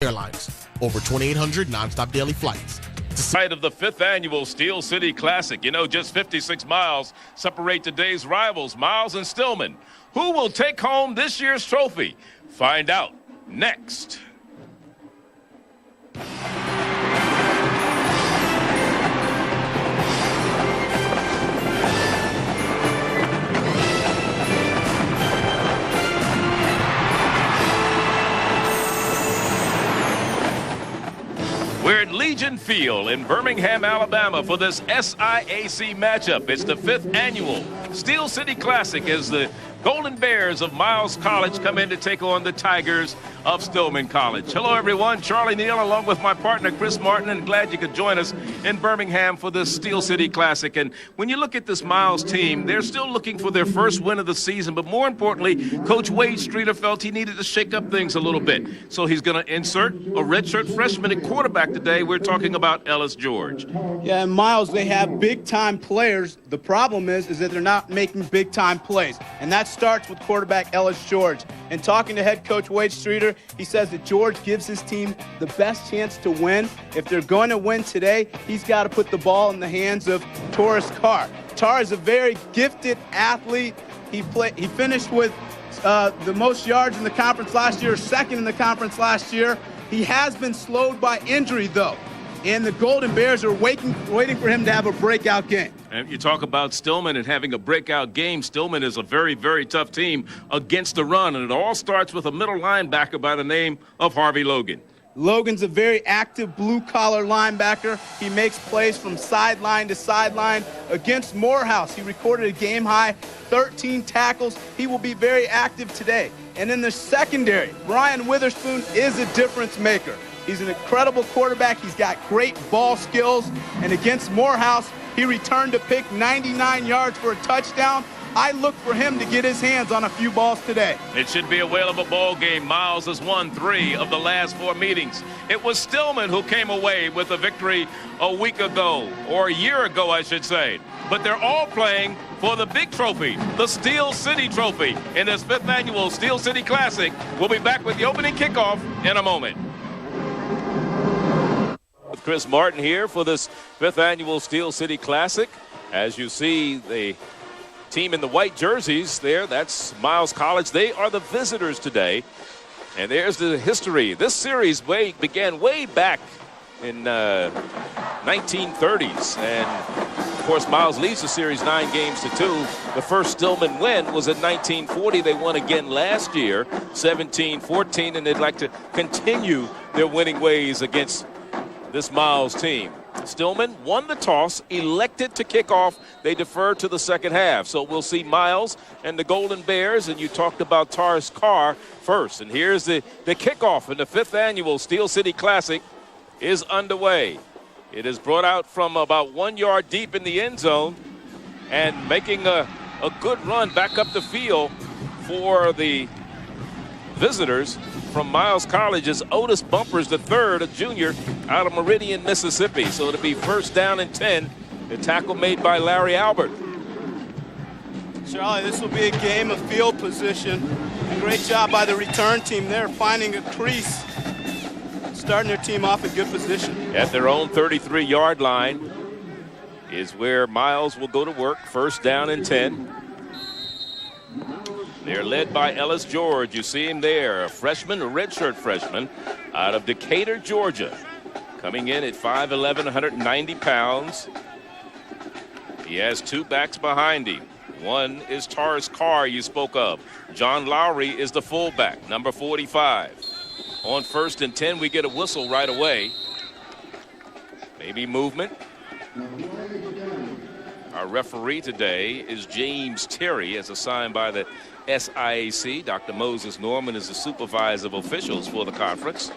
Airlines. Over 2,800 nonstop daily flights. Site of the 5th annual Steel City Classic. You know, just 56 miles separate today's rivals, Miles and Stillman. Who will take home this year's trophy? Find out next. We're at Legion Field in Birmingham, Alabama for this SIAC matchup. It's the 5th annual Steel City Classic as the Golden Bears of Miles College come in to take on the Tigers of Stillman College. Hello, everyone. Charlie Neal along with my partner, Chris Martin, and glad you could join us in Birmingham for this Steel City Classic. And when you look at this Miles team, they're still looking for their first win of the season. But more importantly, Coach Wade Streeter felt he needed to shake up things a little bit. So he's going to insert a redshirt freshman at quarterback today. We're talking about Ellis George. Yeah, and Miles, they have big-time players. The problem is that they're not making big-time plays. And that starts with quarterback Ellis George. And talking to head coach Wade Streeter, he says that George gives his team the best chance to win. If they're going to win today, he's got to put the ball in the hands of Taurus Carr. Tar is a very gifted athlete. He finished with the most yards in the conference last year, second in the conference last year. He has been slowed by injury, though. And the Golden Bears are waiting for him to have a breakout game. And you talk about Stillman and having a breakout game. Stillman is a very, very tough team against the run, and it all starts with a middle linebacker by the name of Harvey Logan. Logan's a very active blue-collar linebacker. He makes plays from sideline to sideline. Against Morehouse, he recorded a game-high 13 tackles. He will be very active today. And in the secondary, Brian Witherspoon is a difference maker. He's an incredible quarterback. He's got great ball skills. And against Morehouse, he returned to pick 99 yards for a touchdown. I look for him to get his hands on a few balls today. It should be a whale of a ball game. Miles has won 3 of the last 4 meetings. It was Stillman who came away with a victory a week ago, or a year ago, I should say. But they're all playing for the big trophy, the Steel City Trophy, in this 5th annual Steel City Classic. We'll be back with the opening kickoff in a moment. With Chris Martin here for this 5th annual Steel City Classic. As you see, the team in the white jerseys there, that's Miles College. They are the visitors today. And there's the history. This series began way back in 1930s. And, of course, Miles leads the series 9-2. The first Stillman win was in 1940. They won again last year, 17-14. And they'd like to continue their winning ways against this Miles team. Stillman won the toss, elected to kick off. They deferred to the second half. So we'll see Miles and the Golden Bears, and you talked about Taurus Carr first. And here's the kickoff in the 5th annual Steel City Classic is underway. It is brought out from about 1 yard deep in the end zone and making a good run back up the field for the visitors from Miles College is Otis Bumpers III, a junior out of Meridian, Mississippi. So it'll be 1st down and 10. The tackle made by Larry Albert. Charlie, this will be a game of field position. A great job by the return team there, finding a crease, starting their team off in good position. At their own 33-yard line is where Miles will go to work. 1st down and 10. They're led by Ellis George. You see him there, a freshman, a redshirt freshman out of Decatur, Georgia. Coming in at 5'11", 190 pounds. He has 2 backs behind him. One is Taurus Carr you spoke of. John Lowry is the fullback, number 45. On 1st and 10, we get a whistle right away. Maybe movement. Our referee today is James Terry, as assigned by the SIAC. Dr. Moses Norman is the supervisor of officials for the conference.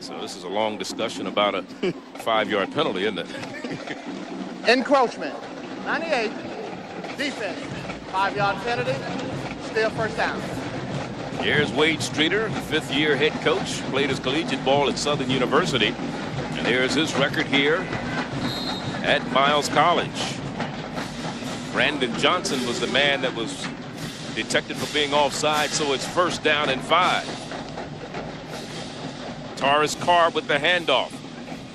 So this is a long discussion about a 5-yard penalty, isn't it? Encroachment. 98. Defense. 5-yard penalty. Still 1st down. Here's Wade Streeter, 5th-year head coach. Played his collegiate ball at Southern University. And here's his record here at Miles College. Brandon Johnson was the man that was detected for being offside, so it's 1st down and 5. Taurus Carr with the handoff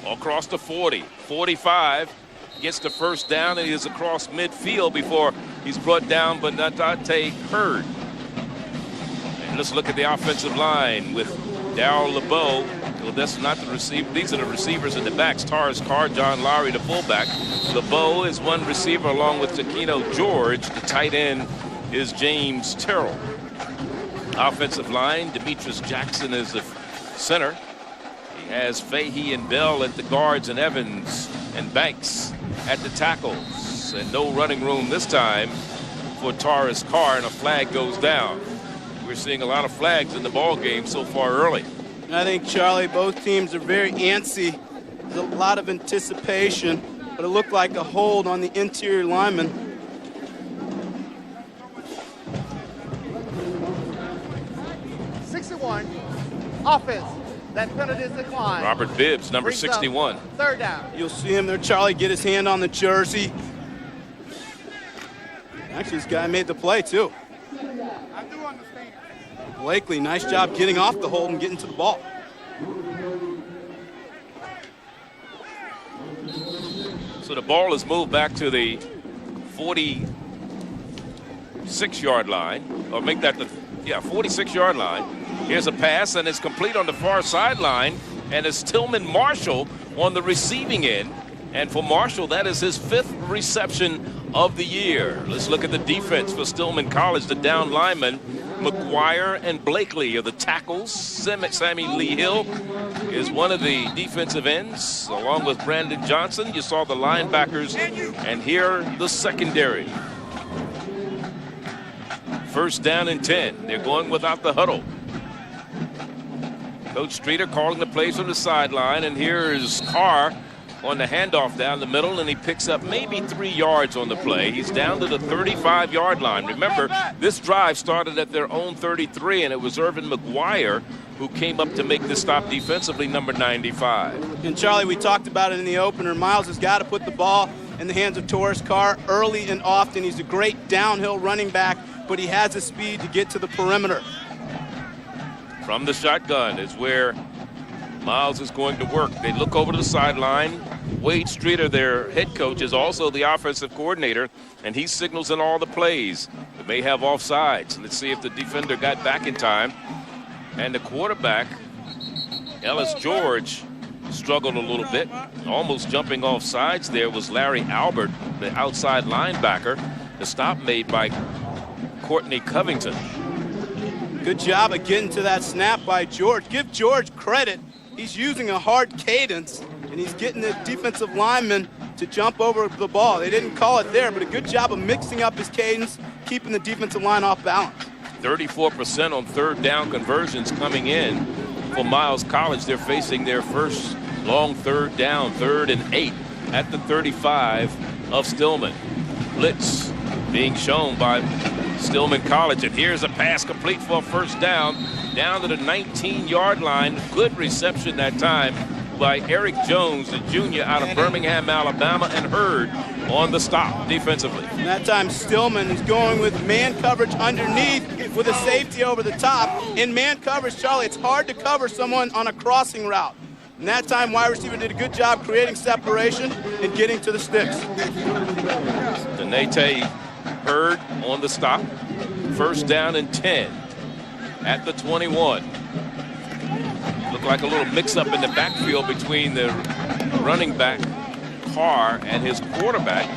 across the 40, 45, gets the 1st down, and he is across midfield before he's brought down by Nadate Hurd. And let's look at the offensive line with Darryl LeBeau. Well, that's not the receiver. These are the receivers in the backs. Taurus Carr, John Lowry, the fullback. LeBeau is one receiver along with Taquino George. The tight end is James Terrell. Offensive line, Demetrius Jackson is the center. He has Fahey and Bell at the guards and Evans and Banks at the tackles. And no running room this time for Taurus Carr, and a flag goes down. We're seeing a lot of flags in the ball game so far early. I think, Charlie, both teams are very antsy. There's a lot of anticipation, but it looked like a hold on the interior lineman. Offense. That penalty is declined. Robert Bibbs, number 61. 3rd down. You'll see him there, Charlie, get his hand on the jersey. Actually, this guy made the play, too. I do understand. Blakely, nice job getting off the hold and getting to the ball. So the ball is moved back to the 46-yard line, or make that the 46-yard line. Here's a pass, and it's complete on the far sideline, and it's Tillman Marshall on the receiving end. And for Marshall, that is his 5th reception of the year. Let's look at the defense for Stillman College. The down linemen, McGuire and Blakely, are the tackles. Sammy Lee Hill is one of the defensive ends, along with Brandon Johnson. You saw the linebackers, and here the secondary. 1st down and 10. They're going without the huddle. Coach Streeter calling the plays from the sideline, and here's Carr on the handoff down the middle, and he picks up maybe 3 yards on the play. He's down to the 35-yard line. Remember, this drive started at their own 33, and it was Irvin McGuire who came up to make the stop defensively, number 95. And, Charlie, we talked about it in the opener. Miles has got to put the ball in the hands of Taurus Carr early and often. He's a great downhill running back, but he has the speed to get to the perimeter. From the shotgun is where Miles is going to work. They look over to the sideline. Wade Streeter, their head coach, is also the offensive coordinator, and he signals in all the plays. They may have offsides. Let's see if the defender got back in time. And the quarterback, Ellis George, struggled a little bit. Almost jumping off sides there was Larry Albert, the outside linebacker. The stop made by Courtney Covington. Good job of getting to that snap by George. Give George credit. He's using a hard cadence, and he's getting the defensive lineman to jump over the ball. They didn't call it there, but a good job of mixing up his cadence, keeping the defensive line off balance. 34% on 3rd down conversions coming in for Miles College. They're facing their first long 3rd down, 3rd and 8 at the 35 of Stillman. Blitz being shown by Stillman College, and here's a pass complete for a 1st down to the 19-yard line. Good reception that time by Eric Jones, the junior out of Birmingham, Alabama, and Hurd on the stop defensively. And that time Stillman is going with man coverage underneath with a safety over the top. In man coverage, Charlie, it's hard to cover someone on a crossing route. And that time wide receiver did a good job creating separation and getting to the sticks. Donate Hurd on the stop. 1st down and 10 at the 21. Looked like a little mix-up in the backfield between the running back Carr and his quarterback,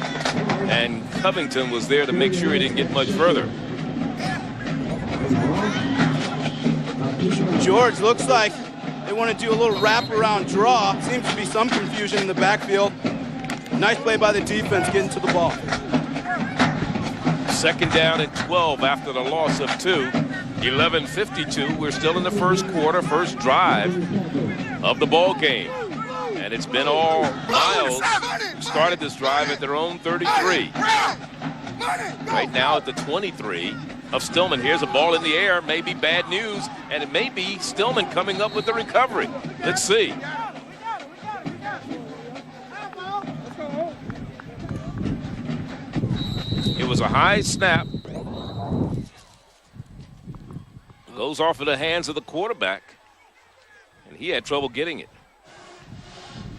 and Covington was there to make sure he didn't get much further. George looks like they want to do a little wraparound draw. Seems to be some confusion in the backfield. Nice play by the defense getting to the ball. 2nd down and 12 after the loss of 2. 11:52. We're still in the 1st quarter, 1st drive of the ball game. And it's been all Miles who started this drive at their own 33. Right now at the 23 of Stillman. Here's a ball in the air, maybe bad news, and it may be Stillman coming up with the recovery. Let's see. It was a high snap. Goes off in the hands of the quarterback, and he had trouble getting it.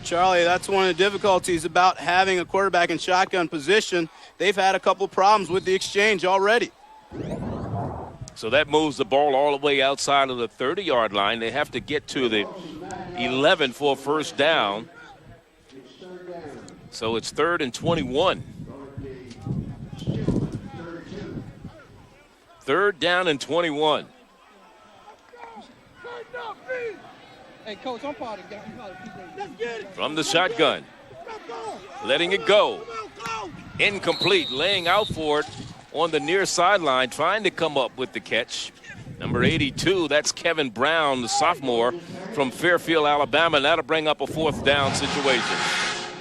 Charlie, that's one of the difficulties about having a quarterback in shotgun position. They've had a couple problems with the exchange already. So that moves the ball all the way outside of the 30-yard line. They have to get to the 11 for a first down. So it's 3rd and 21. 3rd down and 21. Hey, Coach, I'm part of the From the shotgun. Letting it go. Incomplete. Laying out for it on the near sideline, trying to come up with the catch. Number 82, that's Kevin Brown, the sophomore from Fairfield, Alabama. And that'll bring up a 4th down situation.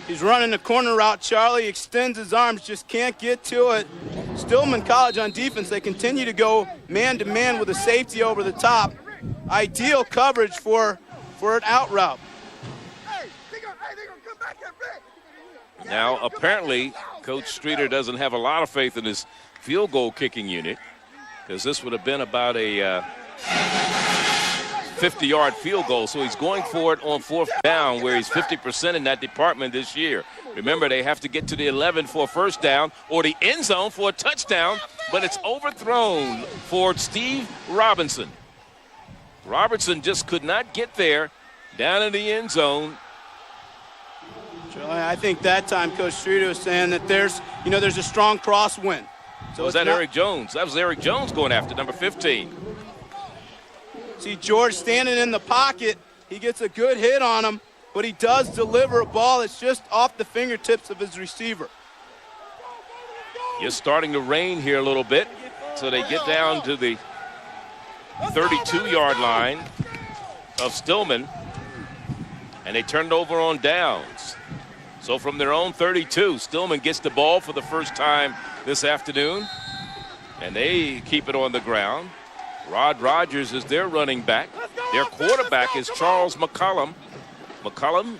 He's running the corner route. Charlie extends his arms, just can't get to it. Stillman College on defense, they continue to go man-to-man with a safety over the top. Ideal coverage for an out route. Now, apparently, Coach Streeter doesn't have a lot of faith in his field goal kicking unit, because this would have been about a 50-yard field goal. So he's going for it on 4th down, where he's 50% in that department this year. Remember, they have to get to the 11 for a first down or the end zone for a touchdown, but it's overthrown for Steve Robinson. Robertson just could not get there down in the end zone. Charlie, I think that time Coach Streeter was saying that there's a strong crosswind. So was that Eric Jones? That was Eric Jones going after number 15. See George standing in the pocket. He gets a good hit on him, but he does deliver a ball that's just off the fingertips of his receiver. Just starting to rain here a little bit, so they get down to the 32-yard line of Stillman, and they turned over on downs. So from their own 32, Stillman gets the ball for the first time this afternoon, and they keep it on the ground. Rod Rogers is their running back. Their quarterback is Charles McCollum. McCollum,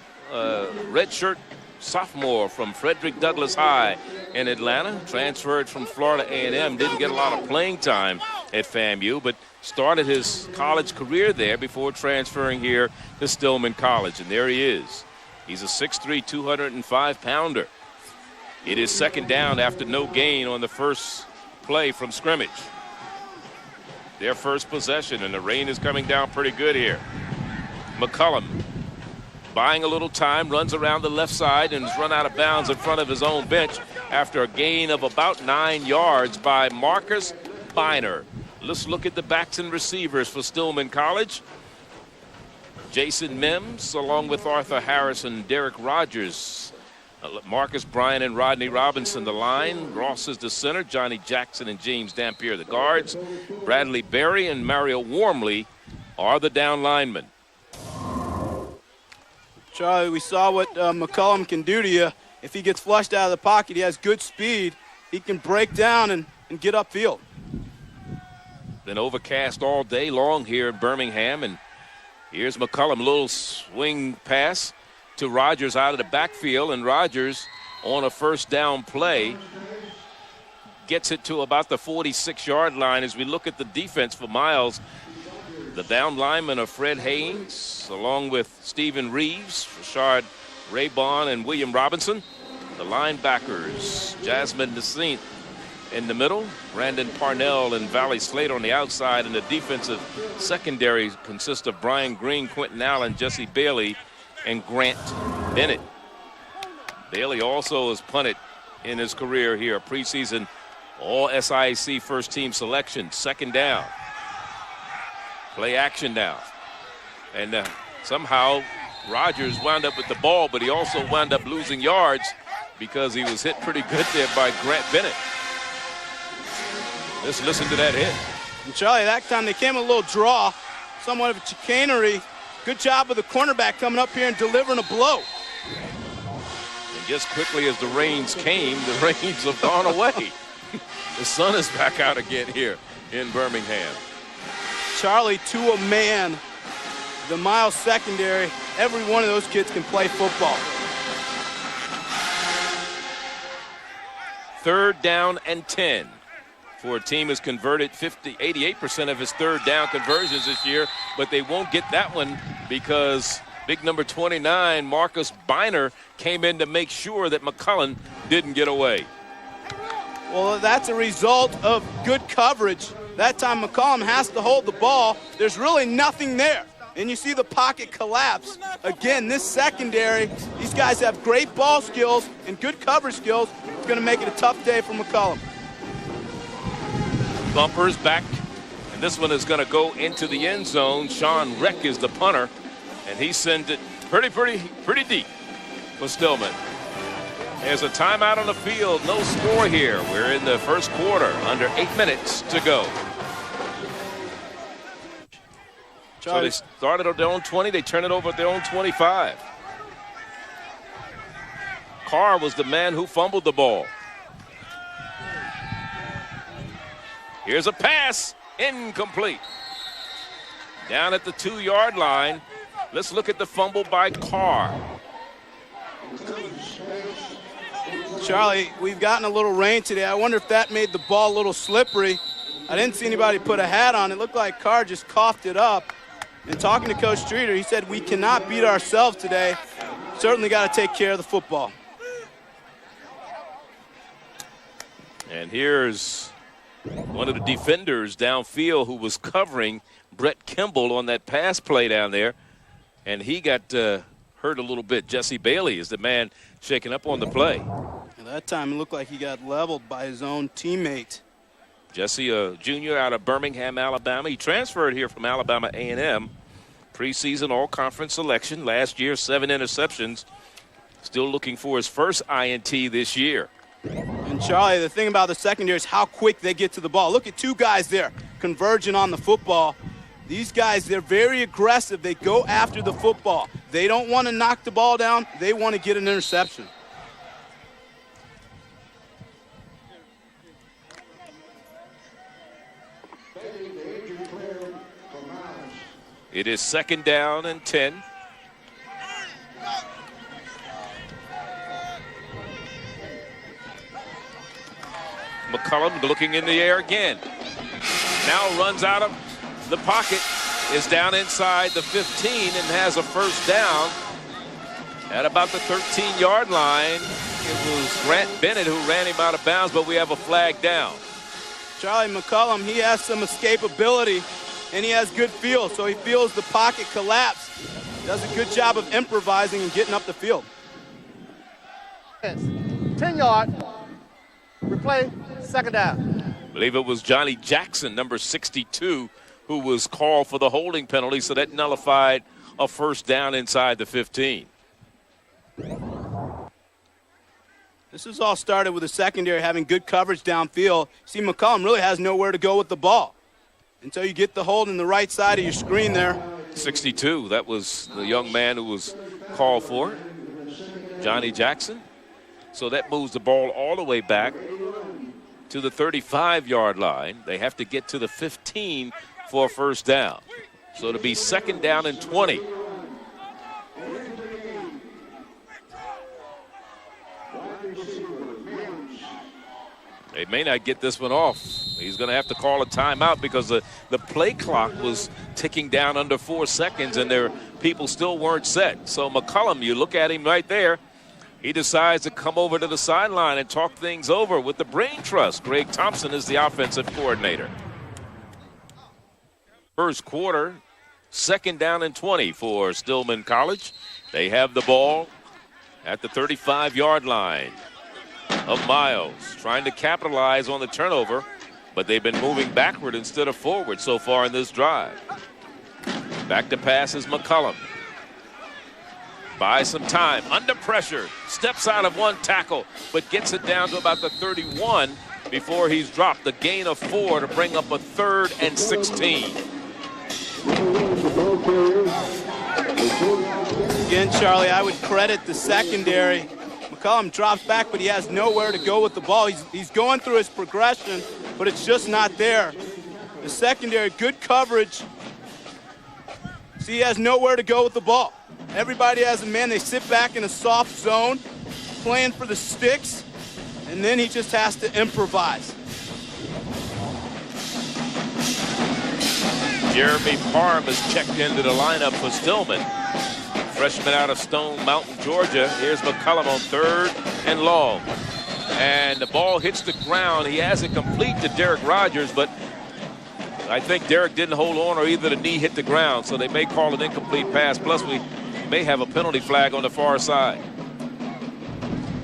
redshirt sophomore from Frederick Douglass High in Atlanta, transferred from Florida A&M, didn't get a lot of playing time at FAMU, but started his college career there before transferring here to Stillman College, and there he is. He's a 6'3", 205-pounder. It is 2nd down after no gain on the first play from scrimmage. Their first possession, and the rain is coming down pretty good here. McCollum buying a little time, runs around the left side and is run out of bounds in front of his own bench after a gain of about 9 yards by Marcus Biner. Let's look at the backs and receivers for Stillman College. Jason Mims, along with Arthur Harris and Derek Rogers. Marcus Bryan and Rodney Robinson, the line. Ross is the center. Johnny Jackson and James Dampier, the guards. Bradley Berry and Mario Wormley are the down linemen. Charlie, we saw what McCollum can do to you. If he gets flushed out of the pocket, he has good speed. He can break down and get upfield. Been overcast all day long here in Birmingham, and here's McCollum, little swing pass to Rogers out of the backfield, and Rogers on a first down play gets it to about the 46-yard line. As we look at the defense for Miles, the down linemen are Fred Haynes, along with Stephen Reeves, Rashard Raybon, and William Robinson. The linebackers, Jasmine Nassim in the middle, Brandon Parnell and Valley Slate on the outside, and the defensive secondary consists of Brian Green, Quentin Allen, Jesse Bailey, and Grant Bennett. Bailey also has punted in his career here, preseason All-SIAC first-team selection. 2nd down. Play action now. And somehow Rogers wound up with the ball, but he also wound up losing yards because he was hit pretty good there by Grant Bennett. Let's listen to that hit. And Charlie, that time they came a little draw, somewhat of a chicanery. Good job of the cornerback coming up here and delivering a blow. And just quickly as the rains came, the rains have gone away. The sun is back out again here in Birmingham. Charlie, to a man, the Miles secondary, every one of those kids can play football. 3rd down and 10. for a team has converted 88% of his third down conversions this year, but they won't get that one because big number 29, Marcus Biner, came in to make sure that McCullen didn't get away. Well, that's a result of good coverage. That time McCollum has to hold the ball. There's really nothing there. And you see the pocket collapse. Again, this secondary, these guys have great ball skills and good cover skills. It's going to make it a tough day for McCollum. Bumpers back, and this one is going to go into the end zone. Sean Reck is the punter, and he sends it pretty deep for Stillman. There's a timeout on the field, no score here. We're in the first quarter, under 8 minutes to go. So they started at their own 20, they turn it over at their own 25. Carr was the man who fumbled the ball. Here's a pass, incomplete. Down at the 2-yard line. Let's look at the fumble by Carr. Charlie, we've gotten a little rain today. I wonder if that made the ball a little slippery. I didn't see anybody put a hat on. It looked like Carr just coughed it up. And talking to Coach Streeter, he said, we cannot beat ourselves today. Certainly got to take care of the football. And here's one of the defenders downfield who was covering Brett Kimball on that pass play down there. And he got hurt a little bit. Jesse Bailey is the man shaking up on the play. And that time it looked like he got leveled by his own teammate. Jesse, a junior out of Birmingham, Alabama. He transferred here from Alabama A&M. Preseason all-conference selection. Last year, 7 interceptions. Still looking for his first INT this year. And Charlie, the thing about the secondary is how quick they get to the ball. Look at 2 guys there converging on the football. These guys, they're very aggressive. They go after the football. They don't want to knock the ball down. They want to get an interception. It is 2nd down and 10. McCullum looking in the air again. Now runs out of the pocket, is down inside the 15 and has a first down at about the 13-yard line. It was Grant Bennett who ran him out of bounds, but we have a flag down. Charlie McCullum, he has some escapability and he has good feel, so he feels the pocket collapse. Does a good job of improvising and getting up the field. 10-yard, replay, 2nd down. I believe it was Johnny Jackson, number 62, who was called for the holding penalty, so that nullified a first down inside the 15. This has all started with the secondary having good coverage downfield. See, McCullum really has nowhere to go with the ball until you get the hold in the right side of your screen there. 62, that was the young man who was called for, Johnny Jackson. So that moves the ball all the way back to the 35-yard line. They have to get to the 15 for a first down. So it'll be 2nd down and 20. They may not get this one off. He's going to have to call a timeout because the play clock was ticking down under 4 seconds and their people still weren't set. So McCullum, you look at him right there. He decides to come over to the sideline and talk things over with the brain trust. Greg Thompson is the offensive coordinator. First quarter, 2nd down and 20 for Stillman College. They have the ball at the 35-yard line of Miles, trying to capitalize on the turnover, but they've been moving backward instead of forward so far in this drive. Back to pass is McCullum. Buys some time, under pressure, steps out of one tackle, but gets it down to about the 31 before he's dropped. The gain of 4 to bring up a 3rd and 16. Again, Charlie, I would credit the secondary. McCullum drops back, but he has nowhere to go with the ball. He's going through his progression, but it's just not there. The secondary, good coverage. See, he has nowhere to go with the ball. Everybody has a man. They sit back in a soft zone, playing for the sticks, and then he just has to improvise. Jeremy Parham is checked into the lineup for Stillman. Freshman out of Stone Mountain, Georgia. Here's McCullum on 3rd and long. And the ball hits the ground. He has it complete to Derek Rogers, but I think Derek didn't hold on, or either the knee hit the ground, so they may call an incomplete pass. Plus, we may have a penalty flag on the far side.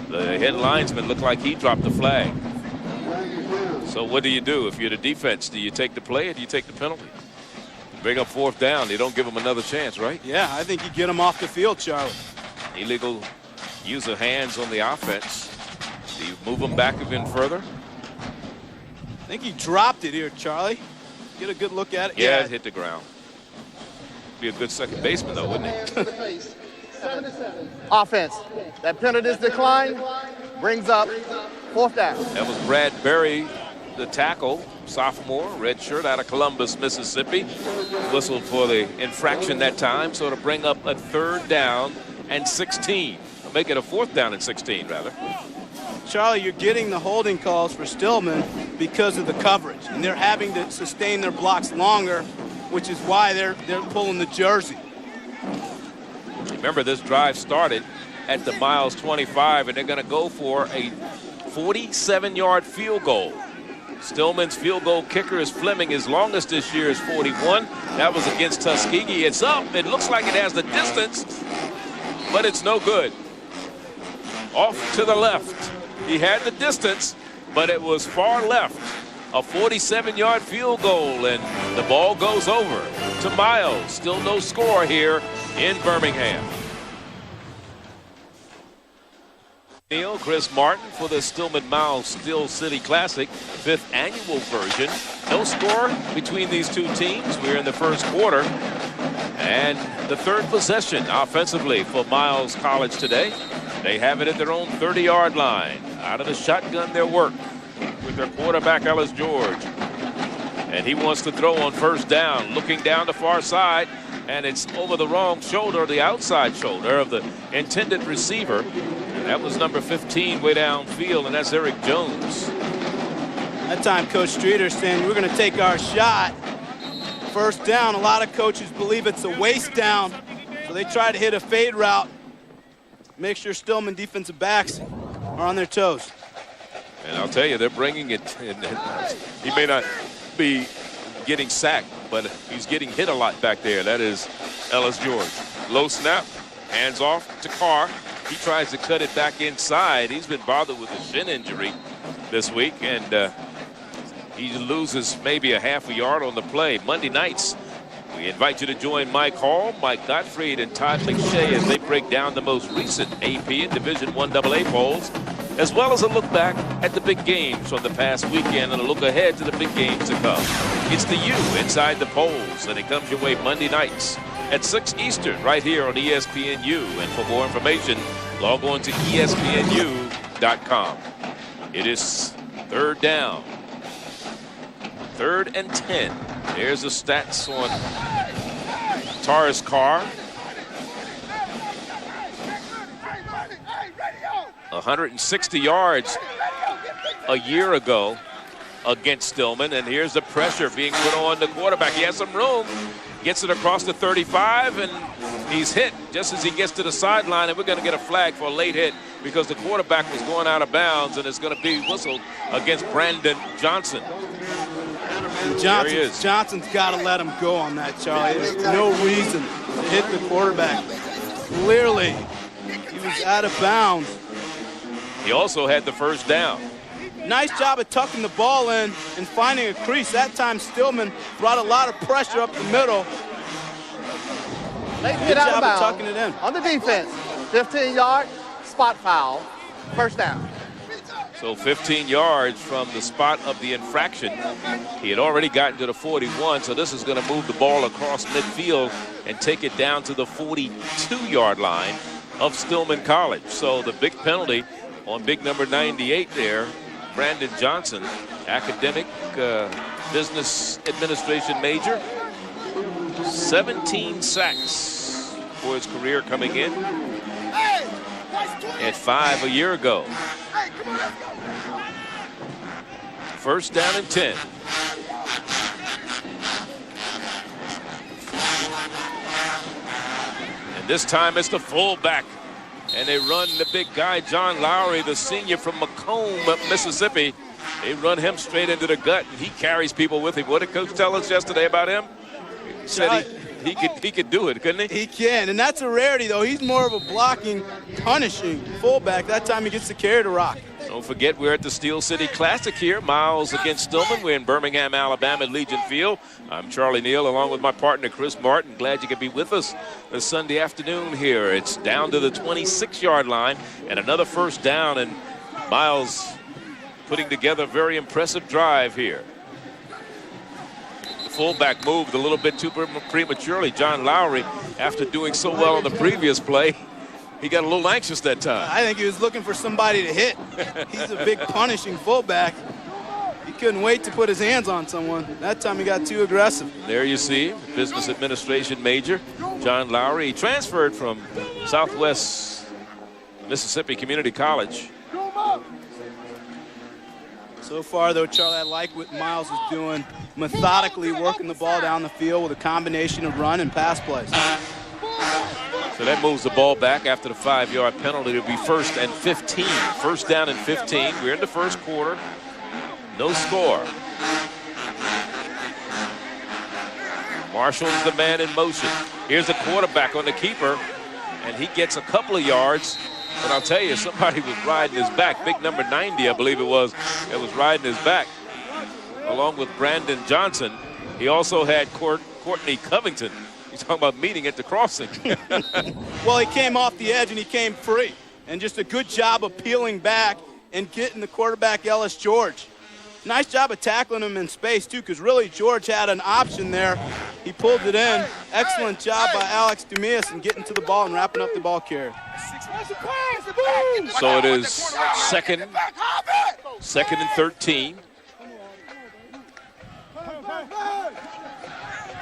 The head linesman looked like he dropped the flag. So what do you do if you're the defense? Do you take the play or do you take the penalty? Bring up 4th down. They don't give him another chance, right? Yeah, I think you get him off the field, Charlie. Illegal use of hands on the offense. Do you move him back even further? I think he dropped it here, Charlie. Get a good look at it. Yeah, it hit the ground. Be a good second baseman, though, wouldn't it? Offense. That penalty is declined. Brings up 4th down. That was Brad Berry, the tackle, sophomore, red shirt out of Columbus, Mississippi. Whistled for the infraction that time, so to bring up a 3rd down and 16. Make it a 4th down and 16, rather. Charlie, you're getting the holding calls for Stillman because of the coverage, and they're having to sustain their blocks longer, which is why they're pulling the jersey. Remember, this drive started at the Miles 25, and they're going to go for a 47-yard field goal. Stillman's field goal kicker is Fleming. His longest this year is 41. That was against Tuskegee. It's up. It looks like it has the distance, but it's no good. Off to the left. He had the distance, but it was far left. A 47-yard field goal, and the ball goes over to Miles. Still no score here in Birmingham. Chris Martin for the Stillman Miles Steel City Classic, 5th annual version. No score between these two teams. We're in the first quarter. And the 3rd possession offensively for Miles College today. They have it at their own 30-yard line. Out of the shotgun, their work with their quarterback, Ellis George. And he wants to throw on 1st down, looking down the far side, and it's over the wrong shoulder, the outside shoulder of the intended receiver. That was number 15 way downfield, and that's Eric Jones. That time, Coach Streeter saying we're going to take our shot. 1st down, a lot of coaches believe it's a waist down, so they try to hit a fade route. Make sure Stillman defensive backs are on their toes. And I'll tell you, they're bringing it. He may not be getting sacked, but he's getting hit a lot back there. That is Ellis George. Low snap, hands off to Carr. He tries to cut it back inside. He's been bothered with a shin injury this week, and he loses maybe a half a yard on the play. Monday nights, we invite you to join Mike Hall, Mike Gottfried, and Todd McShay as they break down the most recent AP and Division I AA polls, as well as a look back at the big games from the past weekend and a look ahead to the big games to come. It's the U inside the polls, and it comes your way Monday nights at 6 Eastern right here on ESPNU. And for more information, log on to ESPNU.com. It is 3rd down. 3rd and 10. There's the stats on Taurus Carr. 160 yards a year ago against Stillman, and here's the pressure being put on the quarterback. He has some room, gets it across the 35, and he's hit just as he gets to the sideline, and we're going to get a flag for a late hit because the quarterback was going out of bounds, and it's going to be whistled against Brandon Johnson. And Johnson's got to let him go on that, Charlie. There's no reason to hit the quarterback. Clearly, he was out of bounds. He also had the 1st down. Nice job of tucking the ball in and finding a crease. That time, Stillman brought a lot of pressure up the middle. Good job of tucking it in. On the defense, 15-yard spot foul, 1st down. So 15 yards from the spot of the infraction. He had already gotten to the 41, so this is going to move the ball across midfield and take it down to the 42-yard line of Stillman College. So the big penalty on big number 98 there, Brandon Johnson, academic business administration major. 17 sacks for his career coming in. At 5 a year ago. 1st down and 10. And this time it's the fullback. And they run the big guy, John Lowry, the senior from Macomb, Mississippi. They run him straight into the gut, and he carries people with him. What did Coach tell us yesterday about him? He said he could do it, couldn't he? He can, and that's a rarity, though. He's more of a blocking, punishing fullback. That time he gets to carry the rock. Don't forget, we're at the Steel City Classic here. Miles against Stillman. We're in Birmingham, Alabama at Legion Field. I'm Charlie Neal along with my partner, Chris Martin. Glad you could be with us this Sunday afternoon here. It's down to the 26-yard line and another first down, and Miles putting together a very impressive drive here. The fullback moved a little bit too prematurely. John Lowry, after doing so well on the previous play, he got a little anxious that time. I think he was looking for somebody to hit. He's a big punishing fullback. He couldn't wait to put his hands on someone. That time he got too aggressive. There you see, business administration major, John Lowry. He transferred from Southwest Mississippi Community College. So far, though, Charlie, I like what Miles is doing, methodically working the ball down the field with a combination of run and pass plays. So that moves the ball back after the 5-yard penalty. It'll be 1st and 15. First down and 15. We're in the first quarter. No score. Marshall's the man in motion. Here's the quarterback on the keeper, and he gets a couple of yards. But I'll tell you, somebody was riding his back. Big number 90, I believe it was, that was riding his back, along with Brandon Johnson. He also had Courtney Covington. He's talking about meeting at the crossing. Well, he came off the edge and he came free. And just a good job of peeling back and getting the quarterback, Ellis George. Nice job of tackling him in space, too, because really George had an option there. He pulled it in. Excellent job by Alex Dumias in getting to the ball and wrapping up the ball carrier. So it is second and 13.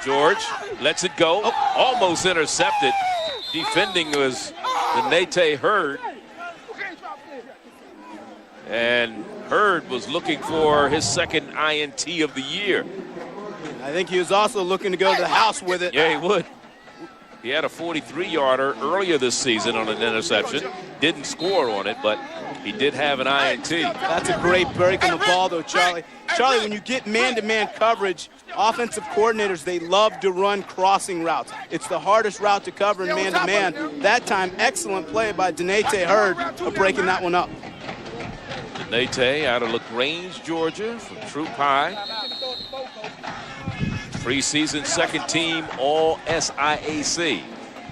George lets it go. Oh, almost intercepted. Defending was the Nate Hurd. And Hurd was looking for his second INT of the year. I think he was also looking to go to the house with it. Yeah, he would. He had a 43-yarder earlier this season on an interception. Didn't score on it, but he did have an INT. That's a great break on the ball, though, Charlie. Charlie, when you get man-to-man coverage, offensive coordinators, they love to run crossing routes. It's the hardest route to cover in man-to-man. That time, excellent play by Denate Hurd of breaking that one up. Denate out of LaGrange, Georgia, from Troop High. Preseason second team All-SIAC.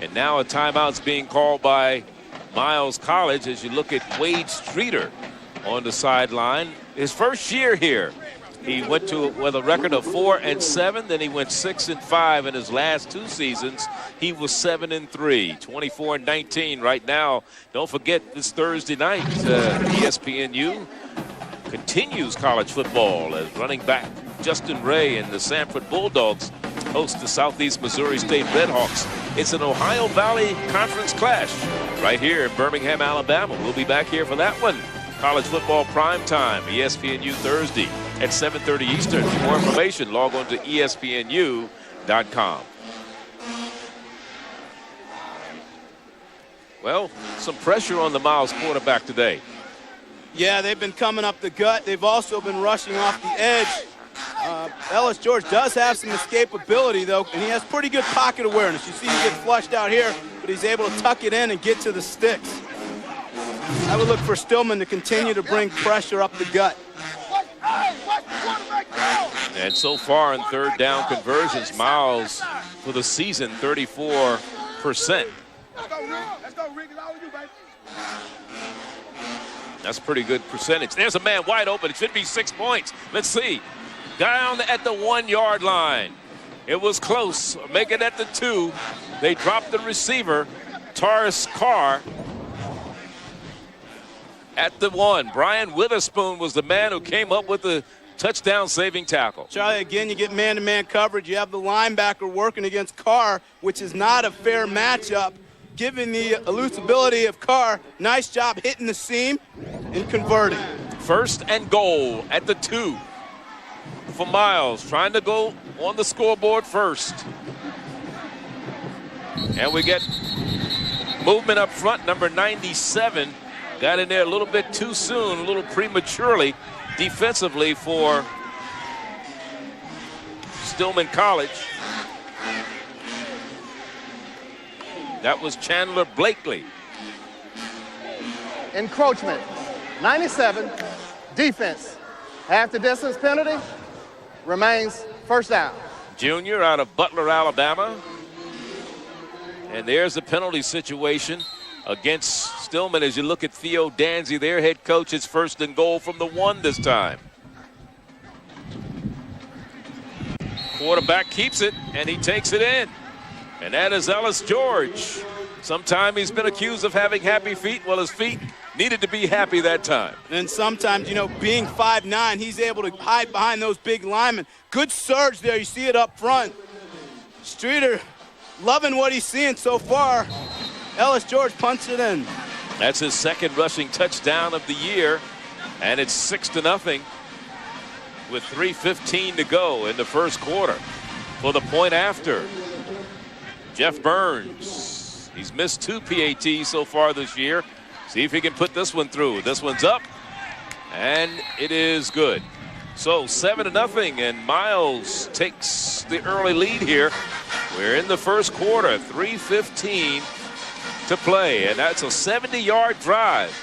And now a timeout's being called by Miles College as you look at Wade Streeter on the sideline. His first year here, he went with a record of 4-7. Then he went 6-5 in his last 2 seasons. He was 7-3, 24-19 right now. Don't forget this Thursday night, ESPNU continues college football as running back Justin Ray and the Sanford Bulldogs host the Southeast Missouri State Redhawks. It's an Ohio Valley Conference clash right here in Birmingham, Alabama. We'll be back here for that one. College football prime time, ESPNU Thursday at 7:30 Eastern. For more information, log on to ESPNU.com. Well, some pressure on the Miles quarterback today. Yeah, they've been coming up the gut. They've also been rushing off the edge. Ellis George does have some escapability, though, and he has pretty good pocket awareness. You see he gets flushed out here, but he's able to tuck it in and get to the sticks. I would look for Stillman to continue to bring pressure up the gut. And so far in third down conversions, Miles for the season, 34%. That's a pretty good percentage. There's a man wide open. It should be 6 points. Let's see. Down at the 1-yard line. It was close. Make it at the 2. They dropped the receiver, Taurus Carr, at the 1. Brian Witherspoon was the man who came up with the touchdown-saving tackle. Charlie, again, you get man-to-man coverage. You have the linebacker working against Carr, which is not a fair matchup. Given the elusibility of Carr, nice job hitting the seam and converting. First and goal at the 2 for Miles, trying to go on the scoreboard first. And we get movement up front. Number 97 got in there a little bit too soon, a little prematurely defensively for Stillman College. That was Chandler Blakely. Encroachment, 97, defense. Half the distance penalty, remains first down. Junior out of Butler, Alabama. And there's the penalty situation against Stillman as you look at Theo Danzy, their head coach. It's 1st and goal from the 1 this time. Quarterback keeps it, and he takes it in. And that is Ellis George. Sometime he's been accused of having happy feet. Well, his feet needed to be happy that time. And sometimes, you know, being 5'9", he's able to hide behind those big linemen. Good surge there. You see it up front. Streeter loving what he's seeing so far. Ellis George punts it in. That's his 2nd rushing touchdown of the year. And it's 6-0 with 3:15 to go in the first quarter. For the point after, Jeff Burns. He's missed 2 PATs so far this year. See if he can put this one through. This one's up, and it is good. So 7-0, and Miles takes the early lead here. We're in the first quarter, 3:15 to play, and that's a 70-yard drive.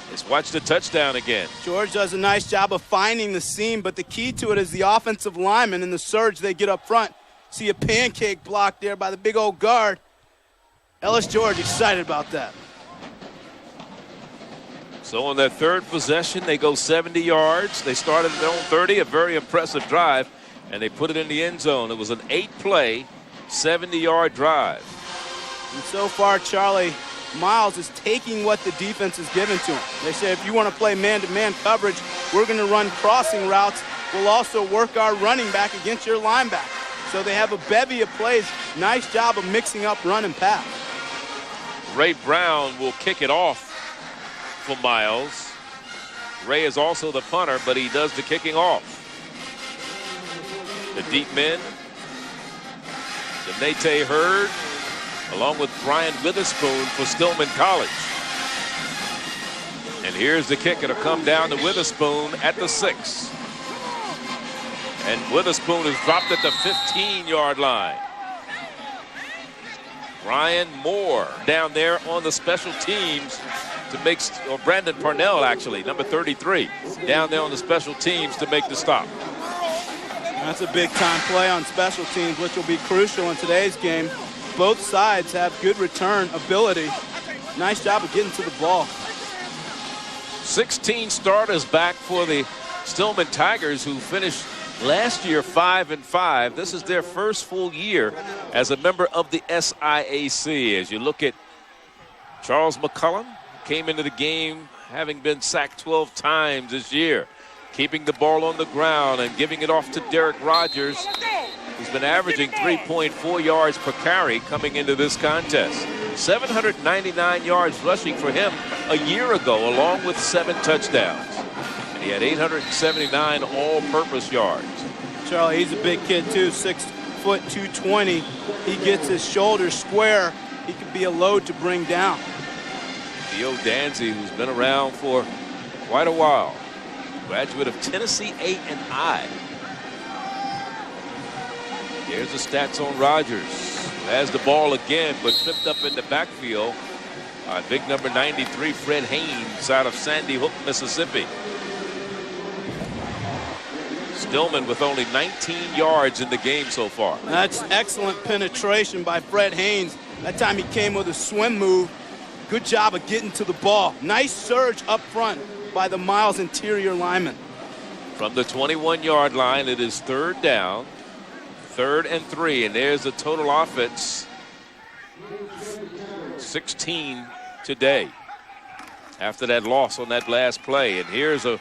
Let's watch the touchdown again. George does a nice job of finding the seam, but the key to it is the offensive lineman and the surge they get up front. See a pancake block there by the big old guard. Ellis George excited about that. So on their 3rd possession, they go 70 yards. They started at their own 30, a very impressive drive, and they put it in the end zone. It was an 8-play, 70-yard drive. And so far, Charlie, Miles is taking what the defense is giving to him. They say if you want to play man-to-man coverage, we're going to run crossing routes. We'll also work our running back against your linebacker. So they have a bevy of plays. Nice job of mixing up run and pass. Ray Brown will kick it off for Miles. Ray is also the punter, but he does the kicking off. The deep men, Nate Hurd, along with Brian Witherspoon for Stillman College. And here's the kick. It'll come down to Witherspoon at the 6. And Witherspoon is dropped at the 15-yard line. Brian Moore down there on the special teams to make, or Brandon Parnell actually, number 33, down there on the special teams to make the stop. That's a big-time play on special teams, which will be crucial in today's game. Both sides have good return ability. Nice job of getting to the ball. 16 starters back for the Stillman Tigers, who finished last year 5-5. This is their first full year as a member of the SIAC. As you look at Charles McCullum, came into the game having been sacked 12 times this year, keeping the ball on the ground and giving it off to Derek Rogers, who's been averaging 3.4 yards per carry coming into this contest. 799 yards rushing for him a year ago, along with 7 touchdowns. And he had 879 all-purpose yards. Charlie, he's a big kid too, 6 foot 220. He gets his shoulders square. He could be a load to bring down. Theo Danzy, who's been around for quite a while, graduate of Tennessee A and I. Here's the stats on Rogers. Has the ball again, but tripped up in the backfield. Big number 93, Fred Haynes, out of Sandy Hook, Mississippi. Stillman with only 19 yards in the game so far. That's excellent penetration by Fred Haynes. That time he came with a swim move. Good job of getting to the ball. Nice surge up front by the Miles interior lineman. From the 21-yard line, it is 3rd down. 3rd and 3, and there's the total offense. 16 today after that loss on that last play. And here's a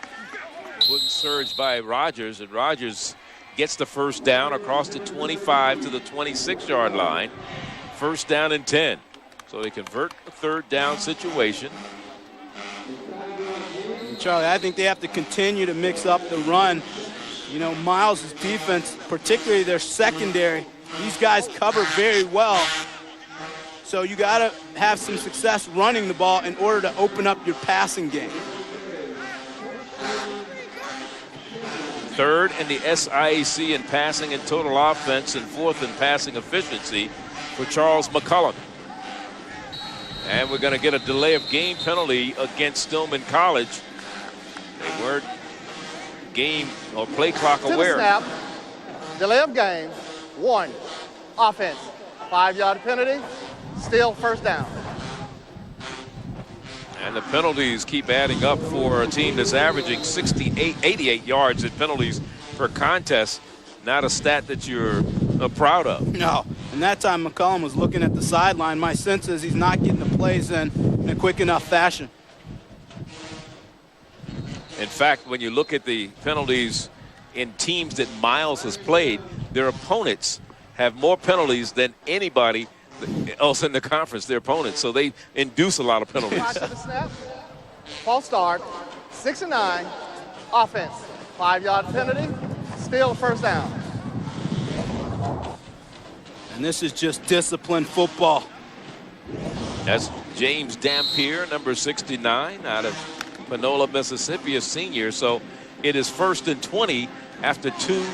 quick surge by Rogers, and Rogers gets the first down across the 25 to the 26-yard line. 1st down and 10. So they convert a 3rd down situation. And Charlie, I think they have to continue to mix up the run. You know, Miles' defense, particularly their secondary, these guys cover very well. So you got to have some success running the ball in order to open up your passing game. Third in the SIAC in passing and total offense, and fourth in passing efficiency for Charles McCullum. And we're going to get a delay of game penalty against Stillman College. They weren't game or play clock aware. Snap, delay of game, 1, offense, 5-yard penalty, still first down. And the penalties keep adding up for a team that's averaging 88 yards in penalties per contest. Not a stat that you're proud of. No, and that time McCullum was looking at the sideline. My sense is he's not getting the plays in a quick enough fashion. In fact, when you look at the penalties in teams that Miles has played, their opponents have more penalties than anybody else in the conference, their opponents. So they induce a lot of penalties. To the snap, false start, 6 and 9, offense, 5-yard penalty, still first down. And this is just disciplined football. That's James Dampier, number 69, out of Panola, Mississippi, a senior. So it is 1st and 20 after 2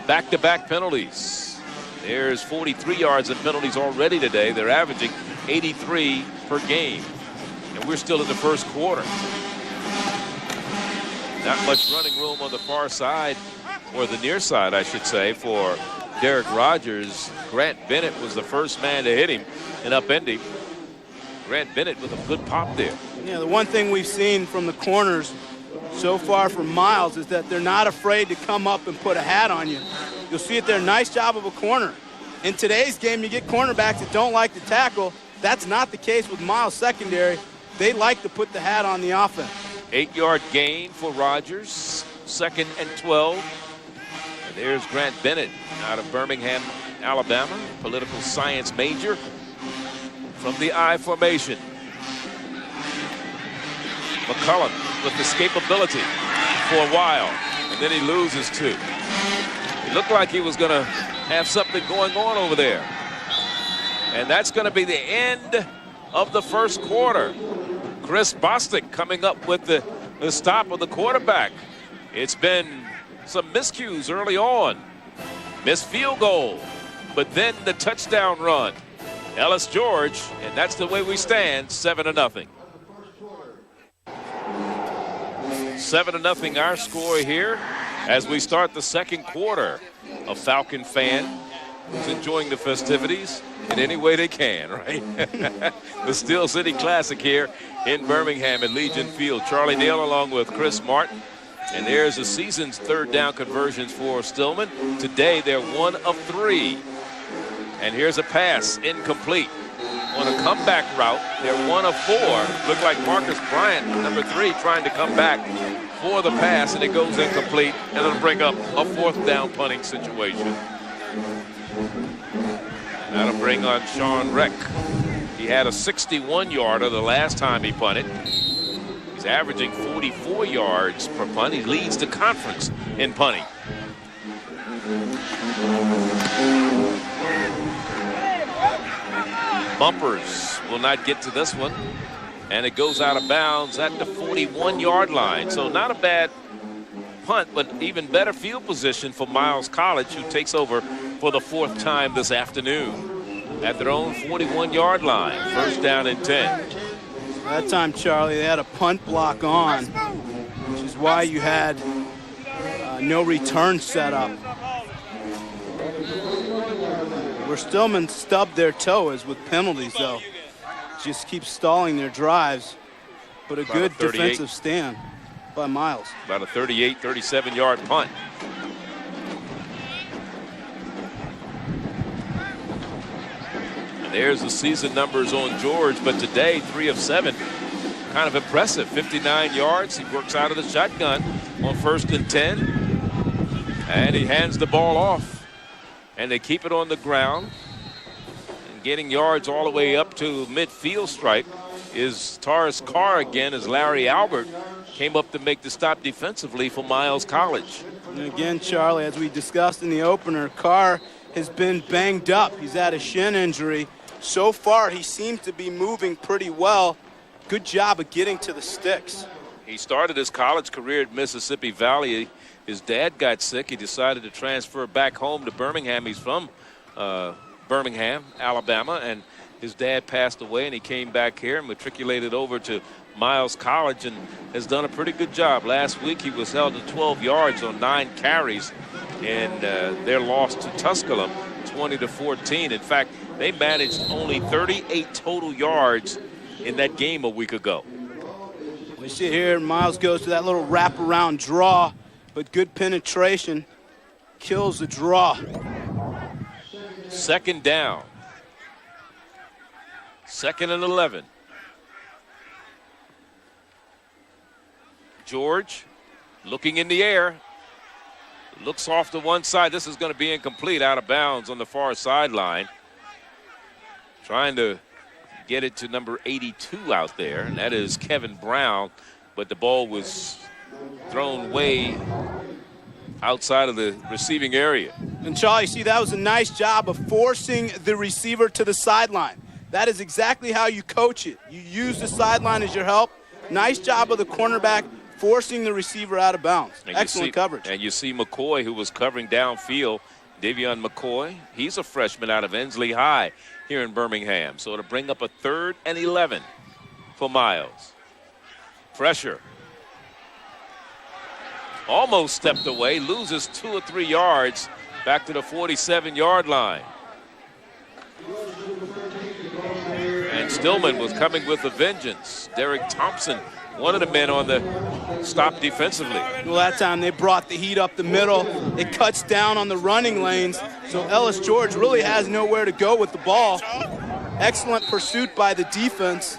back-to-back penalties. There's 43 yards in penalties already today. They're averaging 83 per game. And we're still in the first quarter. Not much running room on the far side, or the near side, I should say, for Derek Rogers. Grant Bennett was the first man to hit him and upend him. Grant Bennett with a good pop there. Yeah, the one thing we've seen from the corners so far from Miles is that they're not afraid to come up and put a hat on you. You'll see it there, nice job of a corner. In today's game, you get cornerbacks that don't like to tackle. That's not the case with Miles' secondary. They like to put the hat on the offense. 8-yard gain for Rogers, 2nd and 12. And there's Grant Bennett out of Birmingham, Alabama, political science major from the I formation. McCullum with escapability for a while, and then he loses 2. It looked like he was going to have something going on over there. And that's going to be the end of the first quarter. Chris Bostic coming up with the stop of the quarterback. It's been some miscues early on. Missed field goal, but then the touchdown run. Ellis George, and that's the way we stand, 7-0. 7-0 our score here as we start the second quarter. A Falcon fan who's enjoying the festivities in any way they can, right? The Steel City Classic here in Birmingham at Legion Field. Charlie Neal along with Chris Martin. And there's the season's 3rd down conversions for Stillman. Today they're 1 of 3. And here's a pass, incomplete. On a comeback route, they're 1 of 4. Look like Marcus Bryant, number 3, trying to come back for the pass, and it goes incomplete, and it'll bring up a 4th down punting situation. That'll bring on Sean Reck. He had a 61-yarder the last time he punted. He's averaging 44 yards per punt. He leads the conference in punting. Bumpers will not get to this one, and it goes out of bounds at the 41-yard line. So not a bad punt, but even better field position for Miles College, who takes over for the 4th time this afternoon at their own 41-yard line. 1st down and 10. That time, Charlie, they had a punt block on, which is why you had no return set up. Where Stillman stubbed their toe is with penalties, though. Just keep stalling their drives, but a good defensive stand by Miles. About a 38, 37-yard punt. And there's the season numbers on George, but today 3 of 7. Kind of impressive. 59 yards. He works out of the shotgun on 1st and 10. And he hands the ball off. And they keep it on the ground. And getting yards all the way up to midfield stripe is Taurus Carr again, as Larry Albert came up to make the stop defensively for Miles College. And again, Charlie, as we discussed in the opener, Carr has been banged up. He's had a shin injury. So far, he seems to be moving pretty well. Good job of getting to the sticks. He started his college career at Mississippi Valley. His dad got sick. He decided to transfer back home to Birmingham. He's from Birmingham, Alabama, and his dad passed away, and he came back here and matriculated over to Miles College and has done a pretty good job. Last week he was held to 12 yards on 9 carries in their loss to Tusculum, 20-14. In fact, they managed only 38 total yards in that game a week ago. We see here Miles goes to that little wraparound draw, but good penetration kills the draw. Second down. 2nd and 11. George looking in the air. Looks off to one side. This is going to be incomplete, out of bounds on the far sideline. Trying to get it to number 82 out there, and that is Kevin Brown. But the ball was thrown way outside of the receiving area. And Charlie, see, that was a nice job of forcing the receiver to the sideline. That is exactly how you coach it. You use the sideline as your help. Nice job of the cornerback forcing the receiver out of bounds. Excellent coverage. And you see McCoy, who was covering downfield, Davion McCoy. He's a freshman out of Ensley High here in Birmingham. So to bring up a 3rd and 11 for Miles. Pressure. Almost stepped away, loses 2 or 3 yards back to the 47-yard line. And Stillman was coming with a vengeance. Derek Thompson, one of the men on the stop defensively. Well, that time they brought the heat up the middle. It cuts down on the running lanes, so Ellis George really has nowhere to go with the ball. Excellent pursuit by the defense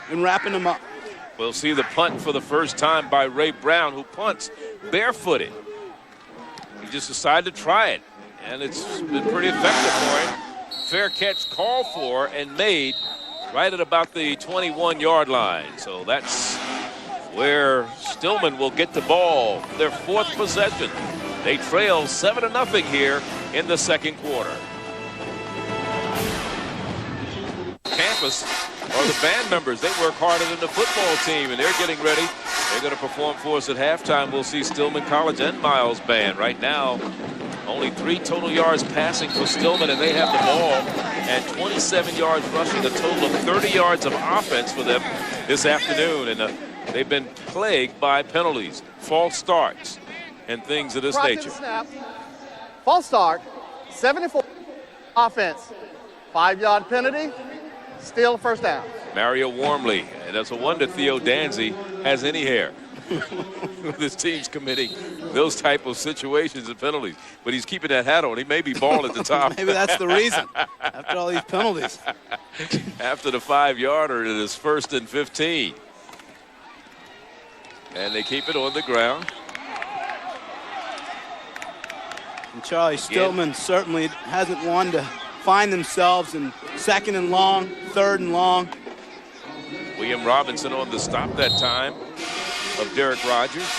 and wrapping him up. We'll see the punt for the first time by Ray Brown, who punts barefooted. He just decided to try it, and it's been pretty effective for him. Fair catch called for and made right at about the 21-yard line. So that's where Stillman will get the ball, their 4th possession. They trail 7-0 here in the 2nd quarter. Campus are the band members. They work harder than the football team, and they're getting ready. They're going to perform for us at halftime. We'll see Stillman College and Miles Band. Right now, only 3 total yards passing for Stillman, and they have the ball, and 27 yards rushing, a total of 30 yards of offense for them this afternoon. And they've been plagued by penalties, false starts, and things of this nature. Snap. False start, 74 offense, 5-yard penalty, still first down. Mario Warmley, and that's a wonder Theo Danzy has any hair. This team's committing those type of situations and penalties. But he's keeping that hat on. He may be bald at the top. Maybe that's the reason, after all these penalties. After the 5-yarder, it is 1st and 15. And they keep it on the ground. And Charlie Stillman certainly hasn't wanted to find themselves in 2nd and long, 3rd and long. William Robinson on the stop that time of Derek Rogers.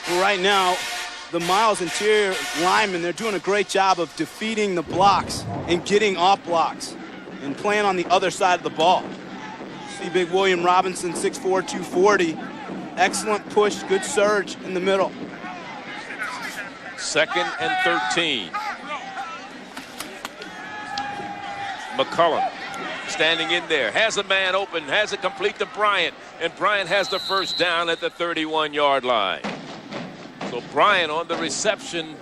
Well, right now, the Miles interior linemen, they're doing a great job of defeating the blocks and getting off blocks and playing on the other side of the ball. See big William Robinson, 6'4", 240. Excellent push, good surge in the middle. 2nd and 13. McCullum standing in there, has a man open, has it complete to Bryant, and Bryant has the first down at the 31-yard line. So Bryant on the reception.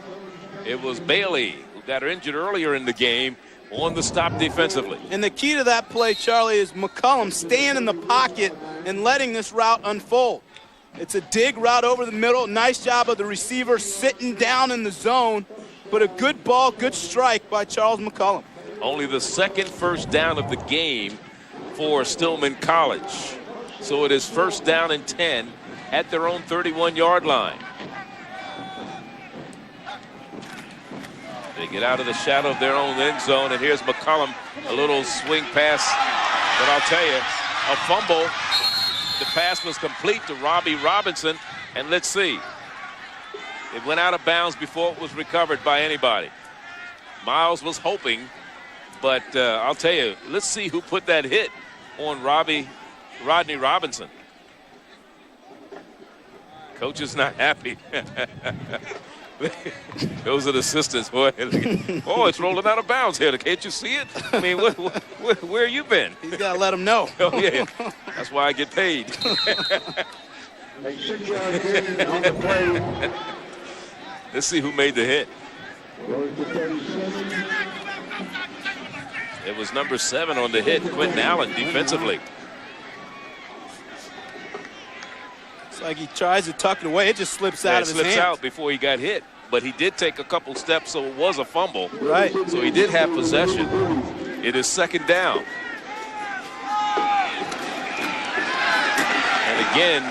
It was Bailey who got injured earlier in the game on the stop defensively. And the key to that play, Charlie, is McCullum staying in the pocket and letting this route unfold. It's a dig route over the middle. Nice job of the receiver sitting down in the zone, but a good ball, good strike by Charles McCullum. Only the 2nd first down of the game for Stillman College. So it is 1st down and 10 at their own 31-yard line. They get out of the shadow of their own end zone, and here's McCullum, a little swing pass. But I'll tell you, a fumble. The pass was complete to Robbie Robinson, and let's see. It went out of bounds before it was recovered by anybody. Miles was hoping, but I'll tell you, let's see who put that hit on Rodney Robinson. Coach is not happy. Those are the assistants. Oh, it's rolling out of bounds here. Can't you see it? I mean, where you been? He's got to let him know. Oh, yeah. That's why I get paid. Let's see who made the hit. It was number 7 on the hit, Quentin Allen, defensively. It's like he tries to tuck it away. It just slips out of his hand. It slips out before he got hit. But he did take a couple steps, so it was a fumble. Right. So he did have possession. It is second down. And again,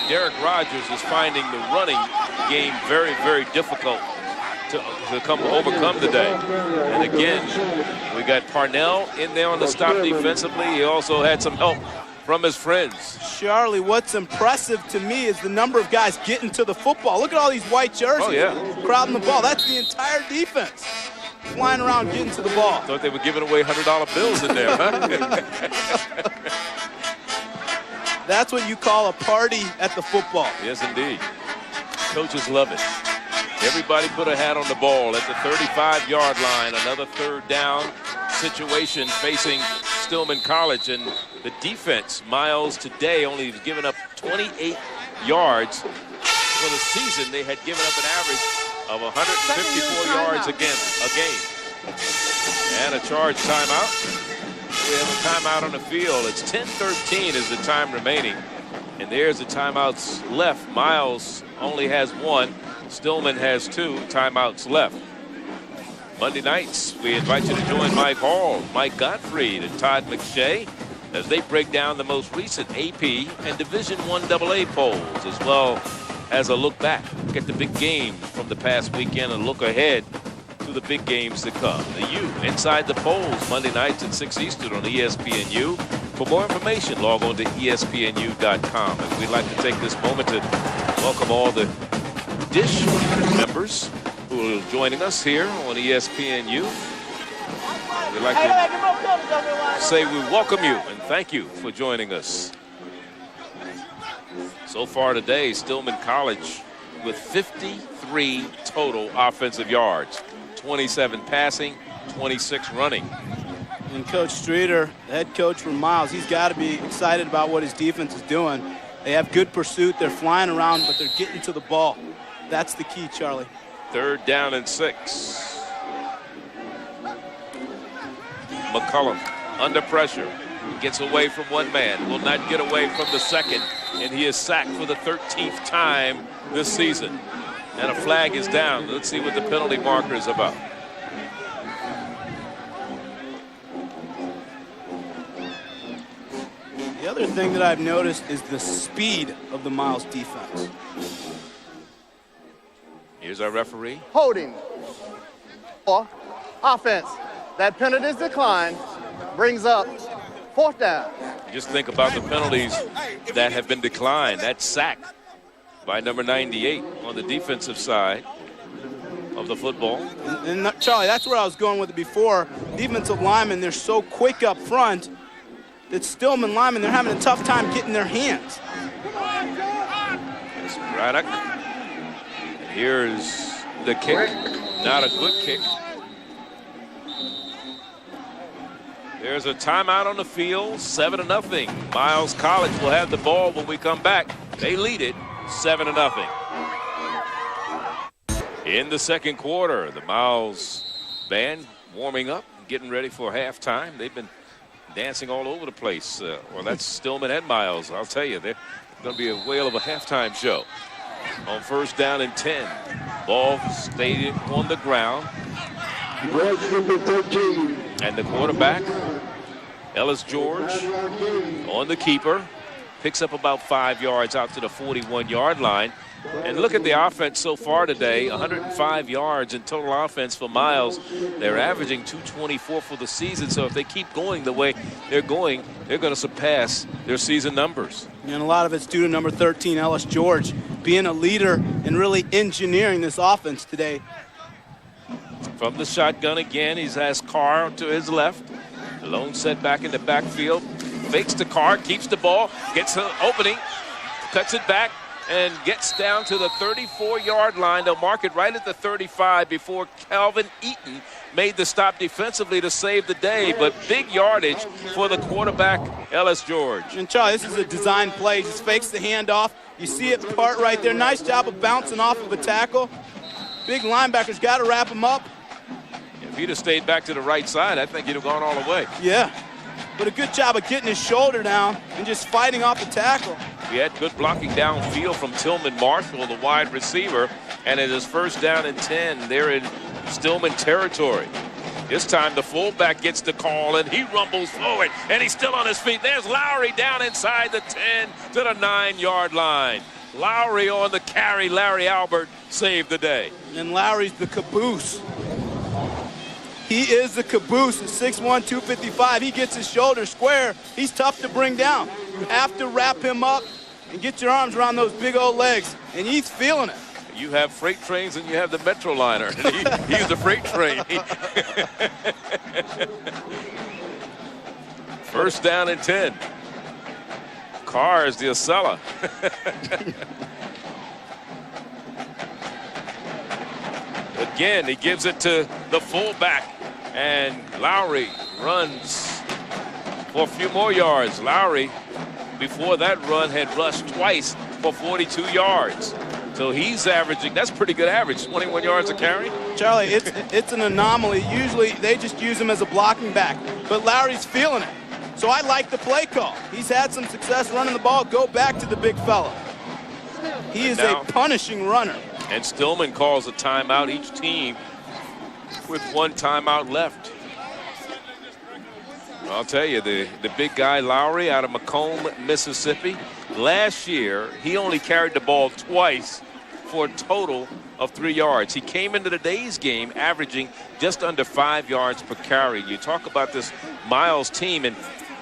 Derek Rogers is finding the running game very, very difficult to overcome today. And again, we got Parnell in there on the stop defensively. He also had some help from his friends. Charlie, what's impressive to me is the number of guys getting to the football. Look at all these white jerseys. Oh, yeah. Crowding the ball. That's the entire defense. Flying around getting to the ball. Thought they were giving away $100 bills in there, huh? That's what you call a party at the football. Yes, indeed. Coaches love it. Everybody put a hat on the ball at the 35-yard line. Another third down situation facing Stillman College. And the defense, Miles, today only given up 28 yards. For the season, they had given up an average of 154 yards a game. And a charge timeout. We have a timeout on the field. It's 10:13 is the time remaining. And there's the timeouts left. Miles only has 1. Stillman has 2 timeouts left. Monday nights, we invite you to join Mike Hall, Mike Gottfried, and Todd McShay as they break down the most recent AP and Division I AA polls, as well as a look back at the big games from the past weekend and look ahead to the big games to come. The U Inside the Polls, Monday nights at 6 Eastern on ESPNU. For more information, log on to ESPNU.com. And we'd like to take this moment to welcome all the Dish members who are joining us here on ESPNU. We'd like to say we welcome you and thank you for joining us. So far today, Stillman College with 53 total offensive yards, 27 passing, 26 running. And Coach Streeter, the head coach for Miles, he's got to be excited about what his defense is doing. They have good pursuit. They're flying around, but they're getting to the ball. That's the key, Charlie. 3rd down and 6. McCullum under pressure. Gets away from one man. Will not get away from the second. And he is sacked for the 13th time this season. And a flag is down. Let's see what the penalty marker is about. The other thing that I've noticed is the speed of the Miles defense. Here's our referee. Holding or offense. That penalty is declined. Brings up 4th down. Just think about the penalties that have been declined. That sack by number 98 on the defensive side of the football. And Charlie, that's where I was going with it before. Defensive linemen, they're so quick up front that Stillman linemen, they're having a tough time getting their hands. It's Braddock. And here's the kick. Not a good kick. There's a timeout on the field, 7-0. Miles College will have the ball when we come back. They lead it 7-0. In the second quarter, the Miles band warming up, getting ready for halftime. They've been dancing all over the place. Well, that's Stillman and Miles. I'll tell you, they're going to be a whale of a halftime show. On 1st down and 10, ball stayed on the ground. And the quarterback, Ellis George, on the keeper, picks up about 5 yards out to the 41-yard line. And look at the offense so far today, 105 yards in total offense for Miles. They're averaging 224 for the season, so if they keep going the way they're going to surpass their season numbers. And a lot of it's due to number 13, Ellis George, being a leader and really engineering this offense today. From the shotgun again, he has Carr to his left. Lone set back in the backfield. Fakes the Carr, keeps the ball, gets an opening, cuts it back, and gets down to the 34-yard line. They'll mark it right at the 35 before Calvin Eaton made the stop defensively to save the day. But big yardage for the quarterback, Ellis George. And Charlie, this is a design play. He just fakes the handoff. You see it part right there. Nice job of bouncing off of a tackle. Big linebackers got to wrap him up. If he'd have stayed back to the right side, I think he'd have gone all the way. Yeah, but a good job of getting his shoulder down and just fighting off the tackle. He had good blocking downfield from Tillman Marshall, the wide receiver, and it is first down and 10. They're in Stillman territory. This time the fullback gets the call, and he rumbles forward, and he's still on his feet. There's Lowry down inside the 10 to the 9-yard line. Lowry on the carry. Larry Albert saved the day. And Lowry's the caboose. He is the caboose at 6'1", 255. He gets his shoulder square. He's tough to bring down. You have to wrap him up and get your arms around those big old legs, and he's feeling it. You have freight trains and you have the Metroliner. He's the freight train. First down and 10. Carr is the Acela. Again, he gives it to the fullback, and Lowry runs for a few more yards. Lowry, before that run, had rushed twice for 42 yards. So he's averaging, that's pretty good average, 21 yards a carry. Charlie, it's an anomaly. Usually they just use him as a blocking back, but Lowry's feeling it. So I like the play call. He's had some success running the ball. Go back to the big fella. He is a punishing runner. And Stillman calls a timeout, each team with one timeout left. I'll tell you, the big guy Lowry out of Macomb, Mississippi, last year he only carried the ball twice for a total of 3 yards. He came into today's game averaging just under 5 yards per carry. You talk about this Miles team and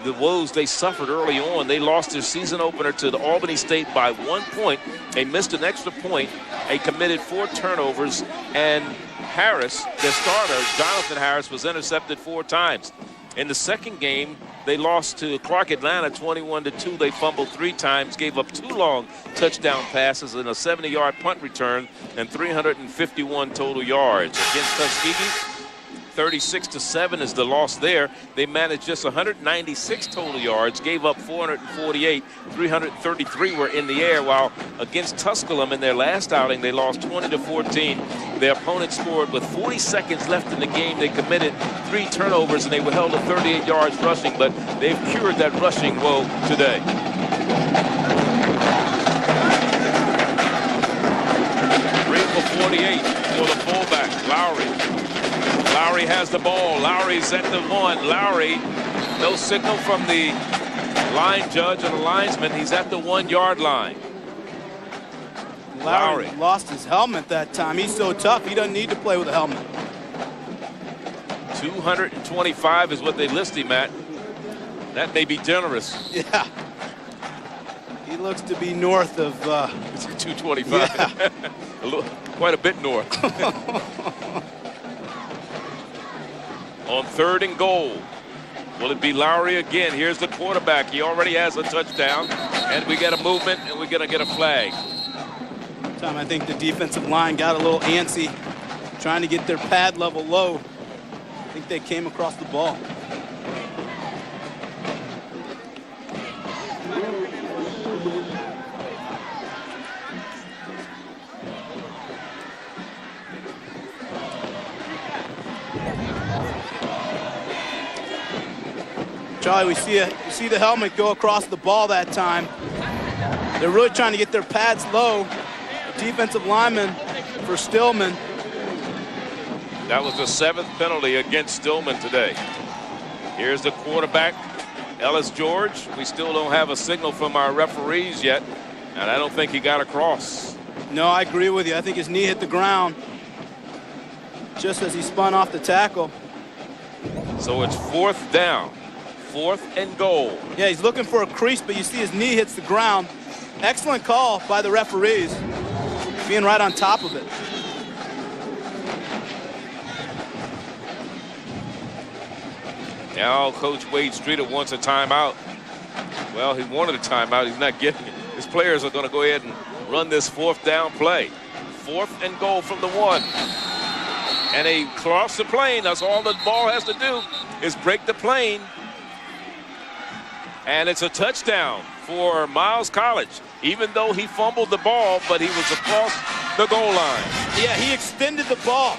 the woes they suffered early on. They lost their season opener to the Albany State by 1 point. They missed an extra point. They committed 4 turnovers, and Harris, their starter, Jonathan Harris, was intercepted 4 times. In the second game, they lost to Clark Atlanta 21-2. They fumbled 3 times, gave up 2 long touchdown passes and a 70-yard punt return and 351 total yards. Against Tuskegee, 36-7 is the loss there. They managed just 196 total yards, gave up 448, 333 were in the air, while against Tusculum in their last outing, they lost 20-14. Their opponent scored with 40 seconds left in the game. They committed 3 turnovers, and they were held to 38 yards rushing, but they've cured that rushing woe today. Three for 48 for the fullback, Lowry. Lowry has the ball. Lowry's at the 1. Lowry, no signal from the line judge or the linesman. He's at the 1-yard line. Lowry lost his helmet that time. He's so tough, he doesn't need to play with a helmet. 225 is what they list him at. That may be generous. Yeah. He looks to be north of 225. Yeah. Quite a bit north. On 3rd and goal, will it be Lowry again? Here's the quarterback. He already has a touchdown, and we get a movement, and we're going to get a flag. Time I think the defensive line got a little antsy, trying to get their pad level low. I think they came across the ball. Charlie, we see the helmet go across the ball that time. They're really trying to get their pads low. Defensive lineman for Stillman. That was the 7th penalty against Stillman today. Here's the quarterback, Ellis George. We still don't have a signal from our referees yet, and I don't think he got across. No, I agree with you. I think his knee hit the ground just as he spun off the tackle. So it's 4th down, 4th and goal. Yeah, he's looking for a crease, but you see his knee hits the ground. Excellent call by the referees, being right on top of it. Now Coach Wade Streeter wants a timeout. Well, he wanted a timeout. He's not getting it. His players are going to go ahead and run this 4th down play. 4th and goal from the 1. And they cross the plane. That's all the ball has to do is break the plane. And it's a touchdown for Miles College. Even though he fumbled the ball, but he was across the goal line. Yeah, he extended the ball.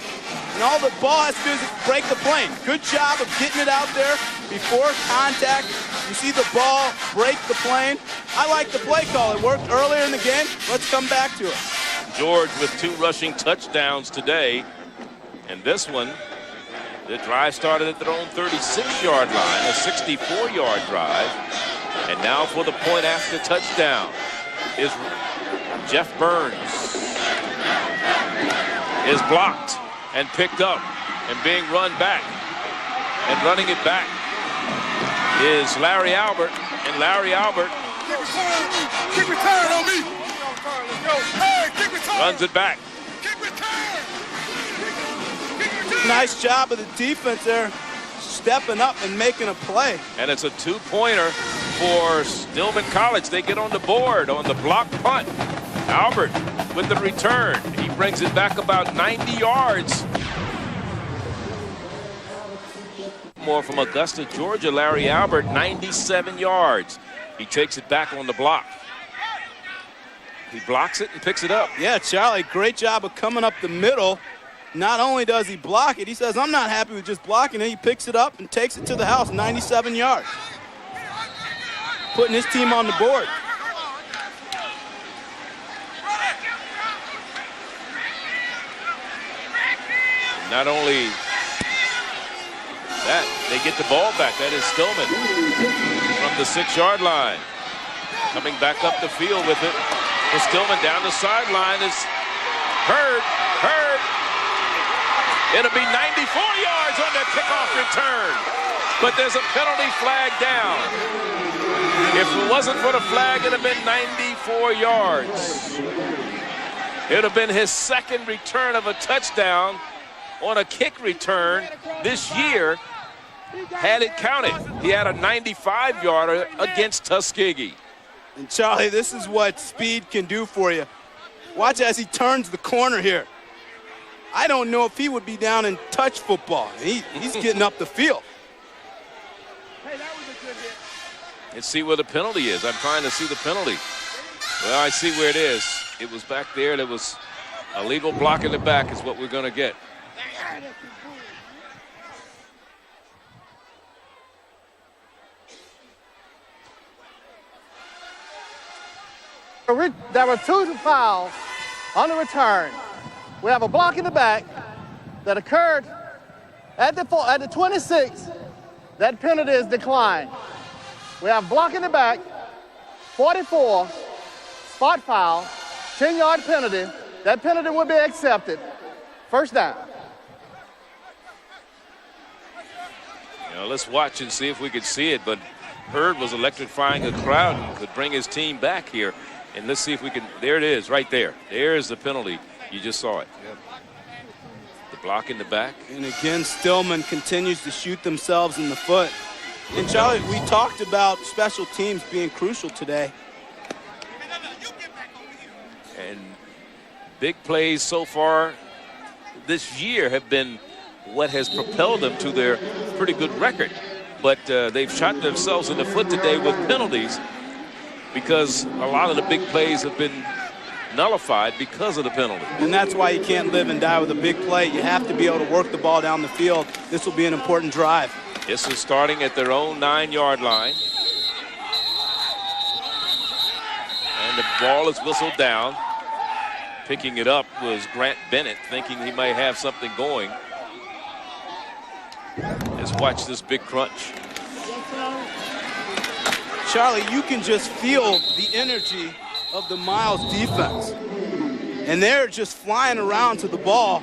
And all the ball has to do is break the plane. Good job of getting it out there before contact. You see the ball break the plane. I like the play call. It worked earlier in the game. Let's come back to it. George with 2 rushing touchdowns today. And this one, the drive started at their own 36-yard line, a 64-yard drive. And now for the point after touchdown is Jeff Burns. Is blocked and picked up and being run back. And running it back is Larry Albert. And Larry Albert Kick return on me. Hey, kick return. runs it back. Kick return. Nice job of the defense there, stepping up and making a play. And it's a 2-pointer for Stillman College. They get on the board on the block punt. Albert with the return. He brings it back about 90 yards. More from Augusta, Georgia. Larry Albert, 97 yards. He takes it back on the block. He blocks it and picks it up. Yeah, Charlie, great job of coming up the middle. Not only does he block it, he says, I'm not happy with just blocking it. He picks it up and takes it to the house, 97 yards. Putting his team on the board. Not only that, they get the ball back. That is Stillman from the 6-yard line. Coming back up the field with it. For Stillman down the sideline is Hurd. It'll be 94 yards on the kickoff return. But there's a penalty flag down. If it wasn't for the flag, it'd have been 94 yards. It'd have been his second return of a touchdown on a kick return this year, had it counted. He had a 95-yarder against Tuskegee. And Charlie, this is what speed can do for you. Watch as he turns the corner here. I don't know if he would be down in touch football. He's getting up the field. Let's see where the penalty is. I'm trying to see the penalty. Well, I see where it is. It was back there. There was a legal block in the back is what we're going to get. There were 2 fouls on the return. We have a block in the back that occurred at the 26. That penalty is declined. We have block in the back, 44, spot foul, 10-yard penalty. That penalty will be accepted. First down. Let's watch and see if we could see it, but Hurd was electrifying the crowd and could bring his team back here. And let's see if we can, there it is, right there. There's the penalty. You just saw it. Yep. The block in the back. And again, Stillman continues to shoot themselves in the foot. And Charlie, we talked about special teams being crucial today. And big plays so far this year have been what has propelled them to their pretty good record. But they've shot themselves in the foot today with penalties because a lot of the big plays have been nullified because of the penalty. And that's why you can't live and die with a big play. You have to be able to work the ball down the field. This will be an important drive. This is starting at their own 9-yard line. And the ball is whistled down. Picking it up was Grant Bennett, thinking he may have something going. Let's watch this big crunch. Charlie, you can just feel the energy of the Miles defense. And they're just flying around to the ball,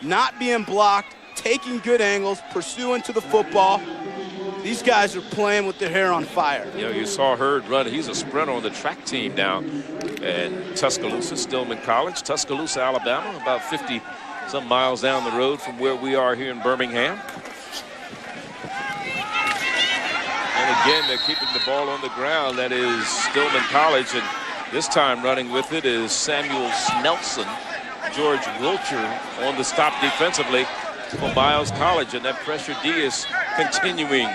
not being blocked, taking good angles, pursuing to the football. These guys are playing with their hair on fire. You know, you saw Hurd run. He's a sprinter on the track team now. And Tuscaloosa, Stillman College, Tuscaloosa, Alabama, about 50-some miles down the road from where we are here in Birmingham. And again, they're keeping the ball on the ground. That is Stillman College. And this time running with it is Samuel Snelson. George Wilcher on the stop defensively for Miles College. And that pressure D is continuing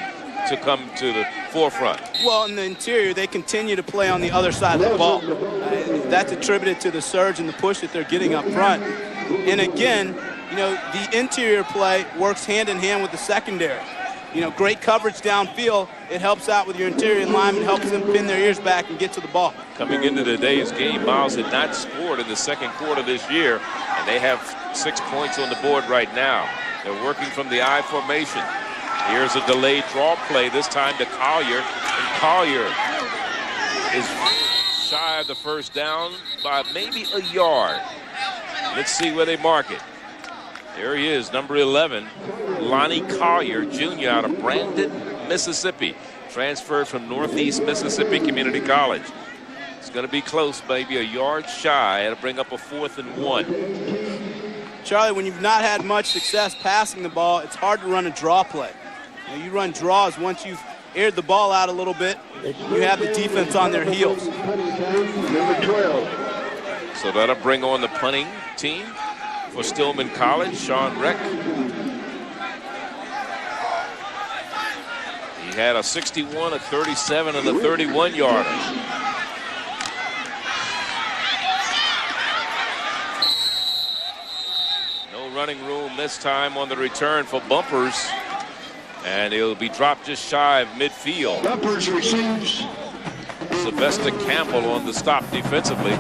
to come to the forefront. Well, in the interior, they continue to play on the other side of the ball. That's attributed to the surge and the push that they're getting up front. And again, you know, the interior play works hand in hand with the secondary. You know, great coverage downfield. It helps out with your interior lineman, helps them pin their ears back and get to the ball. Coming into today's game, Miles had not scored in the second quarter this year, and they have 6 points on the board right now. They're working from the I formation. Here's a delayed draw play, this time to Collier. And Collier is shy of the first down by maybe a yard. Let's see where they mark it. There he is, number 11, Lonnie Collier, Jr. out of Brandon, Mississippi. Transferred from Northeast Mississippi Community College. It's going to be close, maybe a yard shy. It'll bring up a 4th and 1. Charlie, when you've not had much success passing the ball, it's hard to run a draw play. You know, you run draws once you've aired the ball out a little bit, you have the defense on their heels. So that'll bring on the punting team for Stillman College, Sean Reck. He had a 61, a 37, and a 31-yarder. No running room this time on the return for Bumpers. And he'll be dropped just shy of midfield. Bumpers receives. Sylvester Campbell on the stop defensively.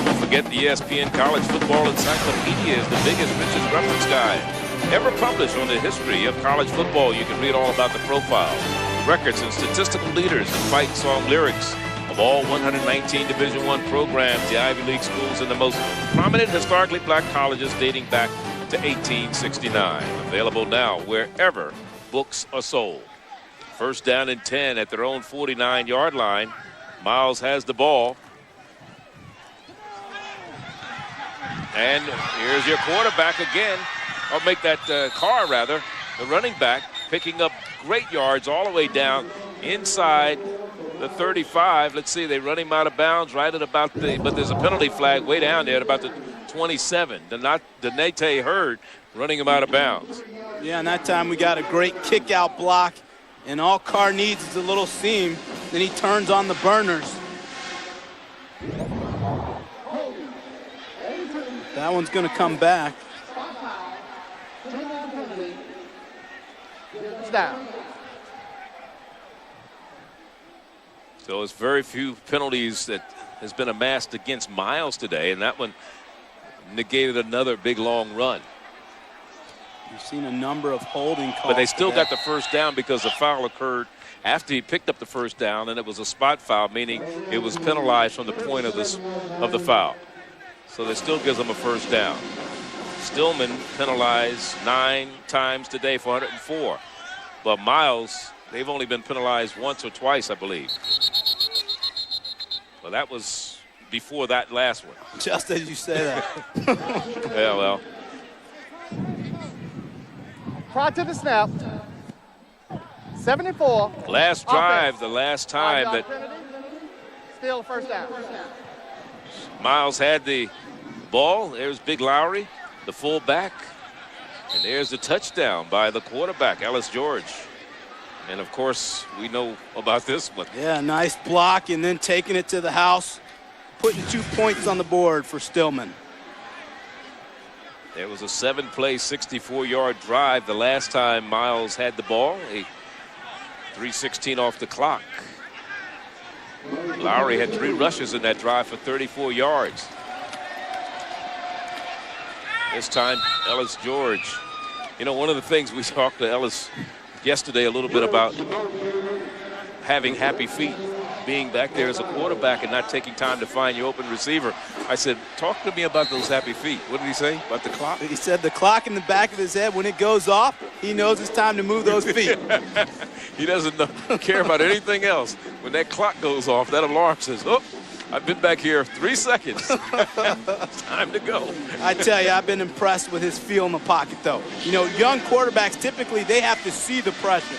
Don't forget the ESPN College Football Encyclopedia is the biggest, richest reference guide ever published on the history of college football. You can read all about the profile, records, and statistical leaders and fight song lyrics of all 119 Division I programs, the Ivy League schools, and the most prominent historically black colleges dating back to 1869. Available now wherever books are sold. First down and 10 at their own 49-yard line. Miles has the ball. And here's your quarterback again. Or make that Carr, rather. The running back picking up great yards all the way down inside the 35. Let's see, they run him out of bounds right at about but there's a penalty flag way down there at about the 27. Denate Hurd running him out of bounds. Yeah, and that time we got a great kick out block, and all Carr needs is a little seam. Then he turns on the burners. That one's going to come back. It's down. So it's very few penalties that has been amassed against Miles today, and that one negated another big long run. You've seen a number of holding calls. But they still today. got the first down because the foul occurred after he picked up the first down, and it was a spot foul, meaning it was penalized from the point of the foul. So that still gives them a first down. Stillman penalized 9 times today for 104. But Miles, they've only been penalized once or twice, I believe. Well, that was before that last one. Just as you say that. Yeah, well. Prior to the snap, 74. Last drive, Offense. the last time that Still first down. Miles had the ball. There's Big Lowry, the fullback. And there's the touchdown by the quarterback, Ellis George. And, of course, we know about this one. Yeah, nice block, and then taking it to the house, putting 2 points on the board for Stillman. There was a 7-play, 64-yard drive the last time Miles had the ball. A 3:16 off the clock. Lowry had 3 rushes in that drive for 34 yards. This time, Ellis George. You know, one of the things we talked to Ellis yesterday a little bit about having happy feet. being back there as a quarterback and not taking time to find your open receiver. I said, talk to me about those happy feet. What did he say about the clock? He said the clock in the back of his head, when it goes off, he knows it's time to move those feet. He doesn't care about anything else. When that clock goes off, that alarm says, oh, I've been back here 3 seconds. Time to go. I tell you, I've been impressed with his feel in the pocket, though. You know, young quarterbacks, typically they have to see the pressure.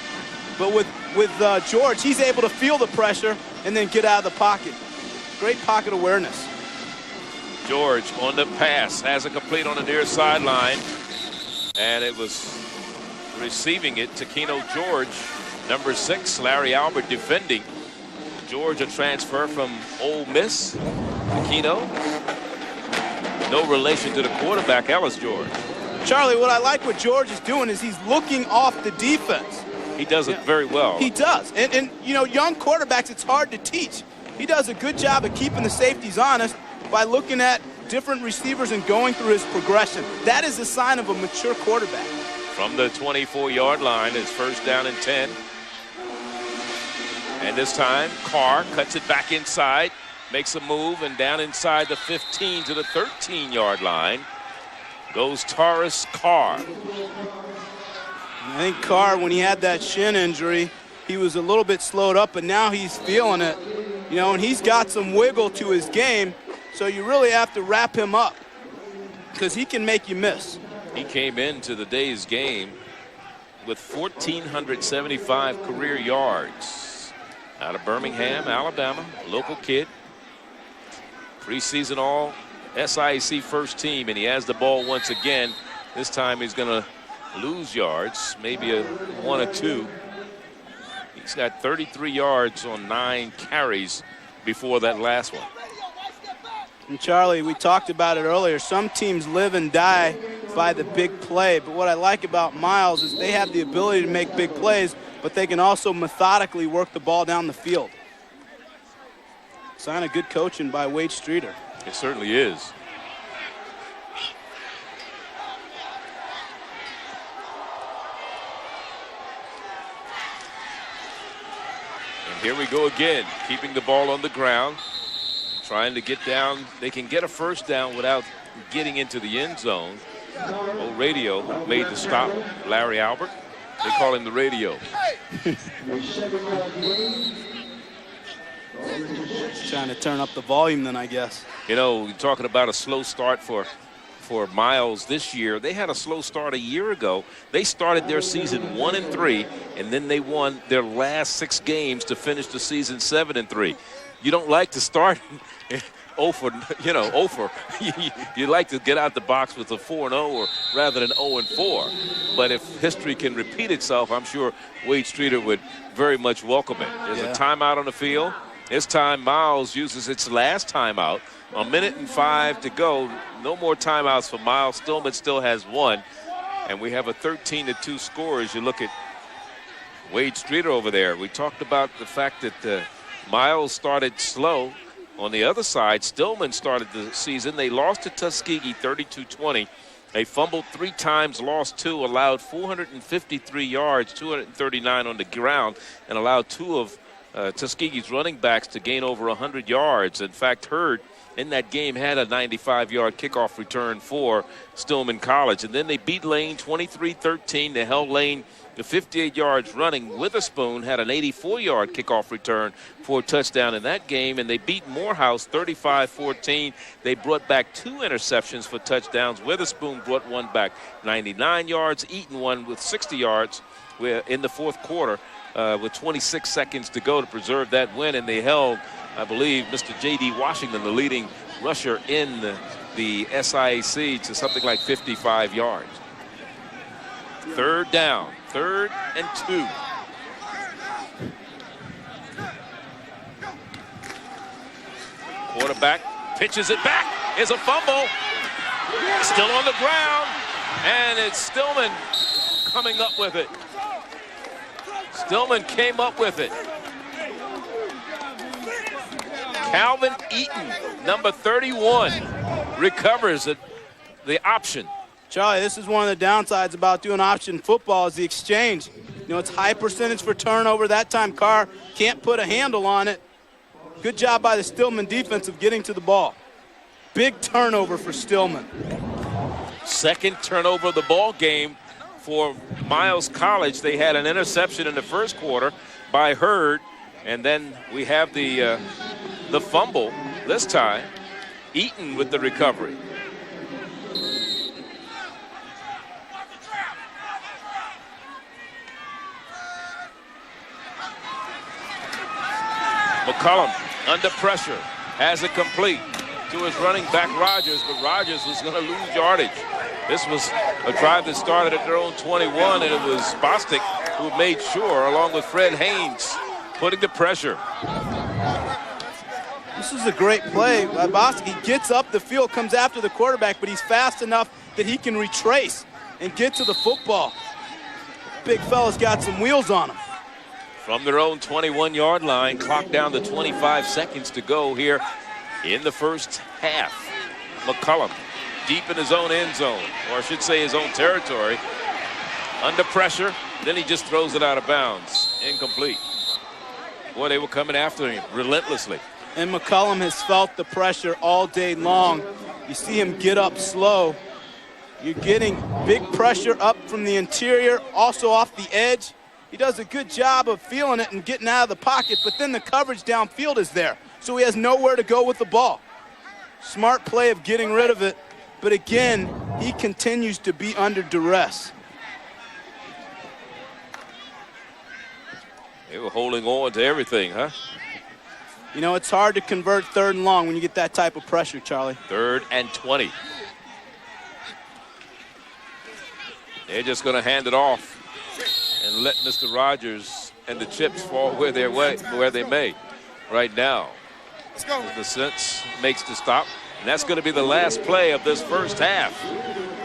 But with George, he's able to feel the pressure and then get out of the pocket. Great pocket awareness. George on the pass, has it complete on the near sideline. And it was receiving it to Keno George, number 6, Larry Albert defending. George, a transfer from Ole Miss. Keno, no relation to the quarterback, Ellis George. Charlie, what I like what George is doing is he's looking off the defense. He does it very well. He does. And, you know, young quarterbacks, it's hard to teach. He does a good job of keeping the safeties honest by looking at different receivers and going through his progression. That is a sign of a mature quarterback. From the 24-yard line, it's first down and 10. And this time, Carr cuts it back inside, makes a move, and down inside the 15 to the 13-yard line goes Taurus Carr. I think Carr, when he had that shin injury, he was a little bit slowed up, but now he's feeling it. You know, and he's got some wiggle to his game, so you really have to wrap him up because he can make you miss. He came into the day's game with 1,475 career yards. Out of Birmingham, Alabama, local kid. Preseason all SIAC first team, and he has the ball once again. This time he's going to lose yards, maybe a 1 or 2. He's got 33 yards on 9 carries before that last one. And Charlie, we talked about it earlier. Some teams live and die by the big play, but what I like about Miles is they have the ability to make big plays, but they can also methodically work the ball down the field. Sign of good coaching by Wade Streeter. It certainly is. And here we go again, keeping the ball on the ground, trying to get down. They can get a first down without getting into the end zone. Old Radio made the stop, Larry Albert. They call him the Radio. Trying to turn up the volume then, I guess. You know, you're talking about a slow start for Miles this year. They had a slow start a year ago. They started their season 1-3, and then they won their last 6 games to finish the season 7-3. You don't like to start 0 for. You like to get out the box with a 4-0 or rather than 0-4. But if history can repeat itself, I'm sure Wade Streeter would very much welcome it. There's a timeout on the field. This time Miles uses its last timeout. 1 minute and 5 to go. No more timeouts for Miles. Stillman still has 1. And we have a 13-2 score as you look at Wade Streeter over there. We talked about the fact that Miles started slow. On the other side, Stillman started the season. They lost to Tuskegee 32-20. They fumbled 3 times, lost 2, allowed 453 yards, 239 on the ground, and allowed 2 of Tuskegee's running backs to gain over 100 yards. In fact, Hurd in that game had a 95-yard kickoff return for Stillman College. And then they beat Lane 23-13. They held Lane to 58 yards running. Witherspoon had an 84-yard kickoff return for a touchdown in that game. And they beat Morehouse 35-14. They brought back 2 interceptions for touchdowns. Witherspoon brought one back 99 yards. Eaton one with 60 yards in the fourth quarter with 26 seconds to go to preserve that win. And they held, I believe, Mr. J.D. Washington, the leading rusher in the SIAC, to something like 55 yards. Third down, 3rd and 2. Quarterback pitches it back. It's a fumble. Still on the ground. And it's Stillman coming up with it. Stillman came up with it. Calvin Eaton, number 31, recovers the option. Charlie, this is one of the downsides about doing option football is the exchange. You know, it's high percentage for turnover. That time Carr can't put a handle on it. Good job by the Stillman defense of getting to the ball. Big turnover for Stillman. Second turnover of the ball game for Miles College. They had an interception in the first quarter by Hurd, and then we have the fumble this time. Eaton with the recovery. McCollum under pressure, has it complete to his running back Rogers, but Rogers was going to lose yardage. This was a drive that started at their own 21, and it was Bostic who made sure, along with Fred Haynes, putting the pressure. This is a great play by Bostic. He gets up the field, comes after the quarterback, but he's fast enough that he can retrace and get to the football. Big fella's got some wheels on him. From their own 21-yard line, clock down to 25 seconds to go here in the first half. McCollum deep in his own end zone, or I should say his own territory. Under pressure, then he just throws it out of bounds. Incomplete. Boy, they were coming after him relentlessly. And McCollum has felt the pressure all day long. You see him get up slow. You're getting big pressure up from the interior, also off the edge. He does a good job of feeling it and getting out of the pocket, but then the coverage downfield is there, so he has nowhere to go with the ball. Smart play of getting rid of it, but again, he continues to be under duress. They were holding on to everything, huh? You know, it's hard to convert 3rd and long when you get that type of pressure, Charlie. 3rd and 20. They're just going to hand it off and let Mr. Rogers and the chips fall where they may right now. Let's go. The sense makes the stop, and that's going to be the last play of this first half.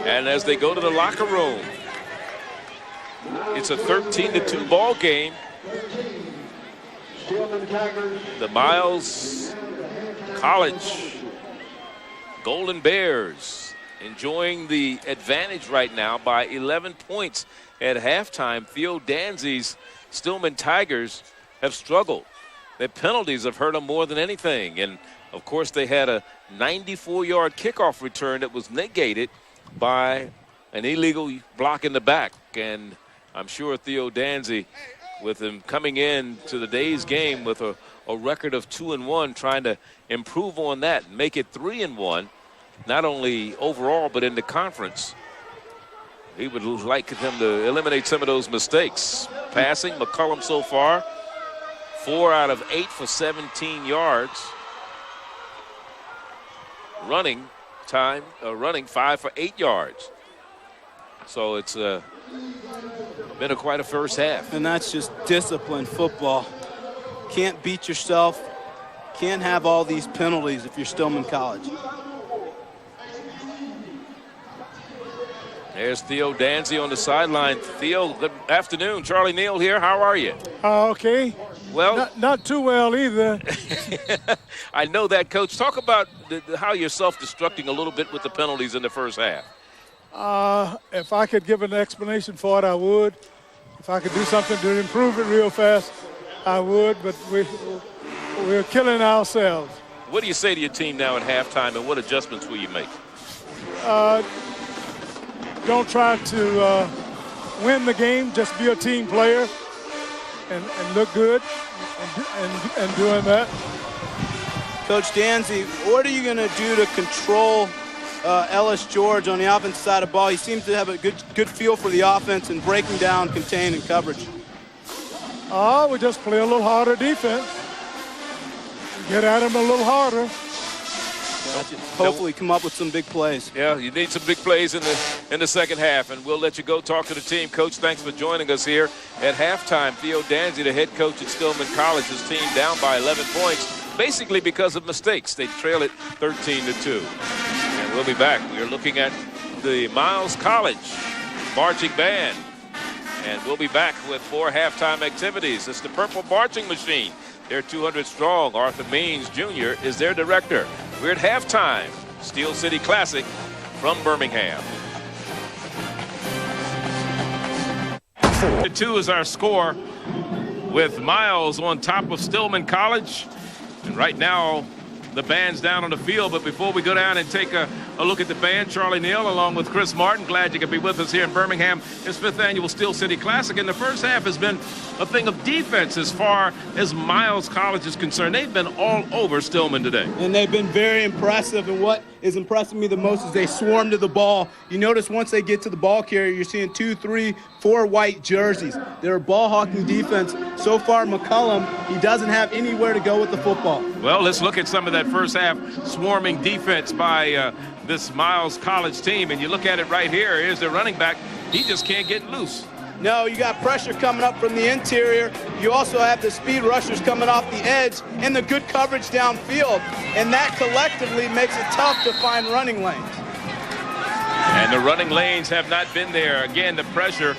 And as they go to the locker room, it's a 13-2 ball game. The Miles College Golden Bears enjoying the advantage right now by 11 points at halftime. Theo Danzy's Stillman Tigers have struggled. Their penalties have hurt them more than anything. And, of course, they had a 94-yard kickoff return that was negated by an illegal block in the back. And I'm sure Theo Danzy, with him coming in to the day's game with a record of 2-1, trying to improve on that and make it 3-1, not only overall but in the conference. He would like them to eliminate some of those mistakes. Passing, McCollum so far, 4 out of 8 for 17 yards. Running 5 for 8 yards. So it's been quite a first half. And that's just disciplined football. Can't beat yourself. Can't have all these penalties if you're Stillman College. There's Theo Danzy on the sideline. Theo, good afternoon. Charlie Neal here. How are you? Okay. Well, not too well either. I know that, Coach. Talk about how you're self-destructing a little bit with the penalties in the first half. If I could give an explanation for it, I would. If I could do something to improve it real fast, I would. But we're killing ourselves. What do you say to your team now at halftime, and what adjustments will you make? Don't try to win the game. Just be a team player and look good and doing that. Coach Danzy, what are you going to do to control Ellis George on the offensive side of the ball? He seems to have a good feel for the offense and breaking down, containing coverage. We just play a little harder defense. Get at him a little harder. Hopefully come up with some big plays. Yeah, you need some big plays in the second half, and we'll let you go talk to the team. Coach, thanks for joining us here at halftime. Theo Danzy, the head coach at Stillman College, his team down by 11 points, basically because of mistakes. They trail it 13-2. And we'll be back. We are looking at the Miles College marching band, and we'll be back with more halftime activities. It's the Purple Marching Machine. They're 200 strong. Arthur Means Jr. is their director. We're at halftime. Steel City Classic from Birmingham. 4-2 is our score, with Miles on top of Stillman College. And right now, the band's down on the field, but before we go down and take a look at the band, Charlie Neal along with Chris Martin, glad you could be with us here in Birmingham. This 5th annual Steel City Classic, and the first half has been a thing of defense as far as Miles College is concerned. They've been all over Stillman today. And they've been very impressive, and what is impressing me the most is they swarm to the ball. You notice once they get to the ball carrier, you're seeing 2, 3, 4 white jerseys. They're a ball-hawking defense. So far, McCullum, he doesn't have anywhere to go with the football. Well, let's look at some of that first half swarming defense by this Miles College team. And you look at it right here. Here's their running back. He just can't get loose. No, you got pressure coming up from the interior. You also have the speed rushers coming off the edge and the good coverage downfield. And that collectively makes it tough to find running lanes. And the running lanes have not been there. Again, the pressure,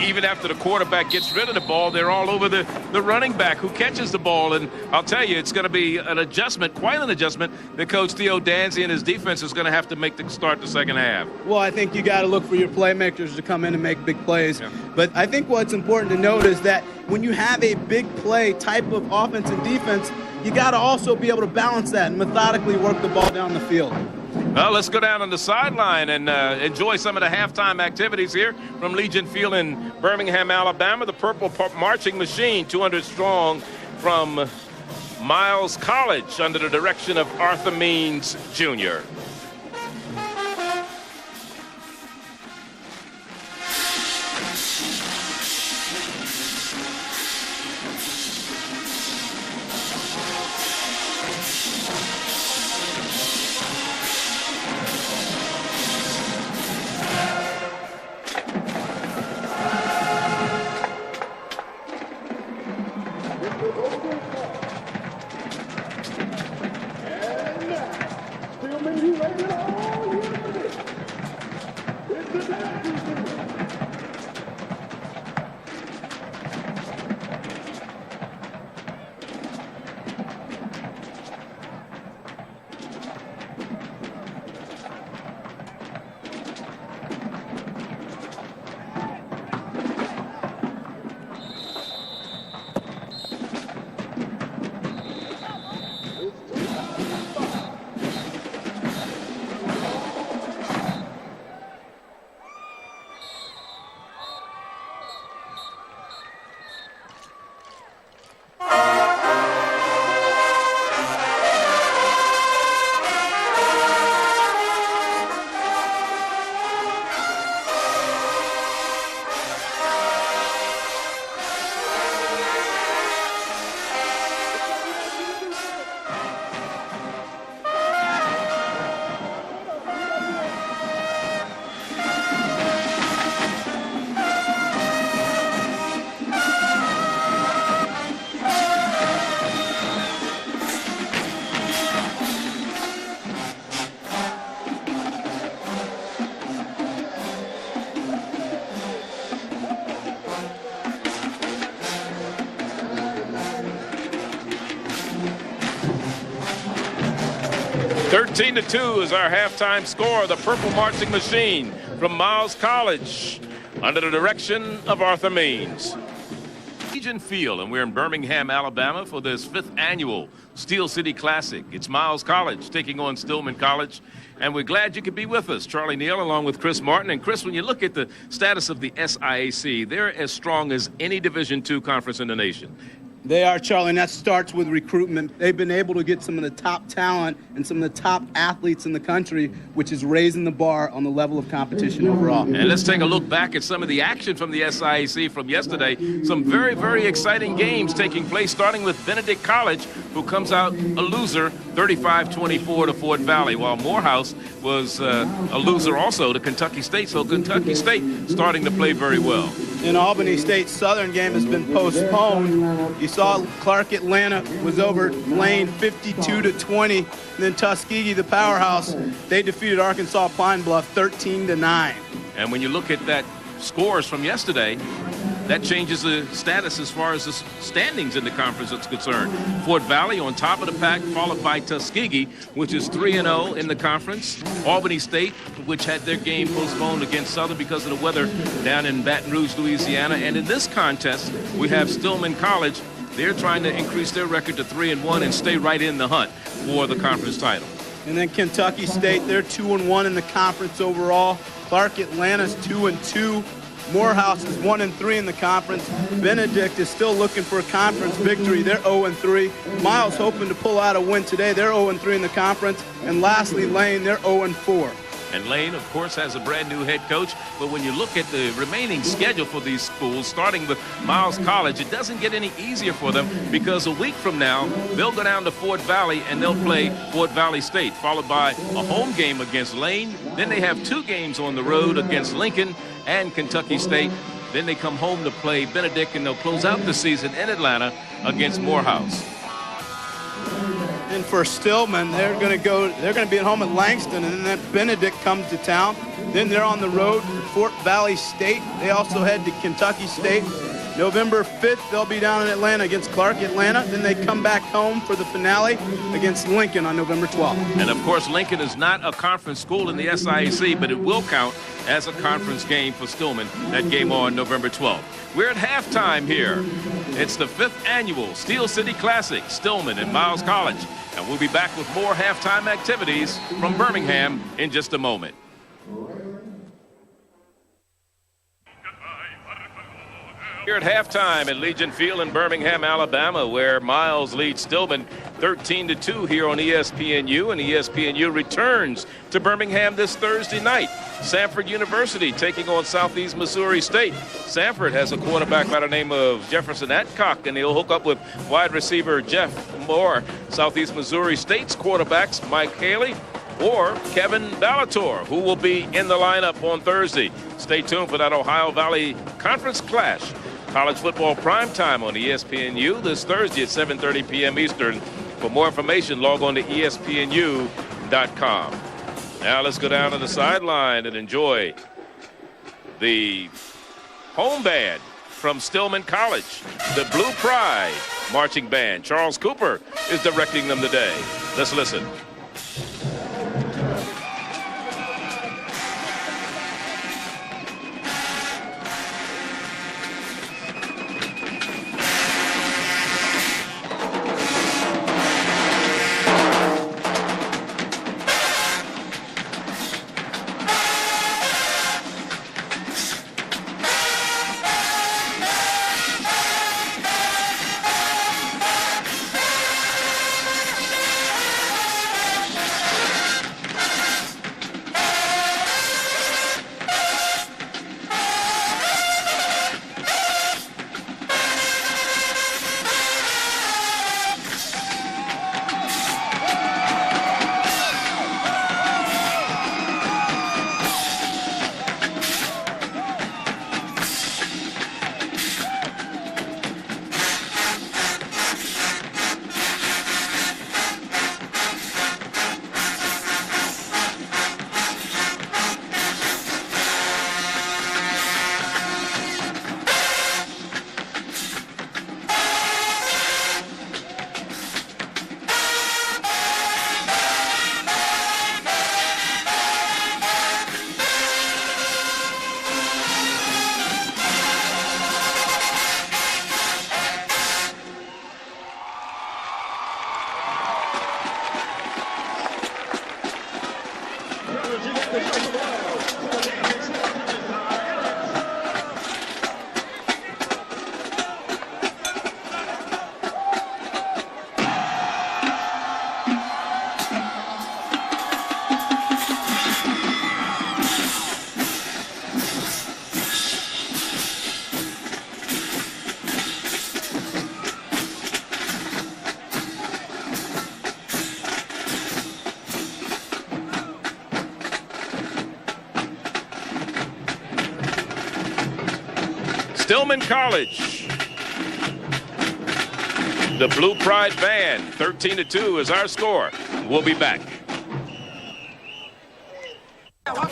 even after the quarterback gets rid of the ball, they're all over the running back who catches the ball. And I'll tell you, it's going to be an adjustment, quite an adjustment, that Coach Theo Danzy and his defense is going to have to make to start the second half. Well, I think you got to look for your playmakers to come in and make big plays. Yeah. But I think what's important to note is that when you have a big play type of offense and defense, you got to also be able to balance that and methodically work the ball down the field. Well, let's go down on the sideline and enjoy some of the halftime activities here from Legion Field in Birmingham, Alabama. The Purple Marching Machine, 200 strong from Miles College under the direction of Arthur Means Jr. Thirteen to 2 is our halftime score. The Purple Marching Machine from Miles College under the direction of Arthur Means. Legion Field, and we're in Birmingham, Alabama for this 5th annual Steel City Classic. It's Miles College taking on Stillman College, and we're glad you could be with us. Charlie Neal along with Chris Martin. And Chris, when you look at the status of the SIAC, they're as strong as any Division II conference in the nation. They are, Charlie, and that starts with recruitment. They've been able to get some of the top talent and some of the top athletes in the country, which is raising the bar on the level of competition overall. And let's take a look back at some of the action from the SIAC from yesterday. Some very, very exciting games taking place, starting with Benedict College, who comes out a loser, 35-24 to Fort Valley, while Morehouse was a loser also to Kentucky State. So Kentucky State starting to play very well. In Albany State Southern game has been postponed. You saw Clark Atlanta was over Lane 52-20. And then Tuskegee, the powerhouse, they defeated Arkansas Pine Bluff 13-9. And when you look at that scores from yesterday, that changes the status as far as the standings in the conference is concerned. Fort Valley on top of the pack, followed by Tuskegee, which is 3-0 in the conference. Albany State, which had their game postponed against Southern because of the weather down in Baton Rouge, Louisiana. And in this contest, we have Stillman College they're trying to increase their record to 3-1 and stay right in the hunt for the conference title. And then Kentucky State, they're 2-1 in the conference overall. Clark Atlanta's 2-2. Morehouse is 1-3 in the conference. Benedict is still looking for a conference victory. They're 0-3. Miles hoping to pull out a win today. They're 0-3 in the conference. And lastly, Lane, they're 0-4. And Lane, of course, has a brand new head coach. But when you look at the remaining schedule for these schools, starting with Miles College, it doesn't get any easier for them because a week from now, they'll go down to Fort Valley and they'll play Fort Valley State, followed by a home game against Lane. Then they have 2 games on the road against Lincoln and Kentucky State. Then they come home to play Benedict, and they'll close out the season in Atlanta against Morehouse. And for Stillman, they're going to be at home at Langston, and then Benedict comes to town. Then they're on the road to Fort Valley State. They also head to Kentucky State. November 5th, they'll be down in Atlanta against Clark Atlanta. Then they come back home for the finale against Lincoln on November 12th. And, of course, Lincoln is not a conference school in the SIAC, but it will count as a conference game for Stillman, that game on November 12th. We're at halftime here. It's the 5th annual Steel City Classic, Stillman and Miles College. And we'll be back with more halftime activities from Birmingham in just a moment. Here at halftime at Legion Field in Birmingham, Alabama, where Miles leads Stillman 13-2 here on ESPNU, and ESPNU returns to Birmingham this Thursday night. Samford University taking on Southeast Missouri State. Samford has a quarterback by the name of Jefferson Adcock, and he'll hook up with wide receiver Jeff Moore. Southeast Missouri State's quarterbacks Mike Haley or Kevin Ballator, who will be in the lineup on Thursday. Stay tuned for that Ohio Valley Conference clash. College football primetime on ESPNU this Thursday at 7:30 p.m. Eastern. For more information, log on to ESPNU.com. Now let's go down to the sideline and enjoy the home band from Stillman College, the Blue Pride Marching Band. Charles Cooper is directing them today. Let's listen. Stillman College. The Blue Pride Band, 13-2 is our score. We'll be back.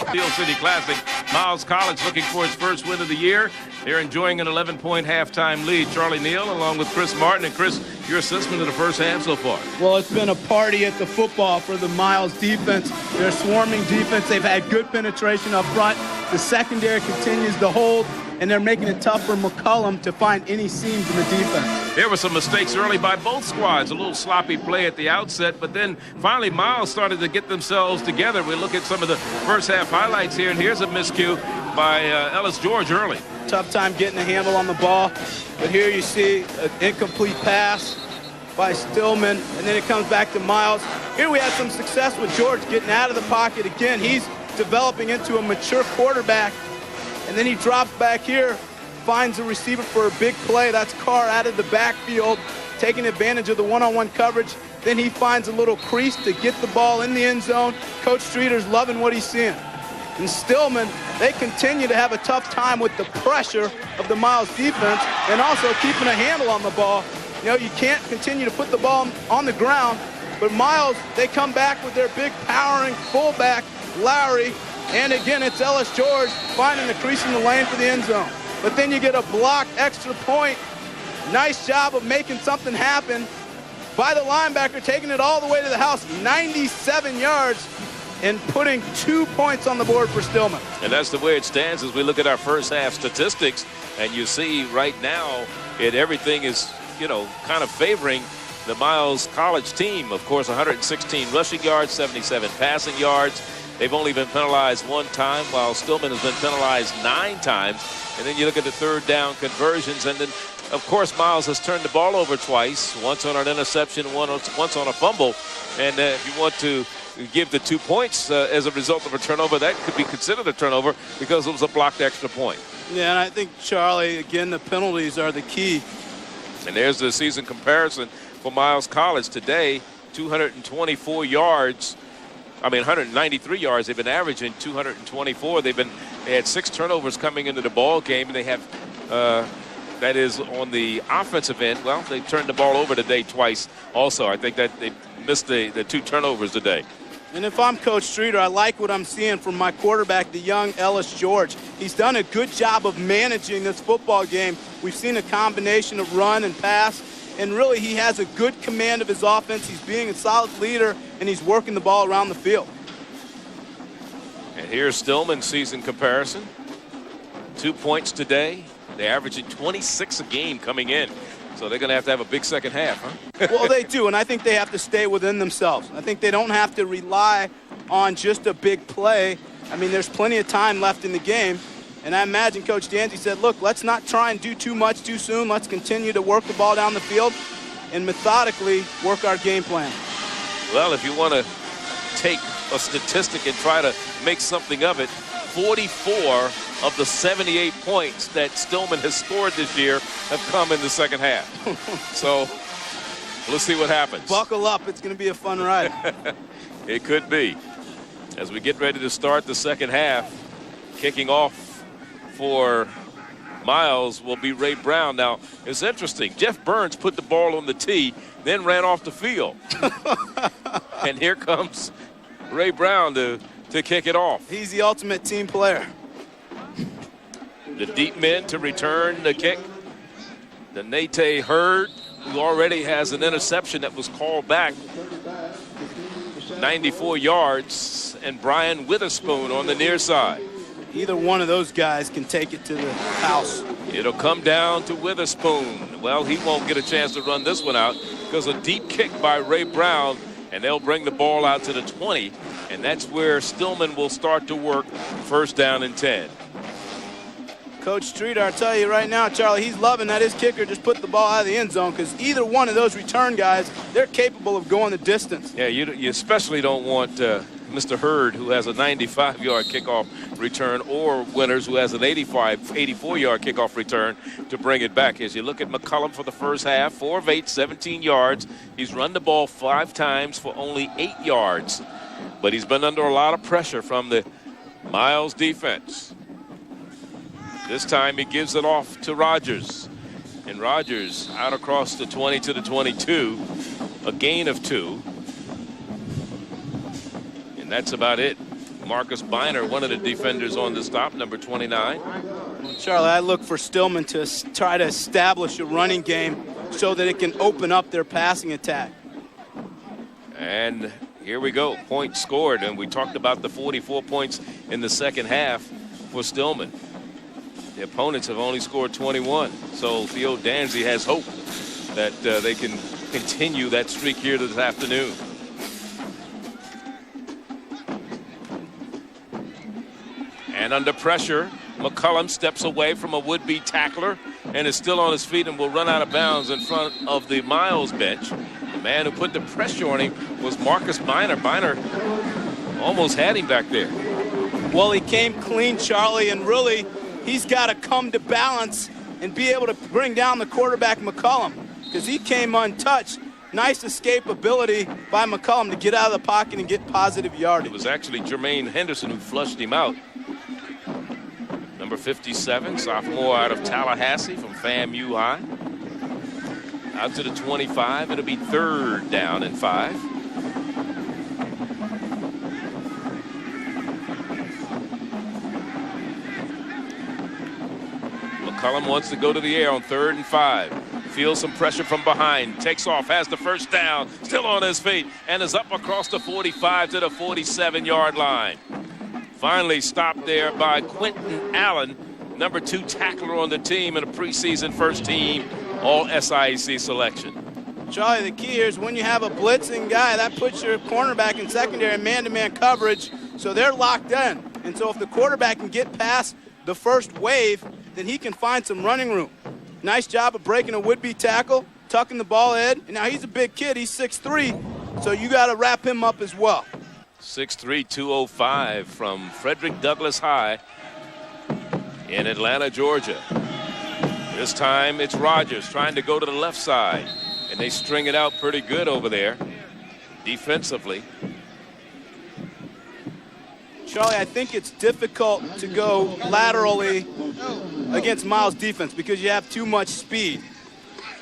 Steel City Classic. Miles College looking for his first win of the year. They're enjoying an 11-point halftime lead. Charlie Neal along with Chris Martin. And Chris, your assessment of the first half so far? Well, it's been a party at the football for the Miles defense. They're swarming defense. They've had good penetration up front. The secondary continues to hold, and they're making it tough for McCullum to find any seams in the defense. there were some mistakes early by both squads. A little sloppy play at the outset, but then finally Miles started to get themselves together. We look at some of the first half highlights here, and here's a miscue by Ellis George early. Tough time getting a handle on the ball, but here you see an incomplete pass by Stillman, and then it comes back to Miles. Here we had some success with George getting out of the pocket. Again, he's developing into a mature quarterback, and then he drops back here, finds a receiver for a big play. That's Carr out of the backfield, taking advantage of the one-on-one coverage. Then he finds a little crease to get the ball in the end zone. Coach Streeter's loving what he's seeing. And Stillman, they continue to have a tough time with the pressure of the Miles defense and also keeping a handle on the ball. You know, you can't continue to put the ball on the ground, but Miles, they come back with their big powering fullback, Lowry, and again, it's Ellis George finding the crease in the lane for the end zone. But then you get a blocked extra point. Nice job of making something happen by the linebacker, taking it all the way to the house, 97 yards, and putting 2 points on the board for Stillman. And that's the way it stands as we look at our first half statistics. And you see right now, everything is, kind of favoring the Miles College team. Of course, 116 rushing yards, 77 passing yards. They've only been penalized 1 time, while Stillman has been penalized 9 times. And then you look at the third down conversions, and then, of course, Miles has turned the ball over twice, once on an interception, once on a fumble. And if you want to give the 2 points as a result of a turnover, that could be considered a turnover because it was a blocked extra point. Yeah, and I think, Charlie, again, the penalties are the key. And there's the season comparison for Miles College today, 224 yards. 193 yards. They've been averaging 224. They had 6 turnovers coming into the ball game, and they have, that is on the offensive end. Well, they turned the ball over today twice also. I think that they missed the 2 turnovers today. And if I'm Coach Streeter, I like what I'm seeing from my quarterback, the young Ellis George. He's done a good job of managing this football game. We've seen a combination of run and pass, and really he has a good command of his offense. He's being a solid leader, and he's working the ball around the field. And here's Stillman's season comparison. 2 points today. They're averaging 26 a game coming in. So they're going to have a big second half, huh? Well, they do, and I think they have to stay within themselves. I think they don't have to rely on just a big play. There's plenty of time left in the game. And I imagine Coach Danzy said, look, let's not try and do too much too soon. Let's continue to work the ball down the field and methodically work our game plan. Well, if you want to take a statistic and try to make something of it, 44 of the 78 points that Stillman has scored this year have come in the second half. So let's see what happens. Buckle up. It's going to be a fun ride. It could be. As we get ready to start the second half, kicking off for Miles will be Ray Brown. Now, it's interesting. Jeff Burns put the ball on the tee, then ran off the field. And here comes Ray Brown to kick it off. He's the ultimate team player. The deep men to return the kick. The Nate Hurd, who already has an interception that was called back. 94 yards, and Brian Witherspoon on the near side. Either one of those guys can take it to the house. It'll come down to Witherspoon. Well, he won't get a chance to run this one out because a deep kick by Ray Brown, and they'll bring the ball out to the 20, and that's where Stillman will start to work first down and 10. Coach Streeter, I tell you right now, Charlie, he's loving that his kicker just put the ball out of the end zone because either one of those return guys, they're capable of going the distance. Yeah, you especially don't want Mr. Hurd, who has a 95-yard kickoff return, or Winters, who has an 84-yard kickoff return, to bring it back. As you look at McCullum for the first half, 4 of 8, 17 yards. He's run the ball 5 times for only 8 yards. But he's been under a lot of pressure from the Miles defense. This time he gives it off to Rogers. And Rogers out across the 20 to the 22. A gain of 2. And that's about it. Marcus Biner, one of the defenders on the stop, number 29. Charlie, I look for Stillman to try to establish a running game so that it can open up their passing attack. And here we go. Point scored. And we talked about the 44 points in the second half for Stillman. The opponents have only scored 21. So Theo Danzy has hope. that they can continue that streak here this afternoon. And under pressure, McCollum steps away from a would-be tackler and is still on his feet and will run out of bounds in front of the Miles bench. The man who put the pressure on him was Marcus Biner. Biner almost had him back there. Well, he came clean, Charlie, and really he's got to come to balance and be able to bring down the quarterback, McCollum, because he came untouched. Nice escapability by McCollum to get out of the pocket and get positive yardage. It was actually Jermaine Henderson who flushed him out. Number 57, sophomore out of Tallahassee from FAMU High. Out to the 25. It'll be 3rd down and 5. McCollum wants to go to the air on 3rd and 5. Feels some pressure from behind. Takes off, has the first down. Still on his feet and is up across the 45 to the 47-yard line. Finally stopped there by Quentin Allen, number 2 tackler on the team and a preseason first team All-SIAC selection. Charlie, the key here is when you have a blitzing guy, that puts your cornerback in secondary man-to-man coverage, so they're locked in. And so if the quarterback can get past the first wave, then he can find some running room. Nice job of breaking a would-be tackle, tucking the ball in. And now he's a big kid, he's 6'3", so you got to wrap him up as well. 6'3", 205 from Frederick Douglass High in Atlanta, Georgia. This time it's Rogers trying to go to the left side, and they string it out pretty good over there defensively. Charlie, I think it's difficult to go laterally against Miles' defense because you have too much speed.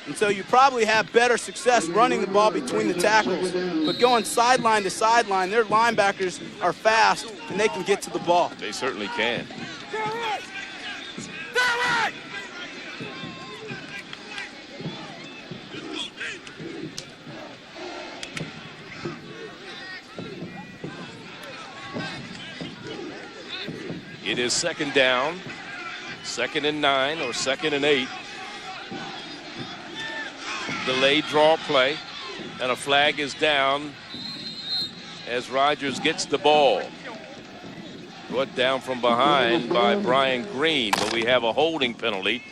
And so you probably have better success running the ball between the tackles. But going sideline to sideline, their linebackers are fast and they can get to the ball. They certainly can. It is 2nd down, 2nd and 9 or 2nd and 8. Delayed draw play, and a flag is down as Rogers gets the ball. Brought down from behind by Brian Green, but we have a holding penalty.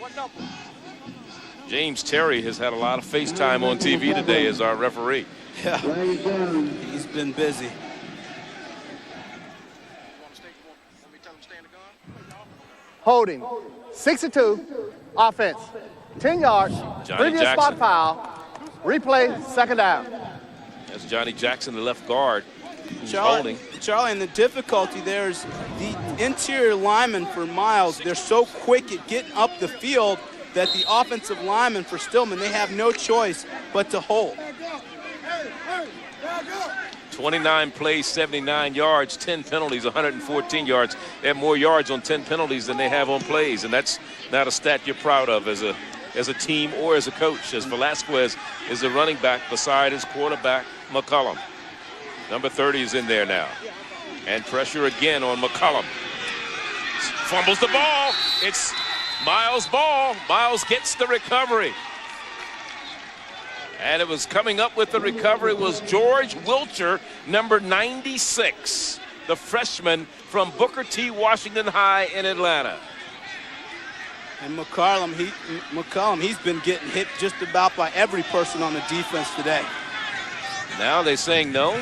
James Terry has had a lot of FaceTime on TV today as our referee. Yeah, he's been busy. Holding, 62, offense, 10 yards, previous spot foul, replay, 2nd down. That's Johnny Jackson, the left guard, who's Charlie, holding. and the difficulty there is the interior linemen for Miles, they're so quick at getting up the field that the offensive linemen for Stillman, they have no choice but to hold. 29 plays, 79 yards, 10 penalties, 114 yards. They have more yards on 10 penalties than they have on plays, and that's not a stat you're proud of as a team or as a coach, as Velasquez is the running back beside his quarterback, McCollum. Number 30 is in there now. And pressure again on McCollum. Fumbles the ball. It's Miles' ball. Miles gets the recovery. And it was coming up with the recovery was George Wilcher, number 96, the freshman from Booker T. Washington High in Atlanta. And McCollum, he's been getting hit just about by every person on the defense today. Now they're saying no.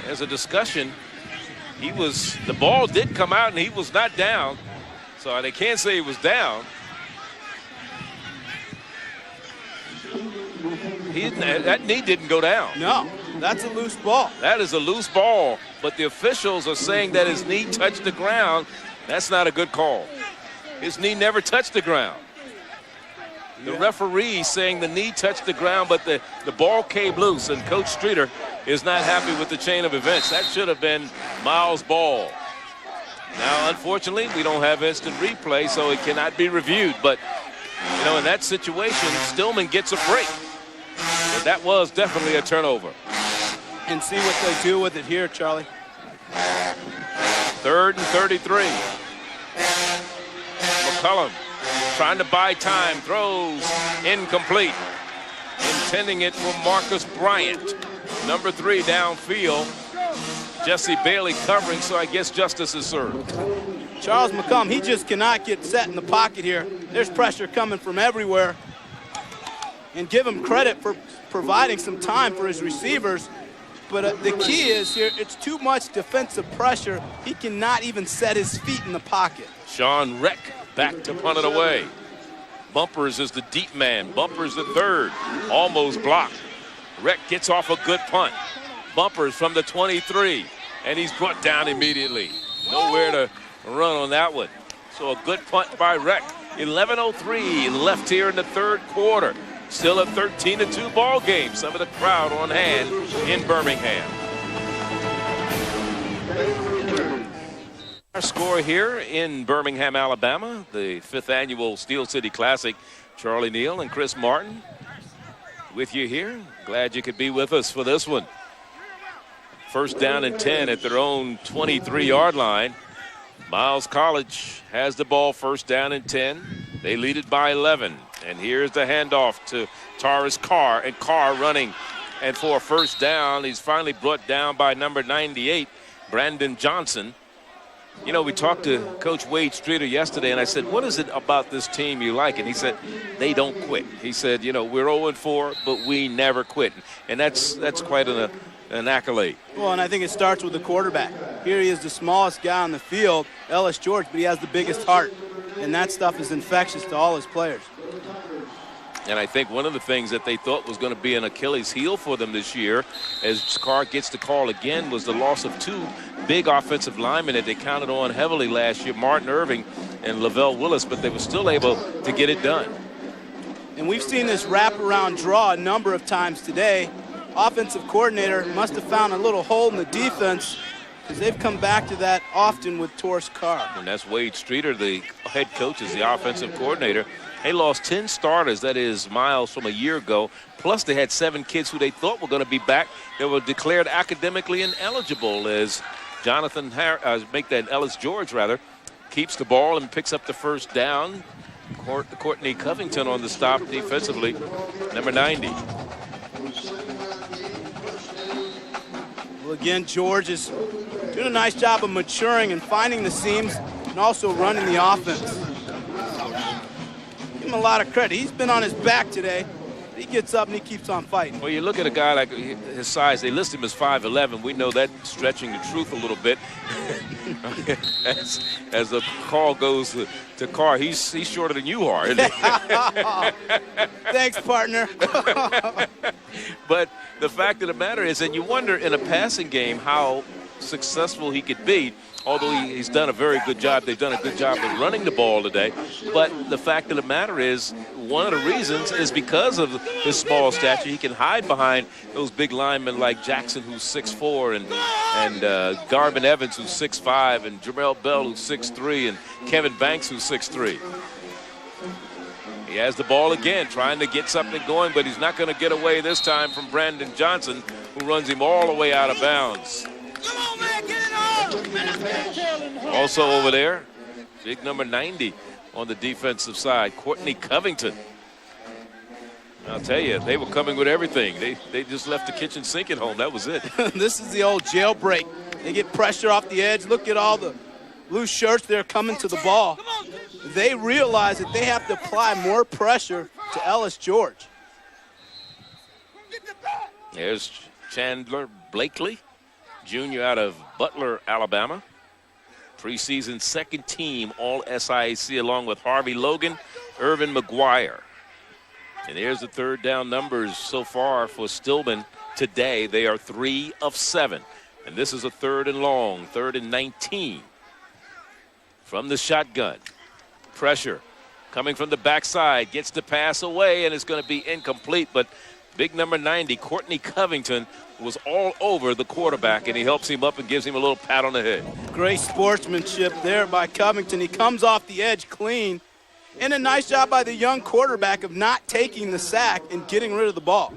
There's a discussion. The ball did come out and he was not down. So they can't say he was down. That knee didn't go down. No, that's a loose ball. That is a loose ball, but the officials are saying that his knee touched the ground. That's not a good call. His knee never touched the ground. The referee saying the knee touched the ground, but the ball came loose, and Coach Streeter is not happy with the chain of events. That should have been Miles' ball. Now, unfortunately, we don't have instant replay, so it cannot be reviewed. But, you know, in that situation, Stillman gets a break. But that was definitely a turnover. And see what they do with it here, Charlie. 3rd and 33. McCollum trying to buy time, throws incomplete. intending it for Marcus Bryant. Number 3 downfield. Jesse Bailey covering, so I guess justice is served. Charles McCollum, he just cannot get set in the pocket here. There's pressure coming from everywhere. And give him credit for providing some time for his receivers. But the key is here, it's too much defensive pressure. He cannot even set his feet in the pocket. Sean Reck back to punt it away. Bumpers is the deep man. Bumpers the third. Almost blocked. Reck gets off a good punt. Bumpers from the 23. And he's brought down immediately. Nowhere to run on that one. So a good punt by Reck. 11:03 left here in the third quarter. Still a 13-2 ball game. Some of the crowd on hand in Birmingham. Our score here in Birmingham, Alabama, the 5th annual Steel City Classic. Charlie Neal and Chris Martin with you here. Glad you could be with us for this one. First down and 10 at their own 23-yard line. Miles College has the ball, first down and 10. They lead it by 11. And here's the handoff to Taurus Carr, and Carr running. And for a first down, he's finally brought down by number 98, Brandon Johnson. You know, we talked to Coach Wade Streeter yesterday, and I said, what is it about this team you like? And he said, they don't quit. He said, you know, we're 0-4, but we never quit. And that's quite an accolade. Well, and I think it starts with the quarterback. Here he is, the smallest guy on the field, Ellis George, but he has the biggest heart. And that stuff is infectious to all his players. And I think one of the things that they thought was going to be an Achilles heel for them this year, as Carr gets the call again, was the loss of 2 big offensive linemen that they counted on heavily last year, Martin Irving and Lavelle Willis, but they were still able to get it done. And we've seen this wraparound draw a number of times today. Offensive coordinator must have found a little hole in the defense, because they've come back to that often with Taurus Carr. And that's Wade Streeter, the head coach, is the offensive coordinator. They lost 10 starters, that is Miles, from a year ago. Plus, they had 7 kids who they thought were going to be back that were declared academically ineligible, as Jonathan Ellis George, keeps the ball and picks up the first down. Courtney Covington on the stop defensively, number 90. Well, again, George is doing a nice job of maturing and finding the seams and also running the offense. Give him a lot of credit. He's been on his back today. He gets up and he keeps on fighting. Well, you look at a guy like his size, they list him as 5'11". We know that's stretching the truth a little bit. as the call goes to Carr, he's shorter than you are, isn't he? Thanks, partner. But the fact of the matter is, and you wonder in a passing game how successful he could be, although he's done a very good job. They've done a good job of running the ball today. But the fact of the matter is, one of the reasons is because of his small stature. He can hide behind those big linemen like Jackson, who's 6'4", and Garvin Evans, who's 6'5", and Jermell Bell, who's 6'3", and Kevin Banks, who's 6'3". He has the ball again, trying to get something going, but he's not going to get away this time from Brandon Johnson, who runs him all the way out of bounds. Come on, man, get it on! Also over there, big number 90 on the defensive side, Courtney Covington. I'll tell you, they were coming with everything. They just left the kitchen sink at home. That was it. This is the old jailbreak. They get pressure off the edge. Look at all the blue shirts there coming to the ball. They realize that they have to apply more pressure to Ellis George. There's Chandler Blakely, junior out of Butler, Alabama. Preseason second team All-SIAC along with Harvey Logan, Irvin McGuire. And there's the third down numbers so far for Stillman today. They are 3 of 7. And this is a 3rd and long, 3rd and 19. From the shotgun. Pressure coming from the backside. Gets the pass away, and it's going to be incomplete. But big number 90, Courtney Covington, was all over the quarterback, and he helps him up and gives him a little pat on the head. Great sportsmanship there by Covington. He comes off the edge clean. And a nice job by the young quarterback of not taking the sack and getting rid of the ball.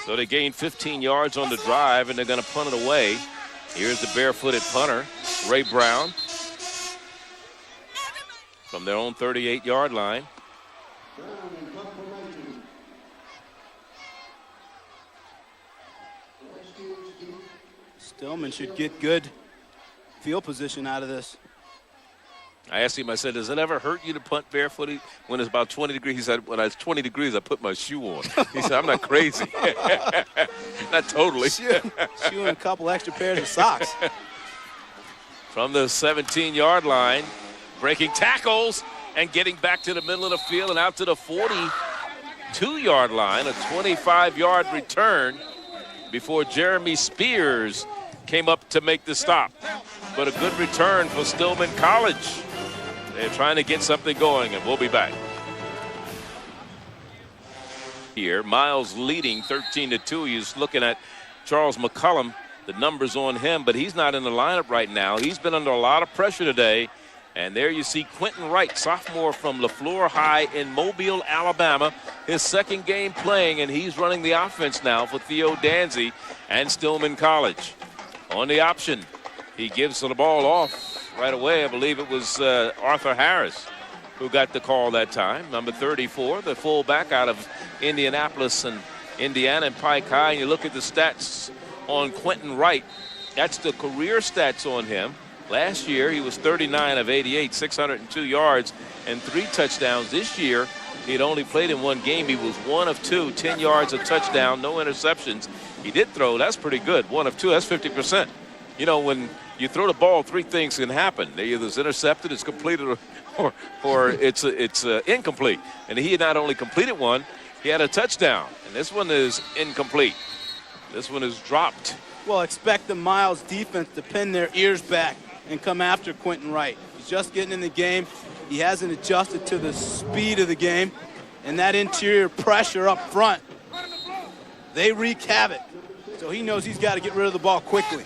So they gained 15 yards on the drive, and they're going to punt it away. Here's the barefooted punter, Ray Brown, from their own 38-yard line. Stillman should get good field position out of this. I asked him, I said, does it ever hurt you to punt barefooted when it's about 20 degrees? He said, when it's 20 degrees, I put my shoe on. He said, I'm not crazy. Not totally. Shoe and a couple extra pairs of socks. From the 17-yard line, breaking tackles and getting back to the middle of the field and out to the 42-yard line, a 25-yard return before Jeremy Spears came up to make the stop. But a good return for Stillman College. They're trying to get something going, and we'll be back. Here, Miles leading 13-2. He's looking at Charles McCullum, the numbers on him, but he's not in the lineup right now. He's been under a lot of pressure today. And there you see Quentin Wright, sophomore from LaFleur High in Mobile, Alabama. His second game playing, and he's running the offense now for Theo Danzy and Stillman College. On the option, he gives the ball off right away. I believe it was Arthur Harris who got the call that time. Number 34, the fullback out of Indianapolis and Indiana and Pike High. And you look at the stats on Quentin Wright. That's the career stats on him. Last year, he was 39 of 88, 602 yards and 3 touchdowns. This year, he had only played in 1 game. He was 1 of 2, 10 yards, a touchdown, no interceptions. He did throw. That's pretty good. 1 of 2, that's 50%. You know, when you throw the ball, 3 things can happen. Either it's intercepted, it's completed, or it's incomplete. And he not only completed 1, he had a touchdown. And this one is incomplete. This one is dropped. Well, expect the Miles defense to pin their ears back and come after Quentin Wright. He's just getting in the game. He hasn't adjusted to the speed of the game. And that interior pressure up front, they wreak havoc. So he knows he's got to get rid of the ball quickly.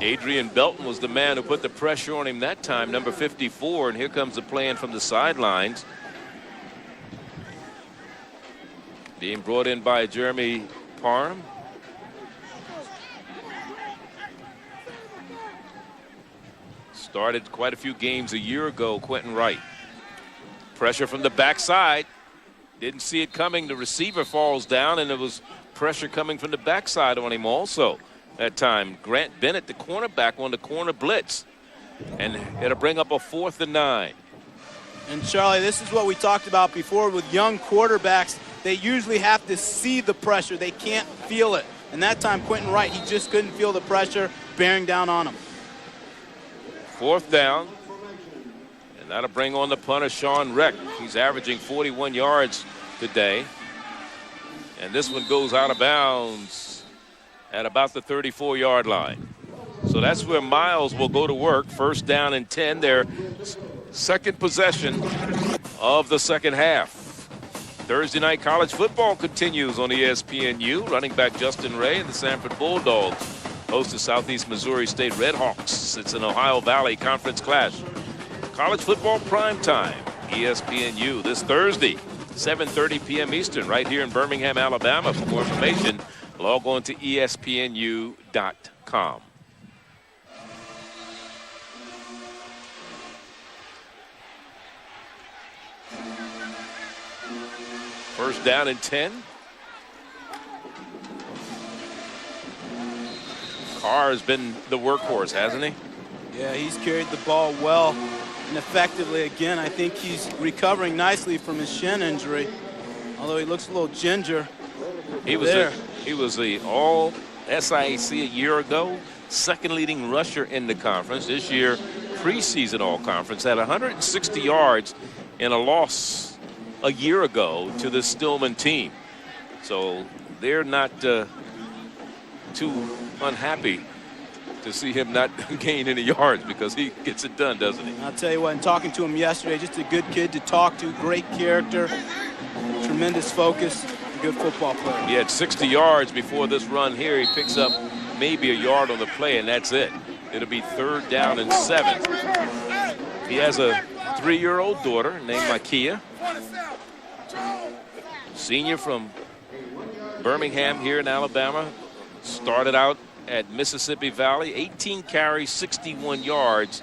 Adrian Belton was the man who put the pressure on him that time, number 54. And here comes the play in from the sidelines. Being brought in by Jeremy Parham. Started quite a few games a year ago, Quentin Wright. Pressure from the backside. Didn't see it coming. The receiver falls down, and there was pressure coming from the backside on him also that time. Grant Bennett, the cornerback, on the corner blitz. And it'll bring up a 4th and 9. And, Charlie, this is what we talked about before with young quarterbacks. They usually have to see the pressure. They can't feel it. And that time, Quentin Wright, he just couldn't feel the pressure bearing down on him. 4th down, and that'll bring on the punter, Sean Reck. He's averaging 41 yards today. And this one goes out of bounds at about the 34-yard line. So that's where Miles will go to work. 1st down and 10, their second possession of the second half. Thursday night college football continues on ESPNU. Running back Justin Ray and the Sanford Bulldogs host the Southeast Missouri State Redhawks. It's an Ohio Valley Conference clash. College football prime time, ESPNU, this Thursday, 7:30 p.m. Eastern, right here in Birmingham, Alabama. For more information, log on to ESPNU.com. First down and 10. Carr has been the workhorse, hasn't he? Yeah, he's carried the ball well and effectively. Again, I think he's recovering nicely from his shin injury, although he looks a little ginger. He was the all SIAC a year ago, second leading rusher in the conference. This year, preseason all conference, had 160 yards in a loss a year ago to the Stillman team. So they're not too unhappy to see him not gain any yards because he gets it done, doesn't he? I'll tell you what, in talking to him yesterday, just a good kid to talk to, great character, tremendous focus, a good football player. He had 60 yards before this run here. He picks up maybe a yard on the play, and that's it. It'll be 3rd down and 7. He has a 3-year-old daughter named Makia, senior from Birmingham here in Alabama. Started out at Mississippi Valley, 18 carries, 61 yards,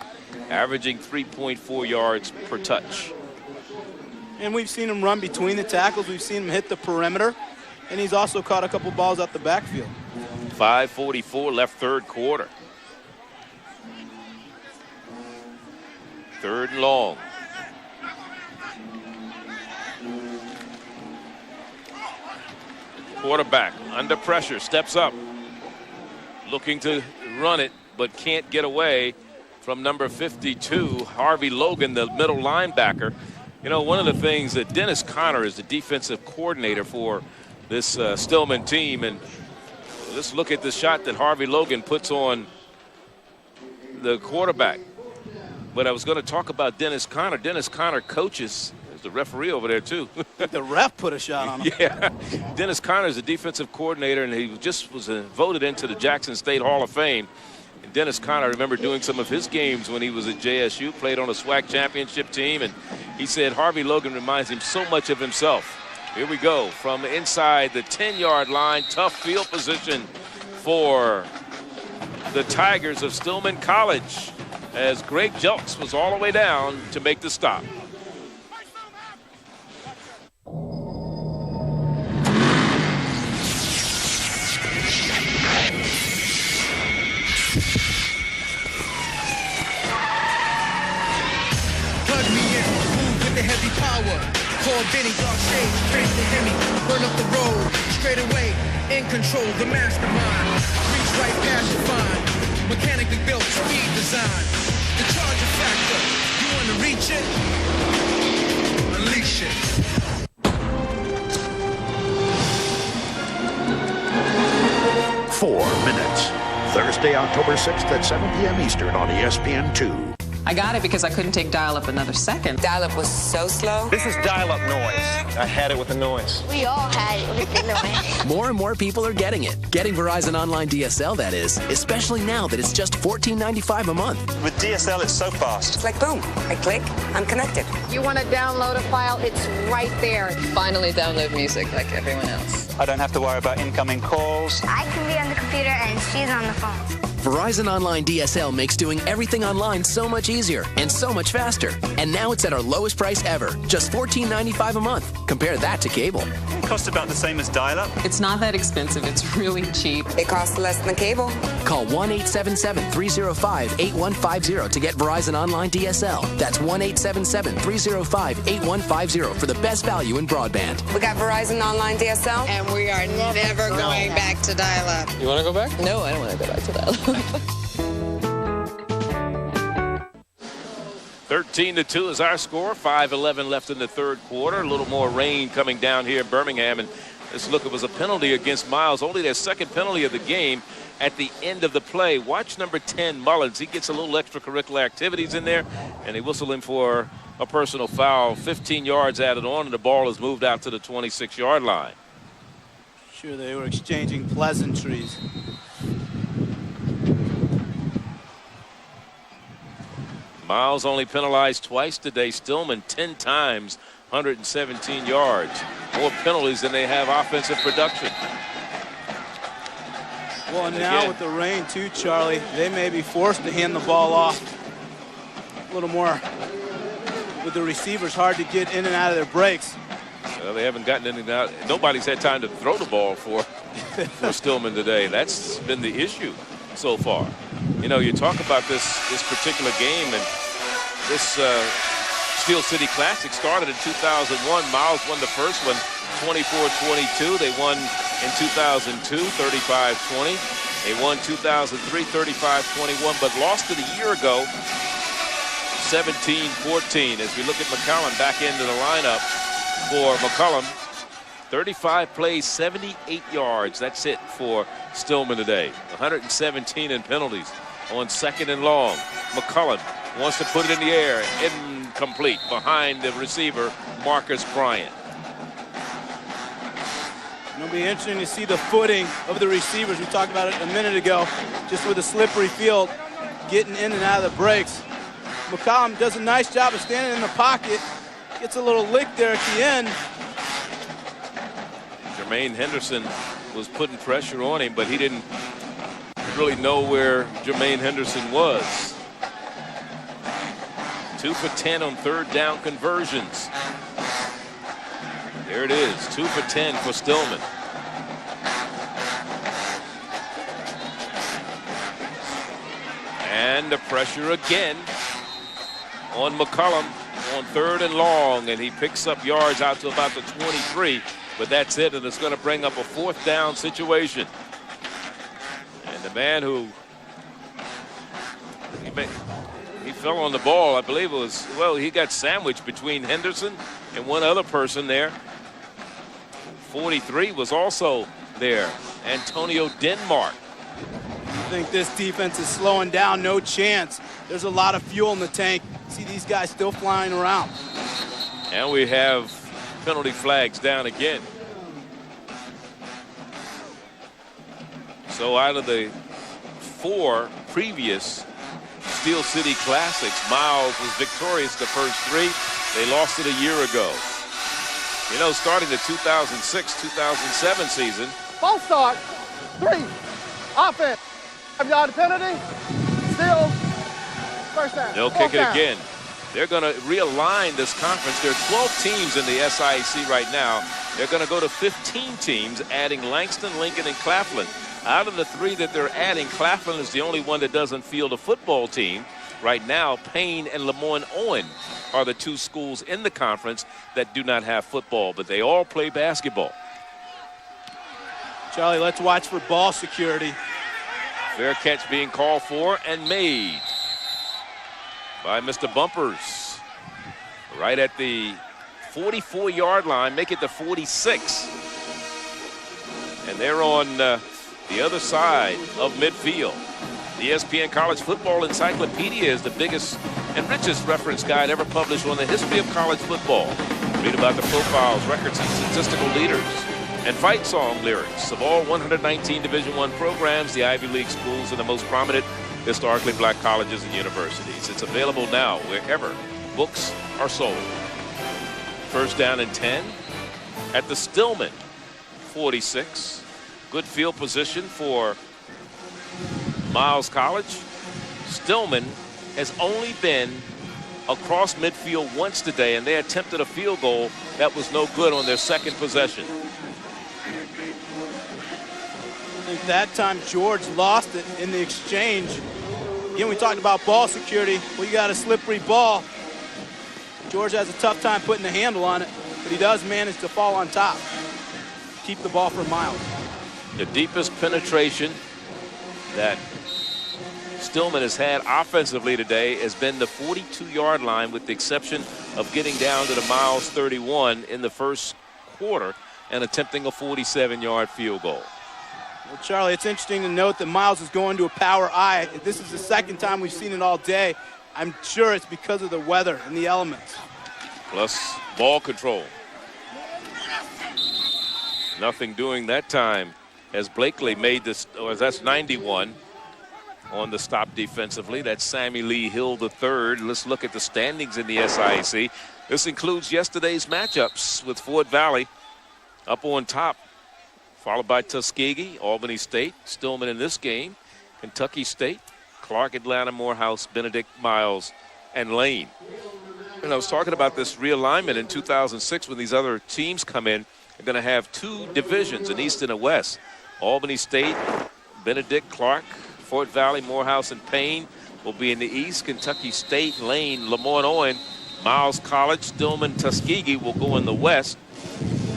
averaging 3.4 yards per touch. And we've seen him run between the tackles. We've seen him hit the perimeter. And he's also caught a couple balls out the backfield. 5:44 left third quarter. Third and long. Quarterback under pressure, steps up, looking to run it, but can't get away from number 52, Harvey Logan, the middle linebacker. You know, one of the things that Dennis Conner is the defensive coordinator for this Stillman team, and let's look at the shot that Harvey Logan puts on the quarterback. But I was going to talk about Dennis Conner. Dennis Conner coaches. There's the referee over there, too. The ref put a shot on him. Yeah. Dennis Conner is the defensive coordinator, and he just was voted into the Jackson State Hall of Fame. And Dennis Conner, I remember doing some of his games when he was at JSU, played on a SWAC championship team, and he said Harvey Logan reminds him so much of himself. Here we go from inside the 10-yard line. Tough field position for the Tigers of Stillman College, as Greg Jelks was all the way down to make the stop. Plug me in, move with the heavy power. Call Benny, dark shades, trace the Hemi. Burn up the road, straight away, in control, the mastermind. Reach right past your fine. Mechanically built, speed design. The charger factor, you want to reach it? Unleash it. Four minutes. Thursday, October 6th at 7 p.m. Eastern on ESPN2. I got it because I couldn't take dial-up another second. Dial-up was so slow. This is dial-up noise. I had it with the noise. We all had it with the noise. More and more people are getting it. Getting Verizon Online DSL, that is. Especially now that it's just $14.95 a month. With DSL, it's so fast. It's like boom. I click, I'm connected. You want to download a file, it's right there. Finally download music like everyone else. I don't have to worry about incoming calls. I can be on the computer and she's on the phone. Verizon Online DSL makes doing everything online so much easier and so much faster. And now it's at our lowest price ever, just $14.95 a month. Compare that to cable. It costs about the same as dial-up. It's not that expensive. It's really cheap. It costs less than cable. Call 1-877-305-8150 to get Verizon Online DSL. That's 1-877-305-8150 for the best value in broadband. We got Verizon Online DSL. And we are never going back to dial-up. You want to go back? No, I don't want to go back to dial-up. 13-2 is our score. 5:11 left in the third quarter. A little more rain coming down here in Birmingham, and let's look. It was a penalty against Miles, only their second penalty of the game at the end of the play. Watch number 10, Mullins. He gets a little extracurricular activities in there, and they whistle him for a personal foul. 15 yards added on, and the ball is moved out to the 26-yard line. Sure, they were exchanging pleasantries. Miles only penalized twice today. Stillman 10 times, 117 yards. More penalties than they have offensive production. Well, and now with the rain too, Charlie, they may be forced to hand the ball off a little more with the receivers. Hard to get in and out of their breaks. Well, they haven't gotten in and out. Nobody's had time to throw the ball for Stillman today. That's been the issue so far. You know, you talk about this particular game, and this Steel City Classic started in 2001. Miles won the first one 24-22. They won in 2002 35-20. They won 2003 35-21, but lost it a year ago 17-14. As we look at McCollum back into the lineup for McCollum. 35 plays, 78 yards. That's it for Stillman today. 117 in penalties on second and long. McCullum wants to put it in the air. Incomplete behind the receiver, Marcus Bryant. It'll be interesting to see the footing of the receivers. We talked about it a minute ago, just with a slippery field, getting in and out of the breaks. McCollum does a nice job of standing in the pocket. Gets a little lick there at the end. Jermaine Henderson was putting pressure on him, but he didn't really know where Jermaine Henderson was. 2 for 10 on third down conversions. There it is, 2 for 10 for Stillman. And the pressure again on McCollum on 3rd and long, and he picks up yards out to about the 23, but that's it, and it's going to bring up a 4th down situation. And the man who he fell on the ball, I believe it was, well, he got sandwiched between Henderson and one other person there. 43 was also there, Antonio Denmark. I think this defense is slowing down. No chance. There's a lot of fuel in the tank. See these guys still flying around. And we have penalty flags down again. So out of the 4 previous Steel City Classics, Miles was victorious the first 3. They lost it a year ago. You know, starting the 2006-2007 season. False start. 3. Offense. 5-yard penalty. Still. First down. They'll kick it again. They're going to realign this conference. There are 12 teams in the SIAC right now. They're going to go to 15 teams, adding Langston, Lincoln, and Claflin. Out of the 3 that they're adding, Claflin is the only one that doesn't field a football team. Right now, Payne and Lemoyne-Owen are the 2 schools in the conference that do not have football, but they all play basketball. Charlie, let's watch for ball security. Fair catch being called for and made by Mr. Bumpers. Right at the 44-yard line, make it the 46. And they're on the other side of midfield. The ESPN College Football Encyclopedia is the biggest and richest reference guide ever published on the history of college football. Read about the profiles, records, and statistical leaders, and fight song lyrics of all 119 Division I programs, the Ivy League schools, and the most prominent historically black colleges and universities. It's available now wherever books are sold. First down and 10 at the Stillman 46. Good field position for Miles College. Stillman has only been across midfield once today, and they attempted a field goal that was no good on their second possession. I think that time George lost it in the exchange. Again, we talked about ball security. Well, you got a slippery ball. George has a tough time putting a handle on it, but he does manage to fall on top. Keep the ball for Miles. The deepest penetration that Stillman has had offensively today has been the 42-yard line, with the exception of getting down to the Miles 31 in the first quarter and attempting a 47-yard field goal. Well, Charlie, it's interesting to note that Miles is going to a power I. This is the second time we've seen it all day. I'm sure it's because of the weather and the elements. Plus ball control. Nothing doing that time as Blakely made this, or that's 91 on the stop defensively. That's Sammy Lee Hill III. Let's look at the standings in the SIAC. This includes yesterday's matchups with Fort Valley up on top, followed by Tuskegee, Albany State, Stillman in this game, Kentucky State, Clark, Atlanta, Morehouse, Benedict, Miles, and Lane. And I was talking about this realignment in 2006 when these other teams come in. They're going to have 2 divisions, an East and a West. Albany State, Benedict, Clark, Fort Valley, Morehouse, and Payne will be in the East. Kentucky State, Lane, Lemoyne-Owen, Miles College, Stillman, Tuskegee will go in the West.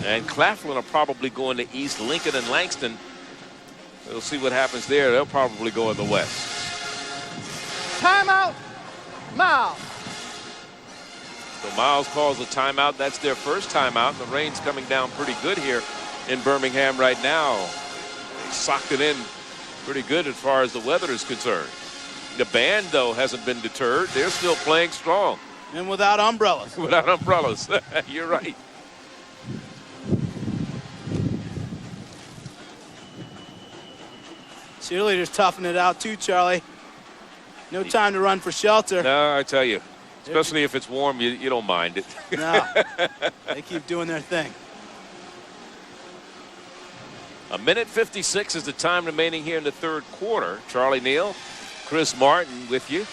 And Claflin will probably go in the East. Lincoln and Langston, we'll see what happens there. They'll probably go in the West. Timeout, Miles. So Miles calls a timeout. That's their first timeout. The rain's coming down pretty good here in Birmingham right now. They socked it in pretty good as far as the weather is concerned. The band, though, hasn't been deterred. They're still playing strong. And without umbrellas. Without umbrellas. You're right. Cheerleaders toughing it out too, Charlie. No time to run for shelter. No, I tell you. Especially if it's warm, you don't mind it. No, they keep doing their thing. 1:56 is the time remaining here in the third quarter. Charlie Neal, Chris Martin with you.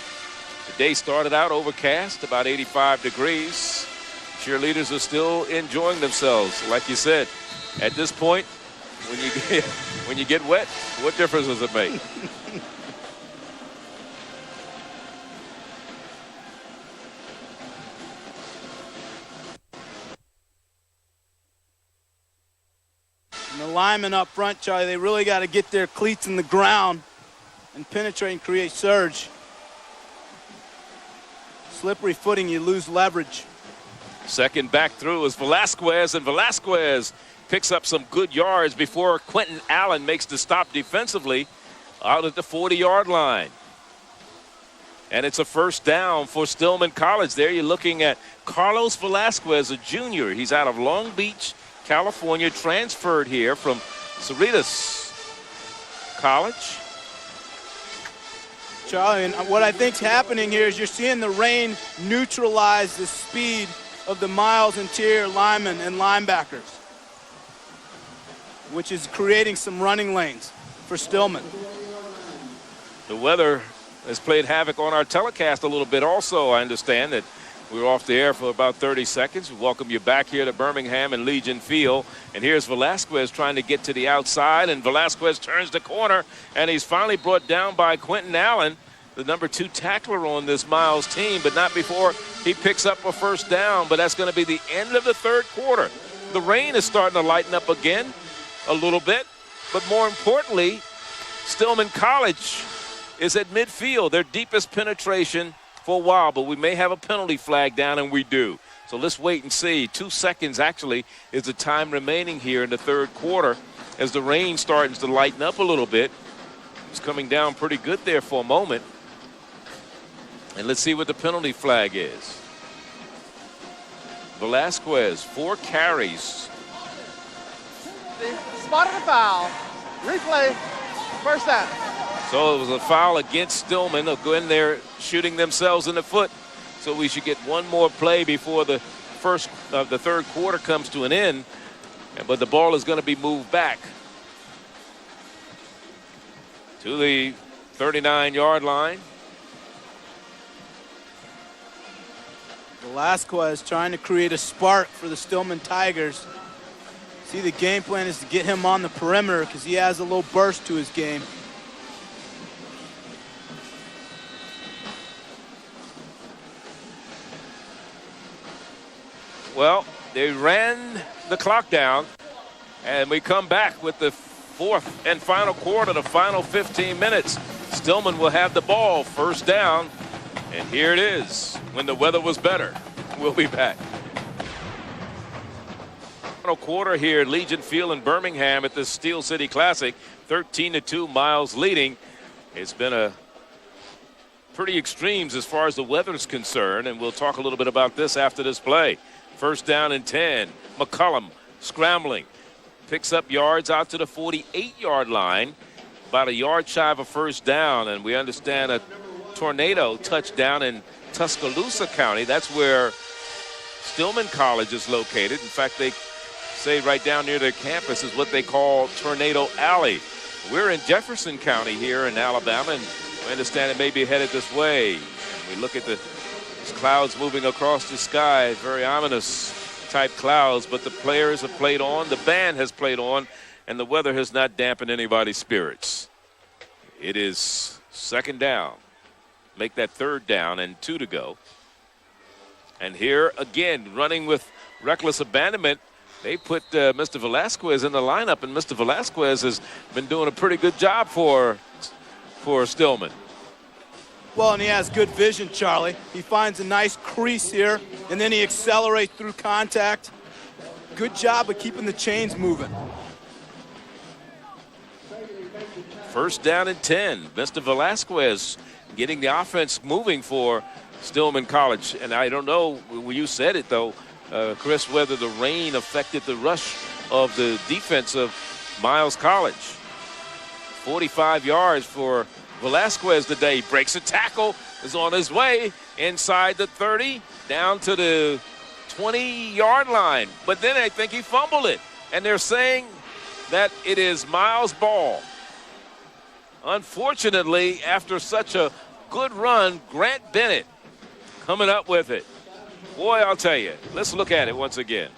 The day started out overcast, about 85 degrees. Cheerleaders are still enjoying themselves. Like you said, at this point, when you get wet, what difference does it make? linemen up front, Charlie, they really got to get their cleats in the ground and penetrate and create surge. Slippery footing, you lose leverage. Second back through is Velasquez, and Velasquez picks up some good yards before Quentin Allen makes the stop defensively out at the 40-yard line. And it's a first down for Stillman College. There you're looking at Carlos Velasquez, a junior. He's out of Long Beach, California, transferred here from Cerritos College. Charlie, and what I think's happening here is you're seeing the rain neutralize the speed of the Miles interior linemen and linebackers, which is creating some running lanes for Stillman. The weather has played havoc on our telecast a little bit also. I understand that we were off the air for about 30 seconds. We welcome you back here to Birmingham and Legion Field. And here's Velasquez trying to get to the outside, and Velasquez turns the corner, and he's finally brought down by Quentin Allen, the number 2 tackler on this Miles team, but not before he picks up a first down. But that's going to be the end of the third quarter. The rain is starting to lighten up again a little bit, but more importantly, Stillman College is at midfield, their deepest penetration for a while, but we may have a penalty flag down, and we do. So let's wait and see. 2 seconds actually is the time remaining here in the third quarter as the rain starts to lighten up a little bit. It's coming down pretty good there for a moment. And let's see what the penalty flag is. Velasquez, 4 carries. They spotted a foul. Replay, first down. So it was a foul against Stillman. They'll go in there shooting themselves in the foot. So we should get one more play before the third quarter comes to an end. But the ball is going to be moved back to the 39-yard line. Velasquez trying to create a spark for the Stillman Tigers. See, the game plan is to get him on the perimeter because he has a little burst to his game. Well, they ran the clock down, and we come back with the fourth and final quarter, the final 15 minutes. Stillman will have the ball, first down, and here it is when the weather was better. We'll be back. Final quarter here at Legion Field in Birmingham at the Steel City Classic, 13-2, Miles leading. It's been a pretty extremes as far as the weather is concerned, and we'll talk a little bit about this after this play. First down and 10. McCullum scrambling. Picks up yards out to the 48-yard line. About a yard shy of a first down. And we understand a tornado touchdown in Tuscaloosa County. That's where Stillman College is located. In fact, they say right down near their campus is what they call Tornado Alley. We're in Jefferson County here in Alabama, and we understand it may be headed this way. And we look at the clouds moving across the sky, very ominous type clouds, but the players have played on, the band has played on, and the weather has not dampened anybody's spirits. It is second down. Make that third down and 2 to go. And here again, running with reckless abandonment, they put Mr. Velasquez in the lineup, and Mr. Velasquez has been doing a pretty good job for Stillman. Well, and he has good vision, Charlie. He finds a nice crease here, and then he accelerates through contact. Good job of keeping the chains moving. First down and 10. Mr. Velasquez getting the offense moving for Stillman College. And I don't know, when you said it, though, Chris, whether the rain affected the rush of the defense of Miles College. 45 yards for Velasquez today. Breaks a tackle, is on his way inside the 30, down to the 20-yard line. But then I think he fumbled it. And they're saying that it is Miles' ball. Unfortunately, after such a good run, Grant Bennett coming up with it. Boy, I'll tell you, let's look at it once again.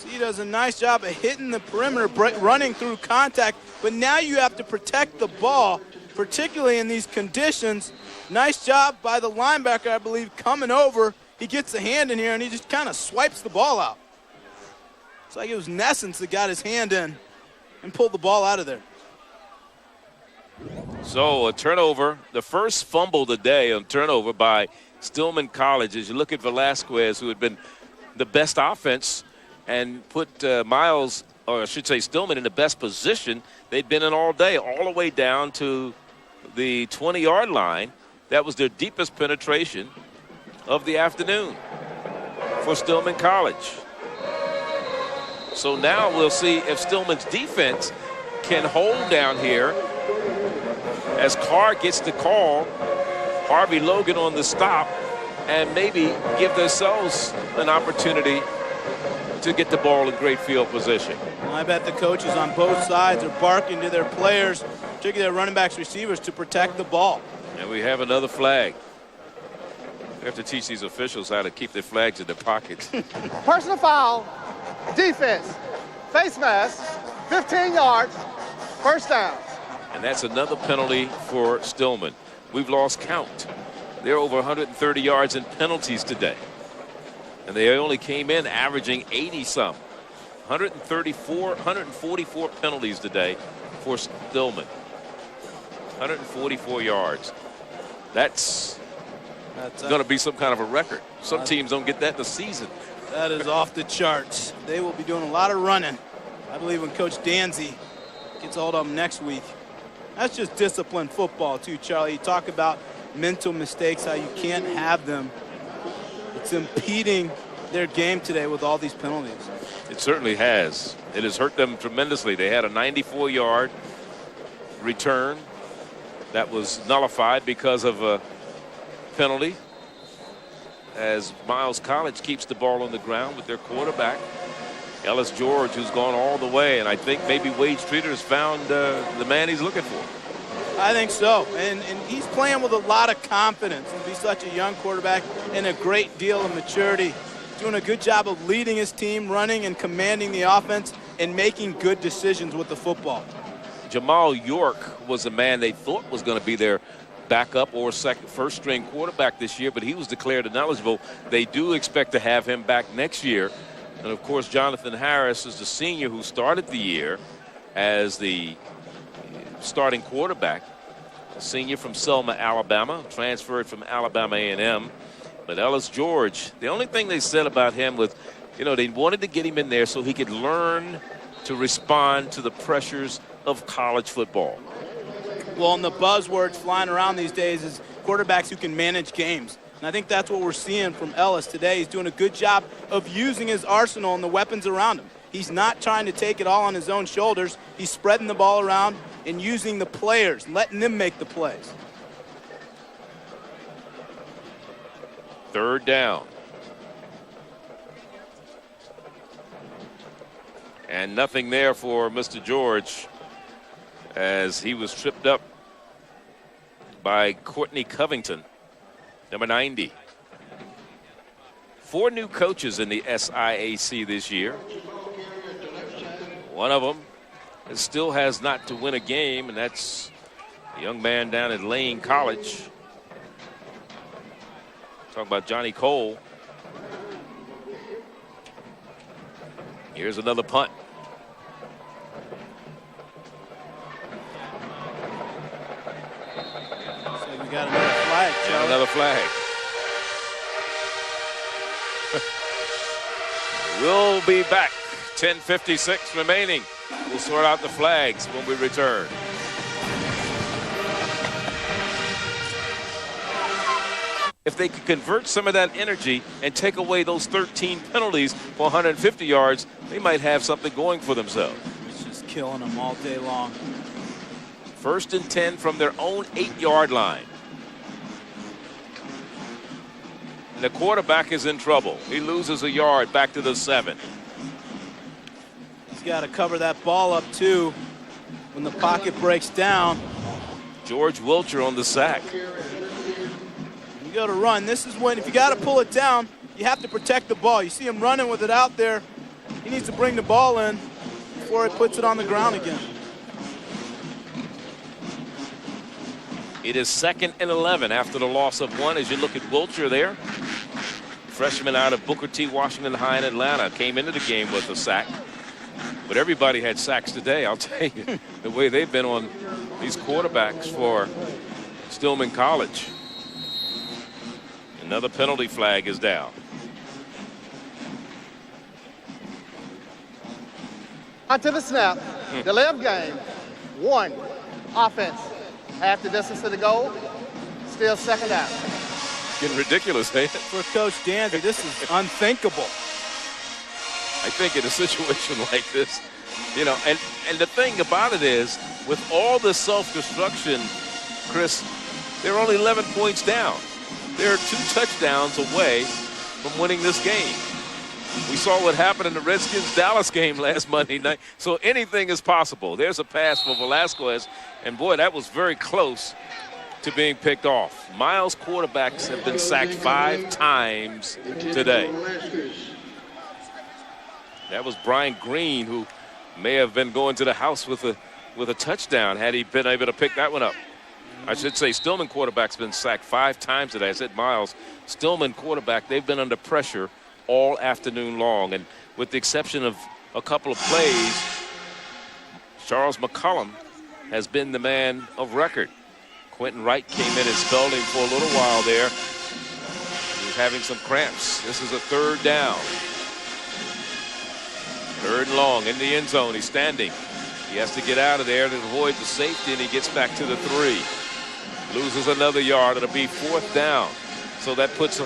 He does a nice job of hitting the perimeter, running through contact, but now you have to protect the ball, particularly in these conditions. Nice job by the linebacker, I believe, coming over. He gets a hand in here, and he just kind of swipes the ball out. It's like it was Nessens that got his hand in and pulled the ball out of there. So a turnover, the first fumble today on turnover by Stillman College. As you look at Velasquez, who had been the best offense and put Miles, or I should say Stillman, in the best position they'd been in all day, all the way down to the 20-yard line. That was their deepest penetration of the afternoon for Stillman College. So now we'll see if Stillman's defense can hold down here as Carr gets the call, Harvey Logan on the stop, and maybe give themselves an opportunity to get the ball in great field position. I bet the coaches on both sides are barking to their players, particularly their running backs, receivers, to protect the ball. And we have another flag. We have to teach these officials how to keep their flags in their pockets. Personal foul, defense, face mask, 15 yards, first down. And that's another penalty for Stillman. We've lost count. They're over 130 yards in penalties today. And they only came in averaging 80-some. 144 penalties today for Stillman. 144 yards. That's going to be some kind of a record. Some teams don't get that in the season. That is off the charts. They will be doing a lot of running. I believe when Coach Danzy gets hold of them next week. That's just disciplined football, too, Charlie. You talk about mental mistakes, how you can't have them. It's impeding their game today with all these penalties. It certainly has. It has hurt them tremendously. They had a 94-yard return that was nullified because of a penalty, as Miles College keeps the ball on the ground with their quarterback, Ellis George, who's gone all the way. And I think maybe Wade Streeter has found the man he's looking for. I think so. And he's playing with a lot of confidence to be such a young quarterback and a great deal of maturity. Doing a good job of leading his team, running and commanding the offense, and making good decisions with the football. Jamal York was a man they thought was going to be their backup or first string quarterback this year, but he was declared ineligible. They do expect to have him back next year. And of course, Jonathan Harris is the senior who started the year as the starting quarterback. A senior from Selma, Alabama, transferred from Alabama A&M. But Ellis George, the only thing they said about him was, they wanted to get him in there so he could learn to respond to the pressures of college football. Well, and the buzzwords flying around these days is quarterbacks who can manage games. And I think that's what we're seeing from Ellis today. He's doing a good job of using his arsenal and the weapons around him. He's not trying to take it all on his own shoulders. He's spreading the ball around and using the players, letting them make the plays. Third down. And nothing there for Mr. George as he was tripped up by Courtney Covington, number 90. 4 new coaches in the SIAC this year. One of them still has not to win a game, and that's a young man down at Lane College. Talking about Johnny Cole. Here's another punt. So we got another flag. And another flag. We'll be back. 10:56 remaining. We'll sort out the flags when we return. If they could convert some of that energy and take away those 13 penalties for 150 yards, they might have something going for themselves. It's just killing them all day long. 1st and 10 from their own 8-yard line. And the quarterback is in trouble. He loses a yard back to the 7. He's got to cover that ball up, too, when the pocket breaks down. George Wilcher on the sack. You go to run. This is when, if you got to pull it down, you have to protect the ball. You see him running with it out there. He needs to bring the ball in before he puts it on the ground again. It is 2nd and 11 after the loss of 1 as you look at Wilcher there. freshman out of Booker T. Washington High in Atlanta, came into the game with a sack. But everybody had sacks today, I'll tell you, the way they've been on these quarterbacks for Stillman College. Another penalty flag is down. Onto the snap. Delay of game. 1. Offense. Half the distance to the goal. Still second down. Getting ridiculous, ain't it? For Coach Danzy, this is unthinkable. I think in a situation like this, you know, and the thing about it is, with all the self-destruction, Chris, they're only 11 points down. They're 2 touchdowns away from winning this game. We saw what happened in the Redskins-Dallas game last Monday night. So anything is possible. There's a pass for Velasquez, and boy, that was very close to being picked off. Miles quarterbacks have been sacked 5 times today. That was Brian Green, who may have been going to the house with a touchdown had he been able to pick that one up. I should say Stillman quarterback's been sacked 5 times today. I said Miles. Stillman quarterback, they've been under pressure all afternoon long. And with the exception of a couple of plays, Charles McCollum has been the man of record. Quentin Wright came in and spelled him for a little while there. He was having some cramps. This is a 3rd down. 3rd and long in the end zone. He's standing. He has to get out of there to avoid the safety, and he gets back to the 3. Loses another yard. It'll be 4th down. So that puts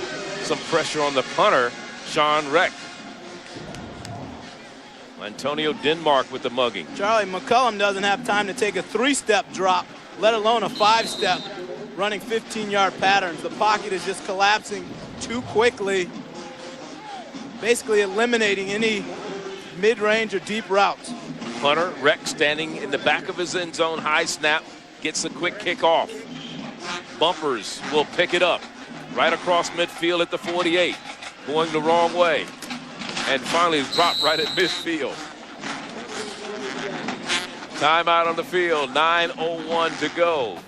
some pressure on the punter, Sean Reck. Antonio Denmark with the mugging. Charlie, McCollum doesn't have time to take a 3-step drop, let alone a 5-step, running 15-yard patterns. The pocket is just collapsing too quickly, basically eliminating any mid-range or deep routes. Punter, Reck standing in the back of his end zone, high snap, gets a quick kickoff. Bumpers will pick it up right across midfield at the 48, going the wrong way, and finally dropped right at midfield. Timeout on the field, 9:01 to go.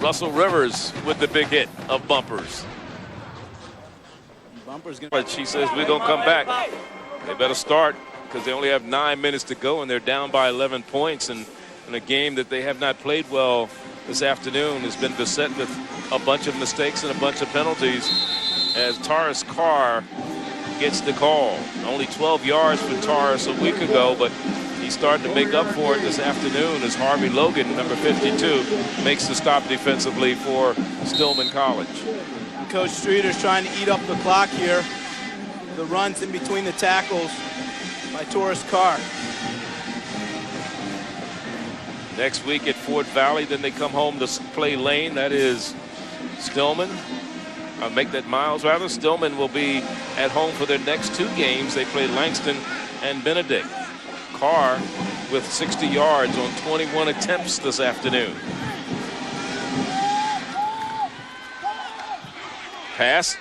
Russell Rivers with the big hit of Bumpers. But she says we're going to come back. They better start because they only have 9 minutes to go, and they're down by 11 points. And in a game that they have not played well this afternoon has been beset with a bunch of mistakes and a bunch of penalties as Taurus Carr gets the call. Only 12 yards for Taurus a week ago, but he's starting to make up for it this afternoon as Harvey Logan, number 52, makes the stop defensively for Stillman College. Coach Streeter's trying to eat up the clock here. The runs in between the tackles by Taurus Carr. Next week at Fort Valley, then they come home to play Lane. That is Stillman. I'll make that Miles, rather. Stillman will be at home for their next 2 games. They play Langston and Benedict. Carr with 60 yards on 21 attempts this afternoon. Pass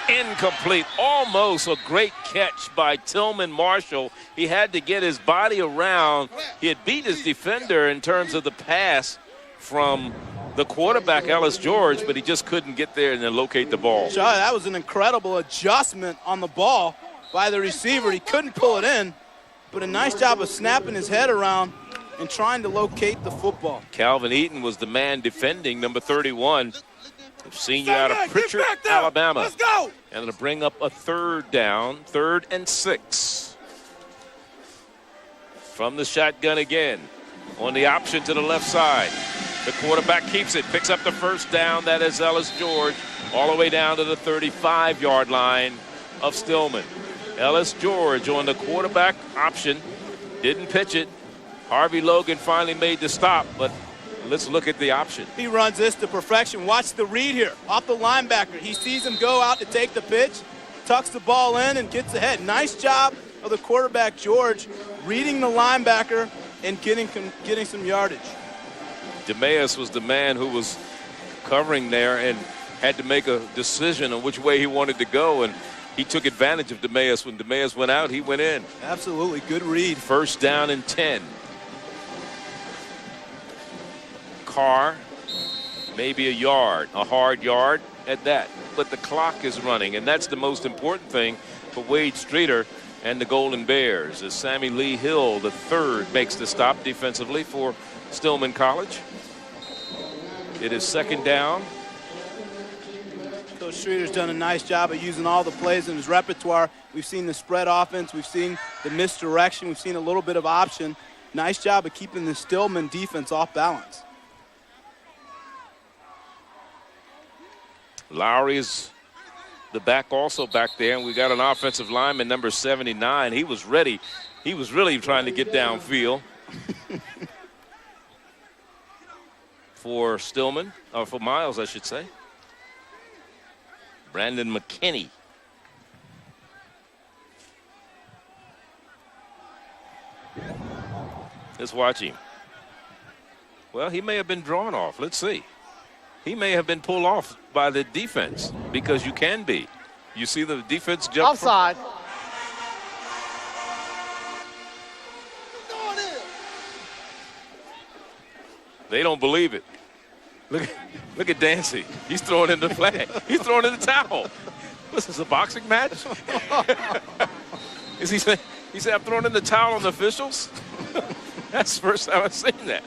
incomplete. Almost a great catch by Tillman Marshall. He had to get his body around. He had beat his defender in terms of the pass from the quarterback, Ellis George, but he just couldn't get there and then locate the ball. Charlie, that was an incredible adjustment on the ball by the receiver. He couldn't pull it in, but a nice job of snapping his head around and trying to locate the football. Calvin Eaton was the man defending, number 31. Senior out of Pritchard, Alabama. Let's go. And it'll bring up a 3rd down, 3rd and 6. From the shotgun again. On the option to the left side. The quarterback keeps it, picks up the 1st down. That is Ellis George, all the way down to the 35-yard line of Stillman. Ellis George on the quarterback option. Didn't pitch it. Harvey Logan finally made the stop, but let's look at the option. He runs this to perfection. Watch the read here off the linebacker. He sees him go out to take the pitch, tucks the ball in, and gets ahead. Nice job of the quarterback, George, reading the linebacker and getting some yardage. DeMeas was the man who was covering there and had to make a decision on which way he wanted to go, and he took advantage of DeMeas. When DeMeas went out, he went in. Absolutely, good read. 1st down and 10. Carr maybe a hard yard at that. But the clock is running, and that's the most important thing for Wade Streeter and the Golden Bears, as Sammy Lee Hill, the third, makes the stop defensively for Stillman College. It is second down. Coach Streeter's done a nice job of using all the plays in his repertoire. We've seen the spread offense. We've seen the misdirection. We've seen a little bit of option. Nice job of keeping the Stillman defense off balance. Lowry is the back also back there, and we got an offensive lineman, number 79. He was ready. He was really trying to get downfield for Stillman, or for Miles, I should say. Brandon McKinney. Let's watch him. Well, he may have been drawn off. Let's see. He may have been pulled off by the defense, because you can be. You see the defense jump. Offside. They don't believe it. Look at Dancy. He's throwing in the flag. He's throwing in the towel. This is a boxing match? Is he saying, I'm throwing in the towel on the officials? That's the first time I've seen that.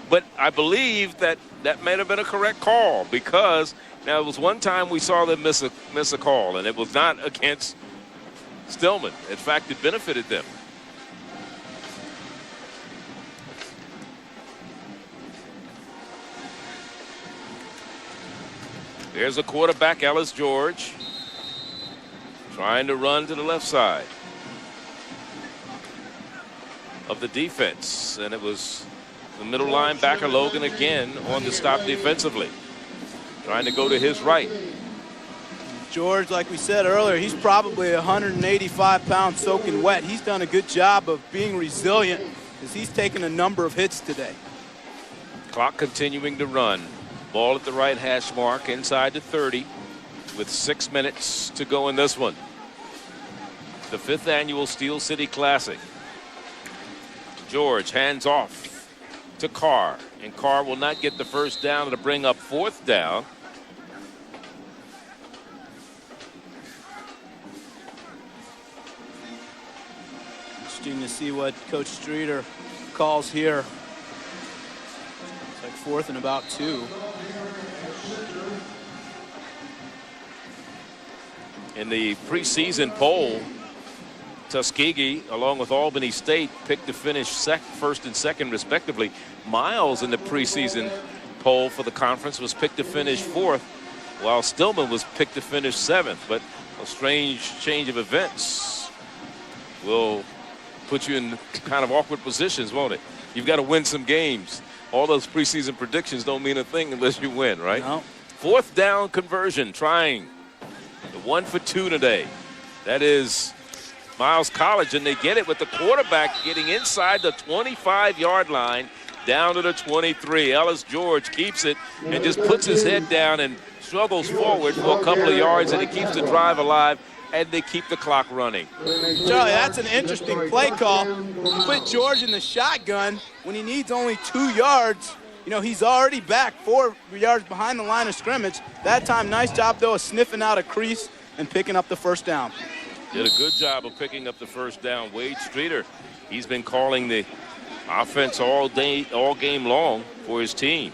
But I believe that may have been a correct call, because now it was one time we saw them miss a call, and it was not against Stillman. In fact, it benefited them. There's a quarterback, Ellis George, trying to run to the left side of the defense. And it was the middle linebacker, Logan, again on the stop defensively, trying to go to his right. George, like we said earlier, he's probably 185 pounds soaking wet. He's done a good job of being resilient, as he's taken a number of hits today. Clock continuing to run. Ball at the right hash mark, inside the 30, with 6 minutes to go in this one. The 5th annual Steel City Classic. George hands off to Carr, and Carr will not get the first down to bring up 4th down. Interesting to see what Coach Streeter calls here. It's like 4th and about 2. In the preseason poll, Tuskegee, along with Albany State, picked to finish first and second, respectively. Miles, in the preseason poll for the conference, was picked to finish 4th, while Stillman was picked to finish 7th. But a strange change of events will put you in kind of awkward positions, won't it? You've got to win some games. All those preseason predictions don't mean a thing unless you win, right? No. 4th down conversion, trying the 1 for 2 today. That is Miles College, and they get it with the quarterback getting inside the 25-yard line down to the 23. Ellis George keeps it and just puts his head down and struggles forward for a couple of yards, and he keeps the drive alive, and they keep the clock running. Charlie, that's an interesting play call. You put George in the shotgun when he needs only 2 yards. You know, he's already back 4 yards behind the line of scrimmage. That time, nice job, though, of sniffing out a crease and picking up the first down. Did a good job of picking up the first down. Wade Streeter, he's been calling the offense all game long for his team.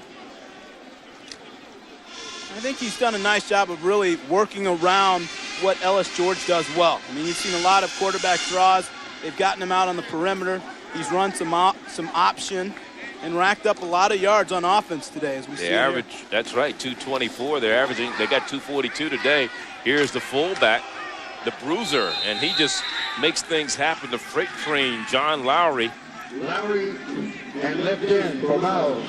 I think he's done a nice job of really working around what Ellis George does well. I mean, you've seen a lot of quarterback draws. They've gotten him out on the perimeter. He's run some option and racked up a lot of yards on offense today, as we see. Average, that's right, 224. They're averaging, they got 242 today. Here's the fullback, the bruiser, and he just makes things happen. The freight train, John Lowry. Lowry and left in for Miles.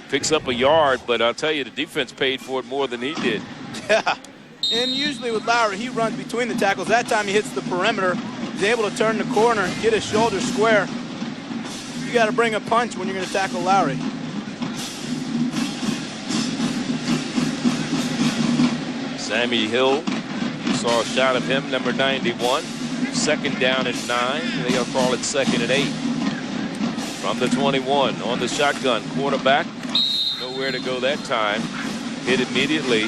Picks up a yard, but I'll tell you, the defense paid for it more than he did. Yeah, and usually with Lowry, he runs between the tackles. That time he hits the perimeter. He's able to turn the corner, get his shoulder square. You got to bring a punch when you're going to tackle Lowry. Sammy Hill, saw a shot of him, number 91. 2nd down at 9. They'll call it 2nd and 8. From the 21 on the shotgun, quarterback nowhere to go that time. Hit immediately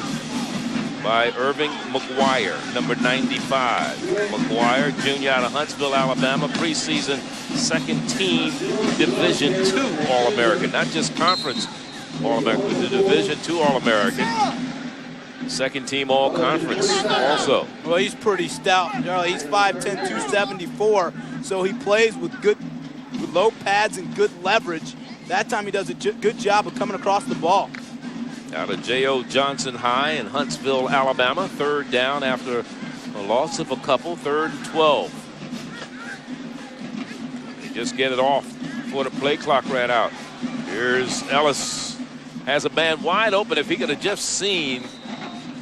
by Irving McGuire, number 95. McGuire, junior out of Huntsville, Alabama, preseason second-team Division II All-American, not just conference All-American, but the Division II All-American. Second-team All-Conference also. Well, he's pretty stout, Charlie. He's 5'10", 274, so he plays with low pads and good leverage. That time he does a good job of coming across the ball. Out of J.O. Johnson High in Huntsville, Alabama. Third down after a loss of a couple. 3rd and 12. They just get it off before the play clock ran out. Here's Ellis. Has a man wide open. If he could have just seen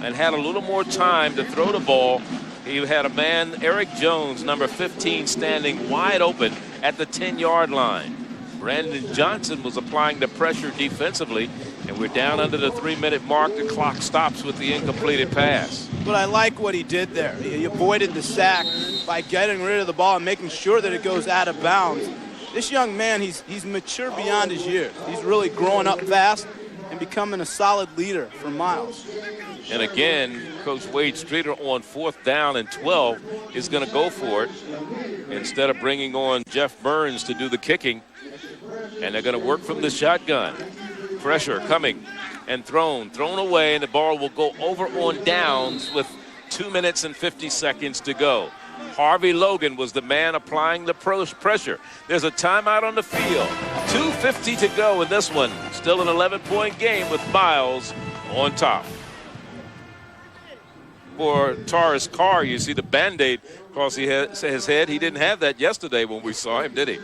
and had a little more time to throw the ball, he had a man, Eric Jones, number 15, standing wide open at the 10-yard line. Brandon Johnson was applying the pressure defensively, and we're down under the 3-minute mark. The clock stops with the incompleted pass. But I like what he did there. He avoided the sack by getting rid of the ball and making sure that it goes out of bounds. This young man, he's mature beyond his years. He's really growing up fast and becoming a solid leader for Miles. And again, Coach Wade Streeter on 4th down and 12 is going to go for it instead of bringing on Jeff Burns to do the kicking. And they're going to work from the shotgun. Pressure coming and thrown away, and the ball will go over on downs with 2 minutes and 50 seconds to go. Harvey Logan was the man applying the pressure. There's a timeout on the field. 2:50 to go in this one. Still an 11-point game with Miles on top. For Taurus Carr, you see the Band-Aid across his head. He didn't have that yesterday when we saw him, did he?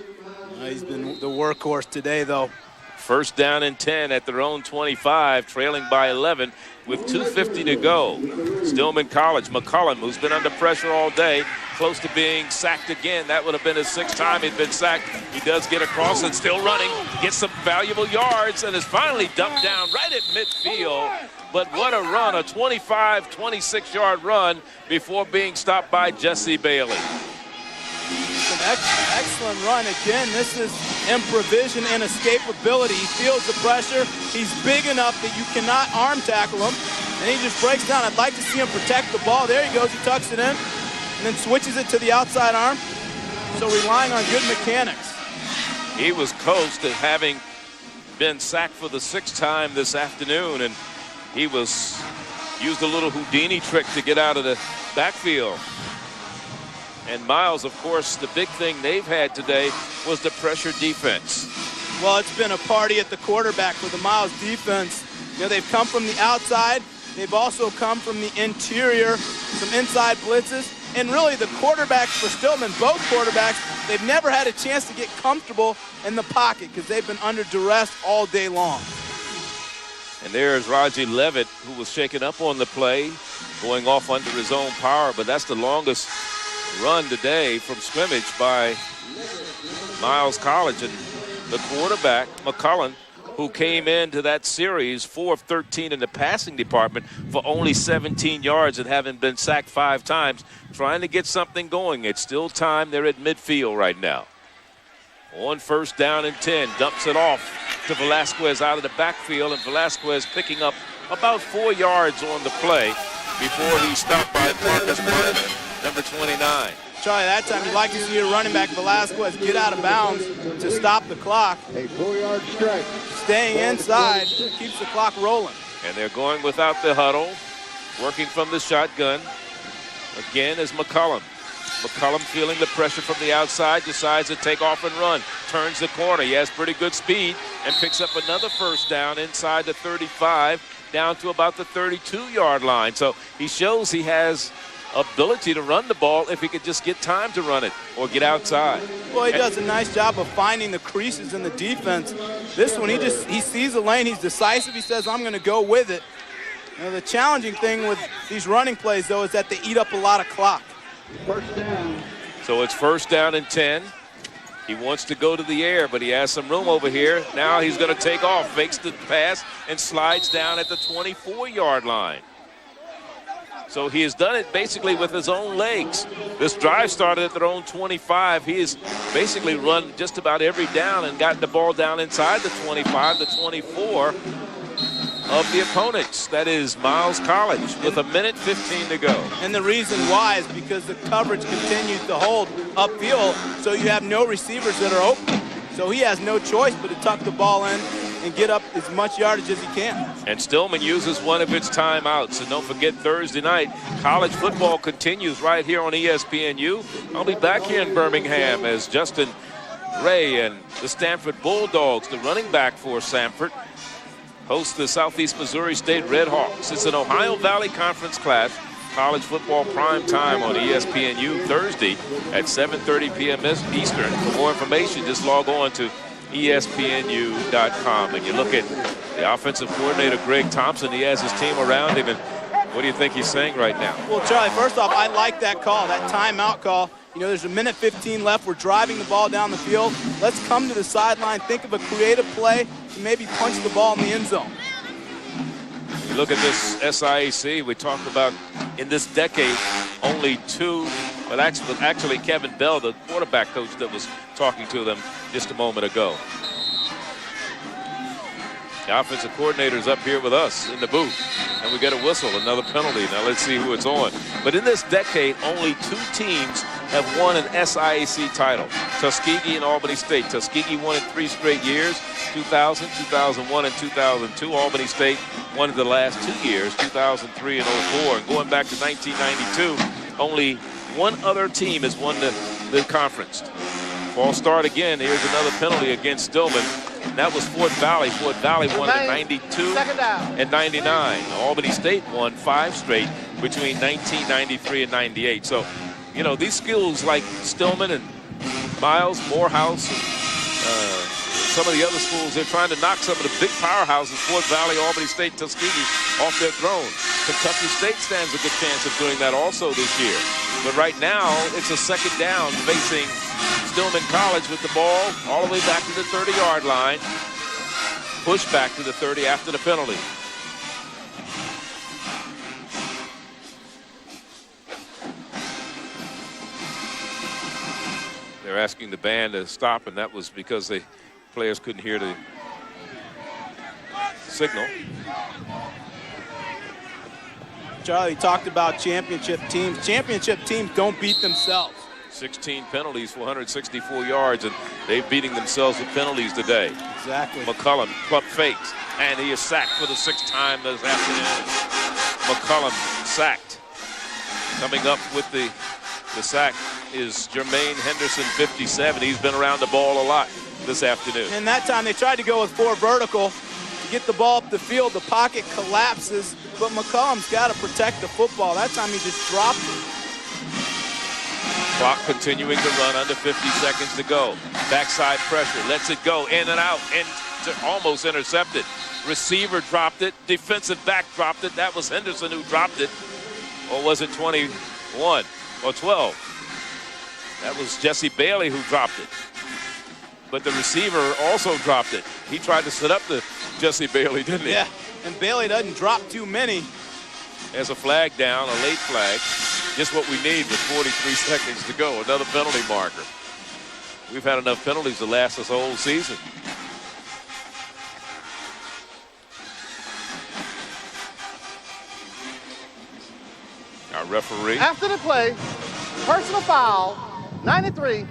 He's been the workhorse today, though. 1st down and 10 at their own 25, trailing by 11 with 2:50 to go. Stillman College, McCullum, who's been under pressure all day, close to being sacked again. That would have been his 6th time he'd been sacked. He does get across and still running, gets some valuable yards, and is finally dumped down right at midfield. But what a run, a 25, 26-yard run before being stopped by Jesse Bailey. An excellent run. Again, this is improvisation and escapability. He feels the pressure. He's big enough that you cannot arm tackle him, and he just breaks down. I'd like to see him protect the ball. There he goes. He tucks it in and then switches it to the outside arm. So relying on good mechanics. He was close to having been sacked for the 6th time this afternoon, and he used a little Houdini trick to get out of the backfield. And Miles, of course, the big thing they've had today was the pressure defense. Well, it's been a party at the quarterback for the Miles defense. You know, they've come from the outside. They've also come from the interior, some inside blitzes. And really, the quarterbacks for Stillman, both quarterbacks, they've never had a chance to get comfortable in the pocket because they've been under duress all day long. And there's Raji Levitt, who was shaken up on the play, going off under his own power. But that's the longest run today from scrimmage by Miles College. And the quarterback, McCullum, who came into that series 4 of 13 in the passing department for only 17 yards and having been sacked 5 times, trying to get something going. It's still time. They're at midfield right now. On 1st down and 10, dumps it off to Velasquez out of the backfield, and Velasquez picking up about 4 yards on the play before he's stopped by Marcus Bryant, number 29. Charlie, that time you'd like to see your running back Velasquez get out of bounds to stop the clock. A 4-yard strike. Staying inside keeps the clock rolling. And they're going without the huddle, working from the shotgun. Again is McCullum. McCullum feeling the pressure from the outside, decides to take off and run. Turns the corner. He has pretty good speed and picks up another 1st down inside the 35, down to about the 32-yard line. So he shows he has ability to run the ball if he could just get time to run it or get outside. Well, he does a nice job of finding the creases in the defense. This one, he sees the lane. He's decisive. He says, I'm going to go with it. You know, the challenging thing with these running plays, though, is that they eat up a lot of clock. 1st down. So it's 1st down and 10. He wants to go to the air, but he has some room over here. Now he's going to take off, fakes the pass, and slides down at the 24-yard line. So he has done it basically with his own legs. This drive started at their own 25. He has basically run just about every down and gotten the ball down inside the 25, the 24. of the opponents. That is Miles College with 1:15 to go. And the reason why is because the coverage continues to hold upfield, so you have no receivers that are open. So he has no choice but to tuck the ball in and get up as much yardage as he can. And Stillman uses one of its timeouts. And don't forget, Thursday night, college football continues right here on ESPNU. I'll be back here in Birmingham as Justin Ray and the Stanford Bulldogs, the running back for Sanford, host the Southeast Missouri State Redhawks. It's an Ohio Valley Conference clash. College football prime time on ESPNU Thursday at 7:30 p.m. Eastern. For more information, just log on to ESPNU.com. And you look at the offensive coordinator, Greg Thompson. He has his team around him. And what do you think he's saying right now? Well, Charlie, first off, I like that call, that timeout call. You know, there's 1:15 left. We're driving the ball down the field. Let's come to the sideline, think of a creative play, and maybe punch the ball in the end zone. You look at this SIAC, we talked about in this decade only two, but actually Kevin Bell, the quarterback coach that was talking to them just a moment ago. The offensive coordinator is up here with us in the booth, and we get a whistle, another penalty. Now let's see who it's on. But in this decade, only two teams have won an SIAC title, Tuskegee and Albany State. Tuskegee won it 3 straight years, 2000, 2001, and 2002. Albany State won it the last 2 years, 2003 and 04. And going back to 1992, only one other team has won the conference. False start again. Here's another penalty against Stillman. That was Fort Valley. Fort Valley won in 92 and 99. Albany State won 5 straight between 1993 and 98. So, you know, these schools like Stillman and Miles, Morehouse, some of the other schools, they're trying to knock some of the big powerhouses, Fort Valley, Albany State, Tuskegee, off their throne. Kentucky State stands a good chance of doing that also this year. But right now, it's a second down facing Stillman College with the ball all the way back to the 30-yard line. Push back to the 30 after the penalty. They're asking the band to stop, and that was because the players couldn't hear the signal. Charlie talked about championship teams. Championship teams don't beat themselves. 16 penalties for 164 yards, and they're beating themselves with penalties today. Exactly. McCullum pump fakes, and he is sacked for the 6th time this afternoon. McCullum sacked. Coming up with the sack is Jermaine Henderson, 57. He's been around the ball a lot this afternoon. And that time they tried to go with 4 vertical to get the ball up the field. The pocket collapses, but McCullum's got to protect the football. That time he just dropped it. Clock continuing to run, under 50 seconds to go. Backside pressure, lets it go in and out, and almost intercepted. Receiver dropped it, defensive back dropped it. That was Henderson who dropped it. Or was it 21 or 12? That was Jesse Bailey who dropped it. But the receiver also dropped it. He tried to set up the Jesse Bailey, didn't he? Yeah, and Bailey doesn't drop too many. There's a flag down, a late flag. Just what we need with 43 seconds to go. Another penalty marker. We've had enough penalties to last us a whole season. Our referee. After the play, personal foul, 93,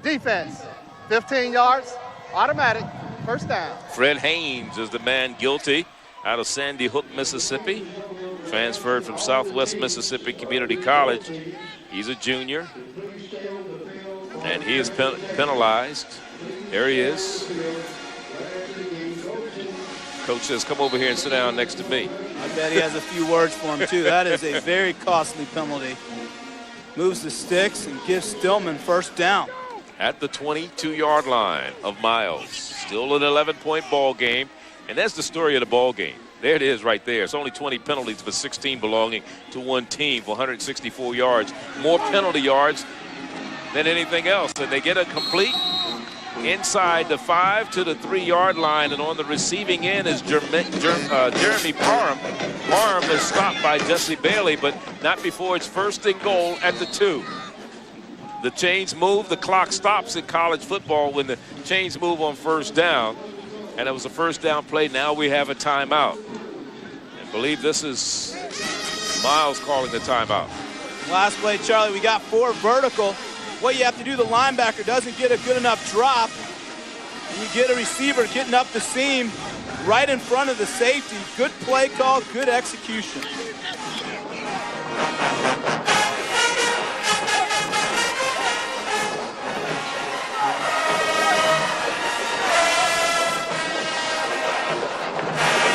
defense, 15 yards, automatic, first down. Fred Haynes is the man guilty out of Sandy Hook, Mississippi. Transferred from Southwest Mississippi Community College. He's a junior. And he is penalized. There he is. Coach says, come over here and sit down next to me. I bet he has a few words for him, too. That is a very costly penalty. Moves the sticks and gives Stillman first down. At the 22-yard line of Miles. Still an 11-point ball game. And that's the story of the ball game. There it is right there. It's only 20 penalties, but 16 belonging to one team for 164 yards. More penalty yards than anything else. And they get a complete inside the 5 to the 3-yard line. And on the receiving end is Jeremy Parham. Parham is stopped by Jesse Bailey, but not before it's 1st and goal at the 2. The chains move. The clock stops in college football when the chains move on first down. And it was a first down play. Now we have a timeout. I believe this is Miles calling the timeout. Last play, Charlie, we got 4 vertical. What you have to do, the linebacker doesn't get a good enough drop. And you get a receiver getting up the seam right in front of the safety. Good play call, good execution.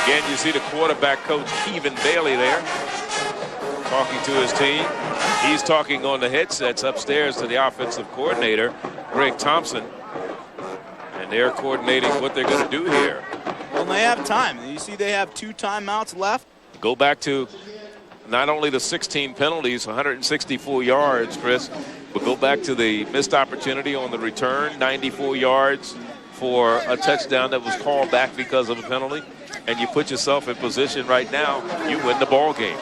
Again, you see the quarterback coach, Kevin Bailey, there talking to his team. He's talking on the headsets upstairs to the offensive coordinator, Greg Thompson. And they're coordinating what they're going to do here. Well, they have time. You see they have 2 timeouts left. Go back to not only the 16 penalties, 164 yards, Chris, but go back to the missed opportunity on the return, 94 yards for a touchdown that was called back because of a penalty. And you put yourself in position right now, you win the ball game.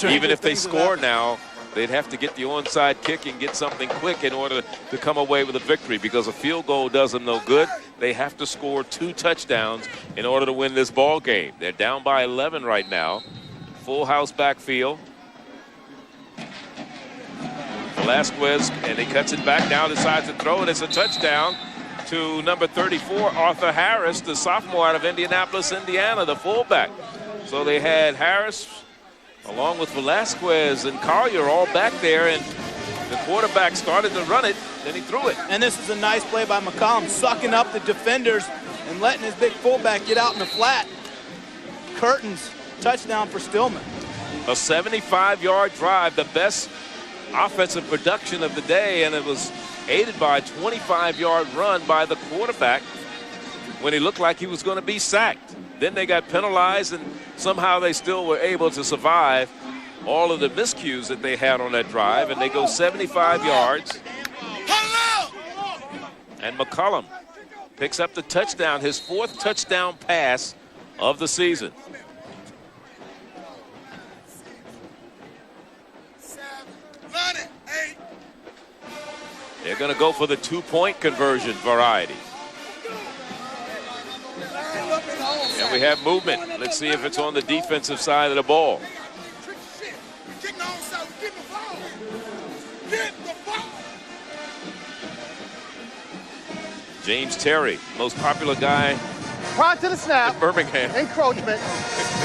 Even if they score now, they'd have to get the onside kick and get something quick in order to come away with a victory, because a field goal does them no good. They have to score 2 touchdowns in order to win this ball game. They're down by 11 right now. Full house backfield. Velasquez, and he cuts it back now, decides to throw it. It's a touchdown to number 34, Arthur Harris, the sophomore out of Indianapolis, Indiana, the fullback. So they had Harris along with Velasquez and Collier all back there, and the quarterback started to run it, then he threw it. And this is a nice play by McCollum, sucking up the defenders and letting his big fullback get out in the flat. Curtains, touchdown for Stillman. A 75-yard drive, the best offensive production of the day, and it was aided by a 25-yard run by the quarterback when he looked like he was going to be sacked. Then they got penalized, and somehow they still were able to survive all of the miscues that they had on that drive, and they go 75 yards. And McCollum picks up the touchdown, his 4th touchdown pass of the season. They're going to go for the 2-point conversion variety. And we have movement. Let's see if it's on the defensive side of the ball. James Terry, most popular guy prior to the snap, in Birmingham. Encroachment,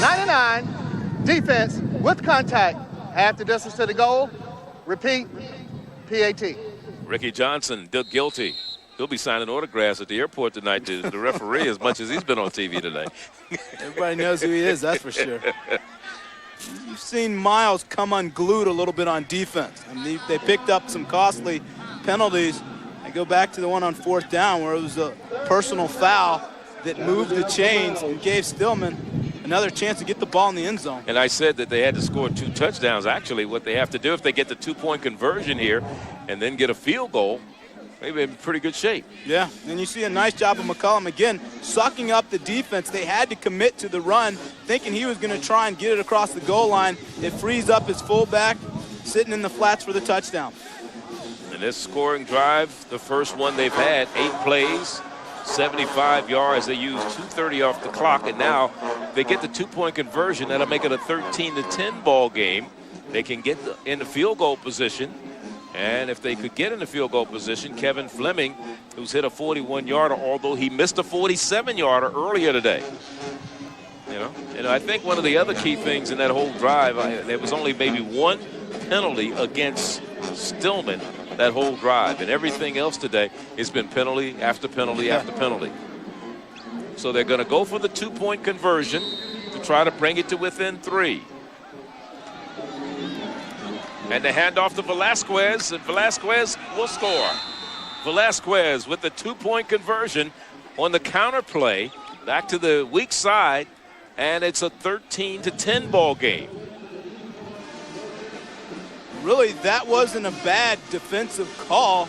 99, defense with contact, half the distance to the goal. Repeat, PAT. Ricky Johnson, guilty. He'll be signing autographs at the airport tonight to the referee as much as he's been on TV today. Everybody knows who he is, that's for sure. You've seen Miles come unglued a little bit on defense. I mean, they picked up some costly penalties. I go back to the one on 4th down where it was a personal foul that moved the chains and gave Stillman another chance to get the ball in the end zone. And I said that they had to score 2 touchdowns. Actually, what they have to do if they get the 2-point conversion here and then get a field goal, maybe in pretty good shape. Yeah, and you see a nice job of McCollum again, sucking up the defense. They had to commit to the run, thinking he was going to try and get it across the goal line. It frees up his fullback, sitting in the flats for the touchdown. And this scoring drive, the first one they've had, 8 plays, 75 yards. They used 2:30 off the clock, and now they get the 2-point conversion. That'll make it a 13-10 ball game. They can get in the field goal position. And if they could get in the field goal position, Kevin Fleming, who's hit a 41-yarder, although he missed a 47-yarder earlier today. And I think one of the other key things in that whole drive, there was only maybe 1 penalty against Stillman that whole drive. And everything else today has been penalty after penalty after penalty. So they're going to go for the 2-point conversion to try to bring it to within 3. And the handoff to Velasquez, and Velasquez will score. Velasquez with the 2-point conversion on the counter play, back to the weak side, and it's a 13-10 ball game. Really, that wasn't a bad defensive call,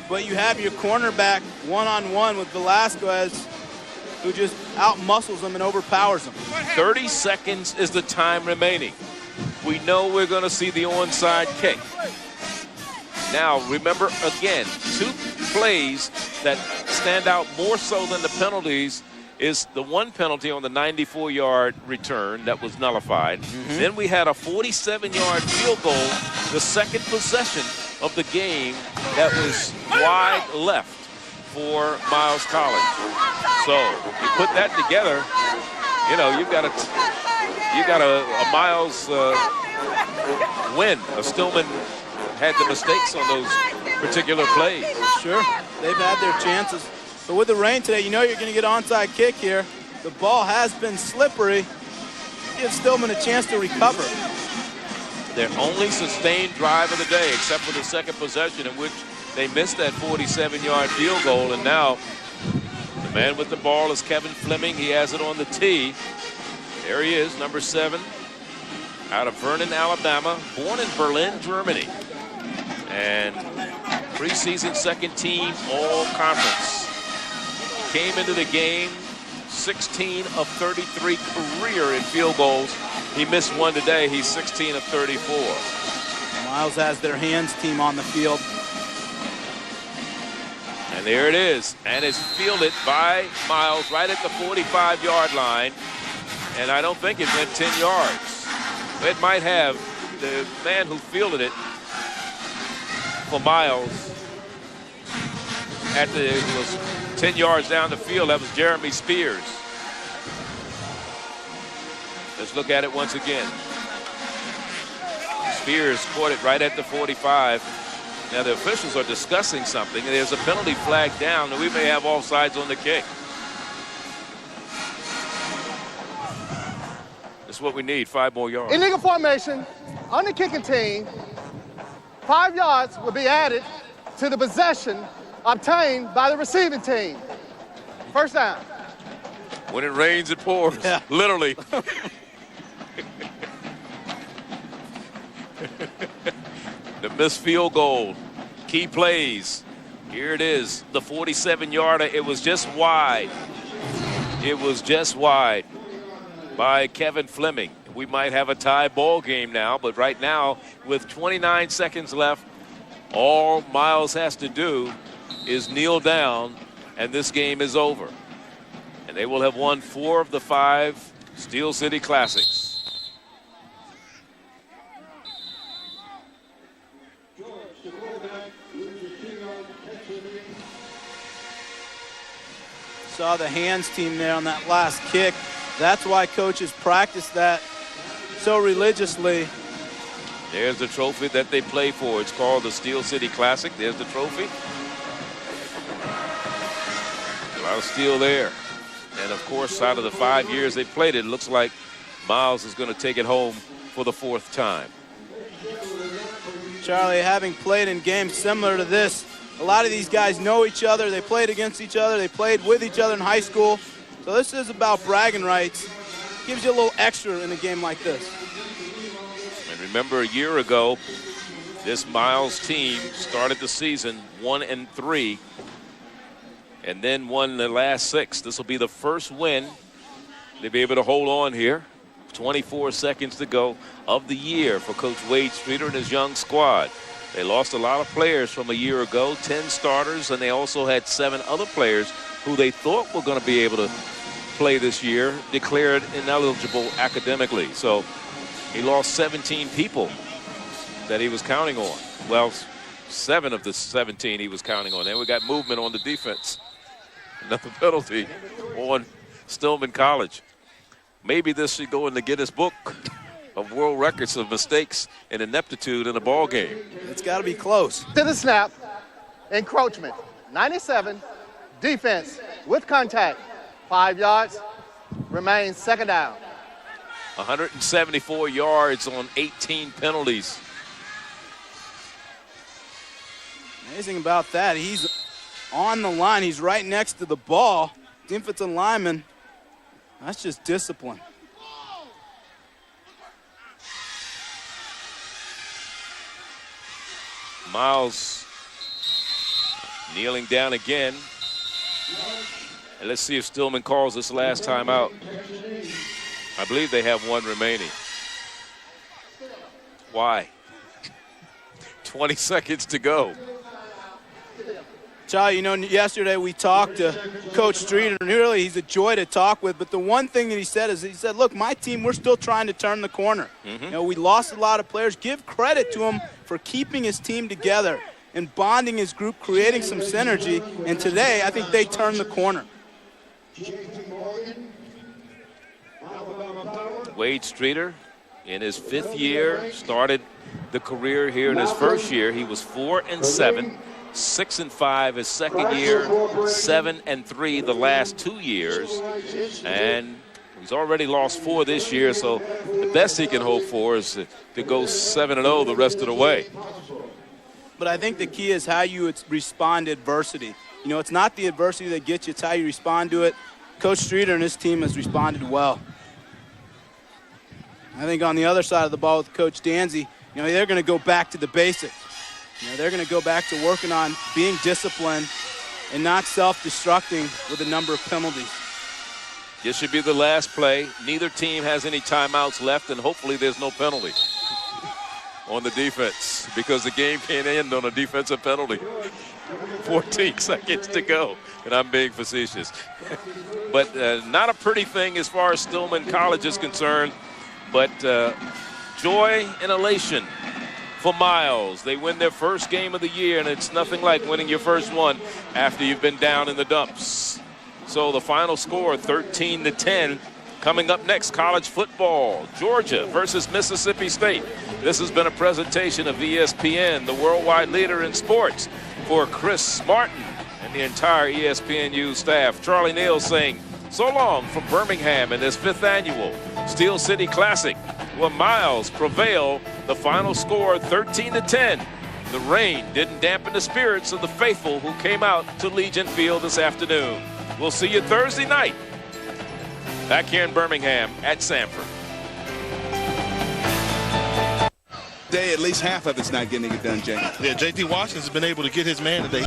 but you have your cornerback one-on-one with Velasquez, who just out-muscles him and overpowers him. 30 seconds is the time remaining. We know we're going to see the onside kick. Now, remember, again, 2 plays that stand out more so than the penalties is the one penalty on the 94-yard return that was nullified. Then we had a 47-yard field goal, the second possession of the game, that was wide left for Miles College. So you put that together, you know, you've got a Miles win. Stillman had the mistakes on those particular plays. Sure, they've had their chances. But with the rain today, you know you're going to get onside kick here. The ball has been slippery. Give Stillman a chance to recover. Their only sustained drive of the day, except for the second possession in which they missed that 47-yard field goal. And now the man with the ball is Kevin Fleming. He has it on the tee. There he is, number 7, out of Vernon, Alabama, born in Berlin, Germany. And preseason second team all-conference. Came into the game 16 of 33 career in field goals. He missed one today. He's 16 of 34. Miles has their hands team on the field. And there it is. And it's fielded by Miles right at the 45-yard line. And I don't think it went 10 yards. It might have. The man who fielded it for Miles it was 10 yards down the field. That was Jeremy Spears. Let's look at it once again. Spears caught it right at the 45. Now the officials are discussing something. There's a penalty flag down, and we may have offsides on the kick. That's what we need, 5 more yards. In legal formation, on the kicking team, 5 yards will be added to the possession obtained by the receiving team. First down. When it rains, it pours. Yeah. Literally. The missed field goal. Key plays. Here it is. The 47-yarder. It was just wide. It was just wide by Kevin Fleming. We might have a tie ball game now, but right now, with 29 seconds left, all Miles has to do is kneel down, and this game is over. And they will have won 4 of the 5 Steel City Classics. Saw the hands team there on that last kick. That's why coaches practice that so religiously. There's the trophy that they play for. It's called the Steel City Classic. There's the trophy. A lot of steel there. And of course, out of the 5 years they played it, it looks like Miles is going to take it home for the 4th time. Charlie, having played in games similar to this, a lot of these guys know each other. They played against each other. They played with each other in high school. So this is about bragging rights. Gives you a little extra in a game like this. And remember, a year ago, this Miles team started the season 1-3 and then won the last 6. This will be the first win they'll be able to hold on here. 24 seconds to go of the year for Coach Wade Streeter and his young squad. They lost a lot of players from a year ago, 10 starters, and they also had 7 other players who they thought were going to be able to play this year, declared ineligible academically. So he lost 17 people that he was counting on. Well, 7 of the 17 he was counting on. Then we got movement on the defense. Another penalty on Stillman College. Maybe this should go in the Guinness Book of World Records of mistakes and ineptitude in a ball game. It's got to be close. To the snap, encroachment, 97, defense with contact, 5 yards, remains second down. 174 yards on 18 penalties. Amazing about that. He's on the line. He's right next to the ball. Defensive lineman. That's just discipline. Miles kneeling down again. And let's see if Stillman calls this last time out. I believe they have 1 remaining. Why? 20 seconds to go. Charlie, you know, yesterday we talked to Coach Streeter, and really he's a joy to talk with. But the one thing that he said, look, my team, we're still trying to turn the corner. You know, we lost a lot of players. Give credit to him for keeping his team together and bonding his group, creating some synergy. And today, I think they turned the corner. Wade Streeter, in his 5th year, started the career here in his first year. He was 4-7. 6-5 his second year, 7-3 the last 2 years, and he's already lost 4 this year, so the best he can hope for is to go 7-0 the rest of the way. But I think the key is how you respond to adversity. You know, it's not the adversity that gets you, it's how you respond to it. Coach Streeter and his team has responded well. I think on the other side of the ball with Coach Danzy, you know, they're going to go back to the basics. You know, they're going to go back to working on being disciplined and not self-destructing with a number of penalties. This should be the last play. Neither team has any timeouts left, and hopefully there's no penalty on the defense, because the game can't end on a defensive penalty. 14 seconds to go, and I'm being facetious. But not a pretty thing as far as Stillman College is concerned, but joy and elation for Miles. They win their first game of the year, and it's nothing like winning your first one after you've been down in the dumps. So the final score, 13-10. Coming up next, college football, Georgia versus Mississippi State. This has been a presentation of ESPN, the worldwide leader in sports. For Chris Martin and the entire ESPNU staff, Charlie Neal saying so long from Birmingham in this 5th annual Steel City Classic, where Miles prevail. The final score, 13-10. The rain didn't dampen the spirits of the faithful who came out to Legion Field this afternoon. We'll see you Thursday night back here in Birmingham at Sanford. At least half of it's not getting it done, Jay. Yeah, J.T. Washington's been able to get his man today.